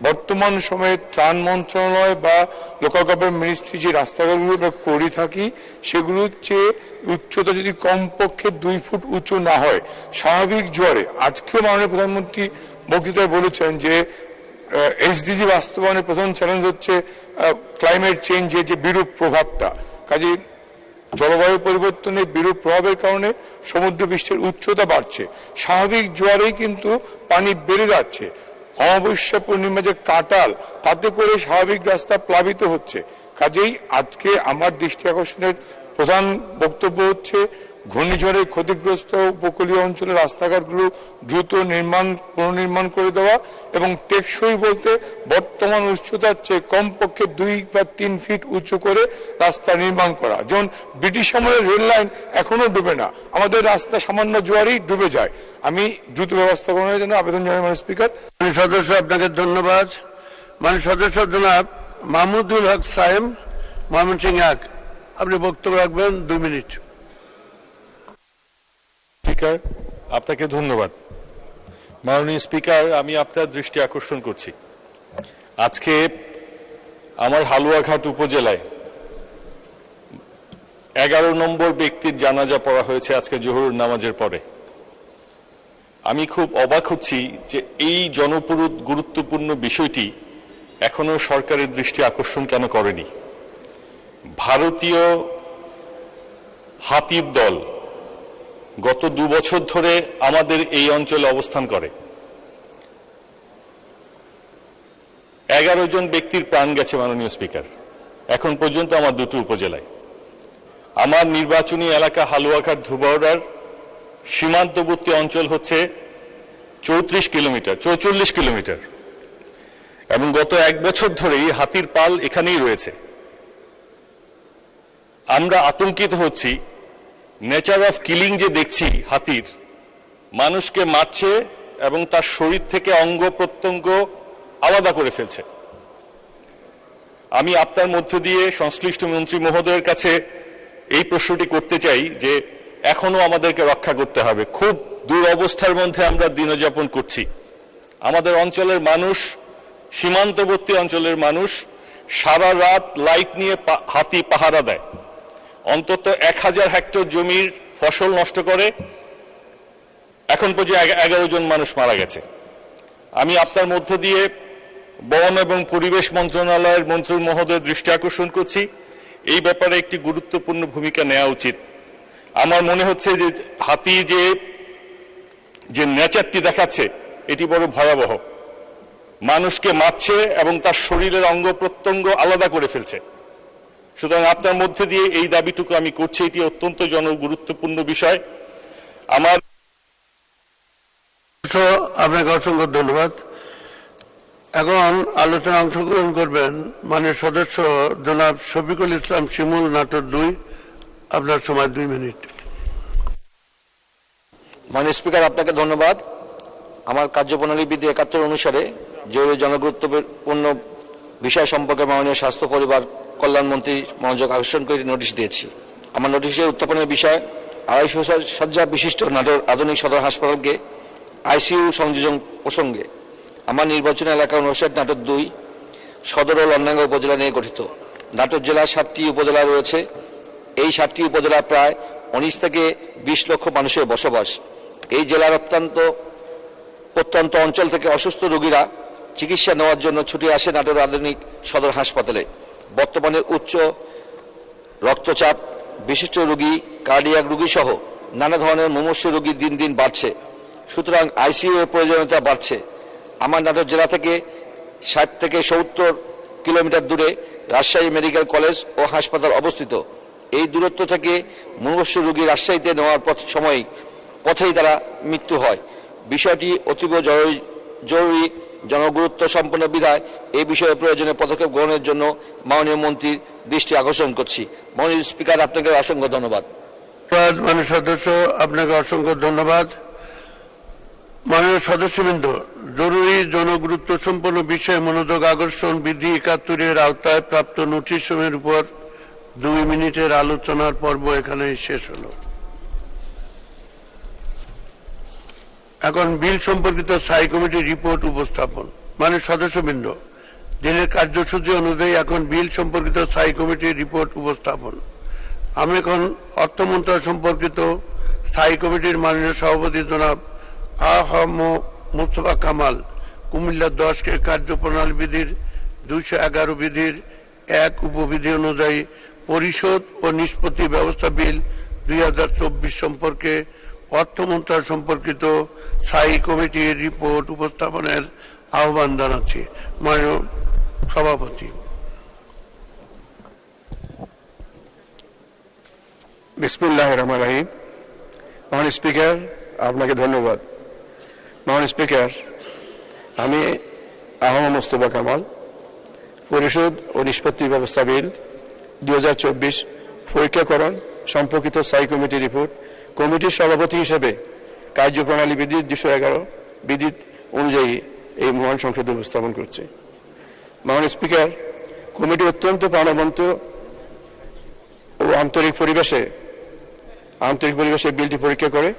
বর্তমান সময়ে ত্রাণ মন্ত্রণালয় বা লোকাল গভর্নমেন্ট মিনিস্ট্রি যে রাস্তাঘাটগুলো আমরা করে থাকি, সেগুলোর চেয়ে উচ্চতা যদি কমপক্ষে 2 ফুট উঁচু না হয়, স্বাভাবিক জোয়ারে, আজকেও মাননীয় প্রধানমন্ত্রী বক্তৃতায় বলেছেন যে এসডিজি বাস্তবায়নের প্রধান চ্যালেঞ্জ হচ্ছে ক্লাইমেট চেঞ্জের যে বিরূপ প্রভাবটা। কাজে জলবায়ু পরিবর্তনের বিরূপ প্রভাবের কারণে সমুদ্র পৃষ্ঠের উচ্চতা বাড়ছে, স্বাভাবিক জোয়ারেই কিন্তু পানি বেড়ে যাচ্ছে। অমাবস্যা পূর্ণিমা যে কাঁটাল, তাতে করে স্বাভাবিক রাস্তা প্লাবিত হচ্ছে। কাজেই আজকে আমার দৃষ্টি আকর্ষণের প্রধান বক্তব্য হচ্ছে ঘূর্ণিঝড়ের ক্ষতিগ্রস্ত উপকূলীয় অঞ্চলের রাস্তাঘাটগুলো দ্রুত পুনর্নির্মাণ করে দেওয়া এবং টেকসই বলতে বর্তমান উচ্চতার চেয়ে কমপক্ষে 2 বা 3 ফিট উঁচু করে রাস্তা নির্মাণ করা। যেমন ব্রিটিশ আমলের রেল লাইন এখনো ডুবে না, আমাদের রাস্তা সামান্য জোয়ারেই ডুবে যায়। আমি দ্রুত ব্যবস্থা গ্রহণের জন্য আবেদন জানাই মাননীয় স্পিকার। মাননীয় সদস্য, আপনাকে ধন্যবাদ। মাননীয় সদস্য জনাব মাহমুদুল হক সাহেব, ময়মনসিংহ 1। আপনি বক্তব্য রাখবেন 2 মিনিট। স্পিকার, আপনাকে ধন্যবাদ। মাননীয় স্পিকার, আমি আপনার দৃষ্টি আকর্ষণ করছি, আজকে আমার হালুয়াঘাট উপজেলায় 11 নম্বর ব্যক্তির জানাজা পড়া হয়েছে আজকে জোহরের নামাজের পরে। আমি খুব অবাক হচ্ছি যে এই গুরুত্বপূর্ণ বিষয়টি এখনো সরকারের দৃষ্টি আকর্ষণ কেন করেনি। ভারতীয় হাতির দল গত 2 বছর ধরে আমাদের এই অঞ্চলে অবস্থান করে। 11 জন ব্যক্তির প্রাণ গেছে মাননীয় স্পিকার, এখন পর্যন্ত আমার 2টি উপজেলায়। আমার নির্বাচনী এলাকা হালুয়াঘাট ধুবাউড়ার সীমান্তবর্তী অঞ্চল হচ্ছে 44 কিলোমিটার এবং গত 1 বছর ধরেই হাতির পাল এখানেই রয়েছে। আমরা আতঙ্কিত হচ্ছি নেচার অফ কিলিং যে দেখছি হাতির, মানুষকে মারছে এবং তার শরীর থেকে অঙ্গ প্রত্যঙ্গ আলাদা করে ফেলছে। আমি আপনার মধ্য দিয়ে সংশ্লিষ্ট মন্ত্রী মহোদয়ের কাছে এই প্রশ্নটি করতে চাই যে এখনো আমাদেরকে রক্ষা করতে হবে। খুব দুরবস্থার মধ্যে আমরা দিনযাপন করছি। আমাদের অঞ্চলের মানুষ, সীমান্তবর্তী অঞ্চলের মানুষ সারা রাত লাইট নিয়ে হাতি পাহারা দেয়। অন্তত 1000 হেক্টর জমির ফসল নষ্ট করে। এখন পর্যন্ত 11 জন মানুষ মারা গেছে। আমি আপনার মধ্য দিয়ে বন এবং পরিবেশ মন্ত্রণালয়ের মন্ত্রী মহোদয়ের দৃষ্টি আকর্ষণ করছি, এই ব্যাপারে একটি গুরুত্বপূর্ণ ভূমিকা নেওয়া উচিত। আমার মনে হচ্ছে যে হাতি যে নেচারটি দেখাচ্ছে এটি বড় ভয়াবহ। মানুষকে মারছে এবং তার শরীরের অঙ্গ প্রত্যঙ্গ আলাদা করে ফেলছে। সুতরাং আপনার মধ্যে দিয়ে এই দাবিটুকু আমি করছি, এটি অত্যন্ত গুরুত্বপূর্ণ বিষয়। আমার আপনাকে অসংখ্য ধন্যবাদ। এখন আলোচনা অংশগ্রহণ করবেন মাননীয় সদস্য জনাব শফিকুল ইসলাম শিমুল, নাটোর 2। আপনার সময় 2 মিনিট। মাননীয় স্পিকার, আপনাকে ধন্যবাদ। আমার কার্যপ্রণালী বিধি 71 অনুসারে জরুরি জনগুরুত্বপূর্ণ বিষয় সম্পর্কে মাননীয় স্বাস্থ্য পরিবার কল্যাণ মন্ত্রী মনোযোগ আকর্ষণ করে নোটিশ দিয়েছি। আমার নোটিশের উত্থাপনের বিষয় 250 শয্যা বিশিষ্ট নাটোর আধুনিক সদর হাসপাতালকে আইসিইউ সংযোজন প্রসঙ্গে। আমার নির্বাচনী এলাকা অনুসারে নাটোর 2 সদর ও লন্ডাঙ্গা উপজেলা নিয়ে গঠিত। নাটোর জেলার 7টি উপজেলা রয়েছে। এই 7টি উপজেলা প্রায় 19 থেকে 20 লক্ষ মানুষের বসবাস। এই জেলার প্রত্যন্ত অঞ্চল থেকে অসুস্থ রোগীরা চিকিৎসা নেওয়ার জন্য ছুটে আসে নাটোর আধুনিক সদর হাসপাতালে। বর্তমানে উচ্চ রক্তচাপ বিশিষ্ট রোগী, কার্ডিয়াক রোগী সহ নানা ধরনের মুমূর্ষু রোগী দিন দিন বাড়ছে। সুতরাং আইসিইউ এর প্রয়োজনীয়তা বাড়ছে। আমার নাটোর জেলা থেকে 60 থেকে 70 কিলোমিটার দূরে রাজশাহী মেডিকেল কলেজ ও হাসপাতাল অবস্থিত। এই দূরত্ব থেকে মুমূর্ষু রোগী রাজশাহীতে নেওয়ার পথেই তারা মৃত্যু হয়। বিষয়টি অতীব জরুরি জনগুরুত্ব সম্পন্ন বিধায় এই বিষয়ে প্রয়োজনীয় পদক্ষেপ গ্রহণের জন্য মাননীয় মন্ত্রীর দৃষ্টি আকর্ষণ করছি। মাননীয় স্পিকার, আপনাকে অসংখ্য ধন্যবাদ। মাননীয় সদস্য, আপনাকে অসংখ্য ধন্যবাদ। মাননীয় সদস্যবৃন্দ, জরুরি জনগুরুত্ব সম্পন্ন বিষয়ে মনোযোগ আকর্ষণ বিধি 71 এর আওতায় প্রাপ্ত নোটিশ সমূহের উপর 2 মিনিটের আলোচনার পর্ব এখানেই শেষ হলো। এখন বিল সম্পর্কিত স্থায়ী কমিটির রিপোর্ট উপস্থাপন। মাননীয় সদস্যবৃন্দ, দিনের কার্যসূচি অনুযায়ী এখন বিল সম্পর্কিত স্থায়ী কমিটির রিপোর্ট উপস্থাপন। আমি এখন অর্থ মন্ত্রণালয় সম্পর্কিত স্থায়ী কমিটির মাননীয় সভাপতি জনাব মুস্তফা কামাল কুমিল্লা 10-কে কার্যপ্রণালী বিধির 211 বিধির 1 উপবিধি অনুযায়ী পরিশোধ ও নিষ্পত্তি ব্যবস্থা বিল 2024 সম্পর্কে অর্থ মন্ত্রণালয় সম্পর্কিত স্থায়ী কমিটির রিপোর্ট উপস্থাপনের আহ্বান জানাচ্ছি। মাননীয় সভাপতি। বিসমিল্লাহির রহমানির রহিম। মাননীয় স্পিকার, আপনাকে ধন্যবাদ। মাননীয় স্পিকার, আমি মুস্তফা কামাল পরিশোধ ও নিষ্পত্তি ব্যবস্থা বিল 2024 পরীক্ষাকরণ সম্পর্কিত স্থায়ী কমিটির রিপোর্ট কমিটির সভাপতি হিসেবে কার্যপ্রণালী বিধি 211 বিধি অনুযায়ী এই মহান সংসদে উপস্থাপন করছে। মাননীয় স্পিকার, কমিটি অত্যন্ত প্রাণবন্ত ও আন্তরিক পরিবেশে বিলটি পরীক্ষা করে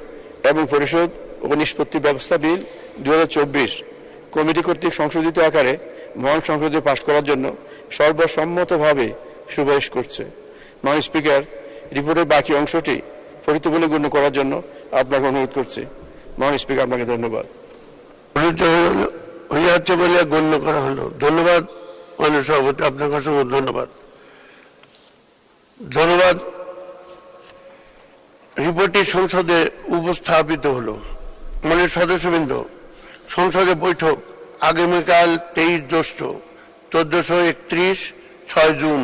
এবং পরিশোধ ও নিষ্পত্তি ব্যবস্থা বিল 2024 কমিটি কর্তৃক সংশোধিত আকারে মহান সংসদে পাশ করার জন্য সর্বসম্মতভাবে সুপারিশ করছে। মাননীয় স্পিকার, রিপোর্টের বাকি অংশটি পঠিত বলে গণ্য করার জন্য আপনাকে অনুরোধ করছি। মাননীয় স্পিকার, আপনাকে ধন্যবাদ। হয়ে যাচ্ছে বলে গণ্য করা হলো। ধন্যবাদ মাননীয় সভাপতি, আপনাকে অসংখ্য ধন্যবাদ। রিপোর্টটি সংসদে উপস্থাপিত হলো। মাননীয় সদস্যবৃন্দ, সংসদের বৈঠক আগামীকাল 23 জ্যৈষ্ঠ 1431 6 জুন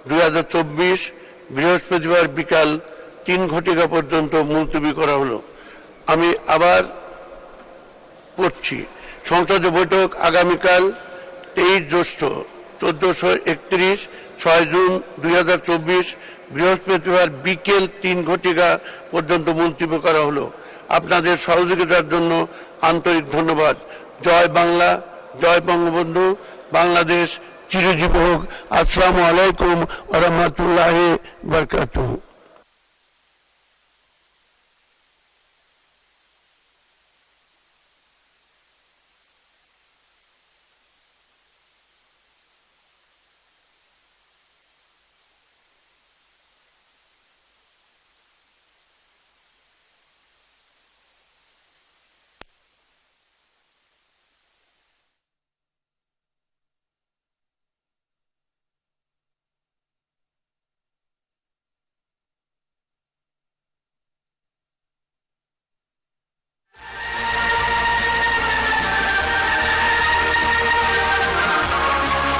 2024 বৃহস্পতিবার বিকাল 3 ঘটিকা পর্যন্ত মুলতবি করা হলো। আমি আবার পড়ছি। সংসদের বৈঠক আগামীকাল 23 জ্যৈষ্ঠ 1431 6 জুন 2024 বৃহস্পতিবার বিকেল 3 ঘটিকা পর্যন্ত মন্তব্য করা হলো। আপনাদের সহযোগিতার জন্য আন্তরিক ধন্যবাদ। জয় বাংলা, জয় বঙ্গবন্ধু, বাংলাদেশ চিরজীবী হোক। আসসালামু আলাইকুম ওয়া রাহমাতুল্লাহি ওয়া বারাকাতুহু।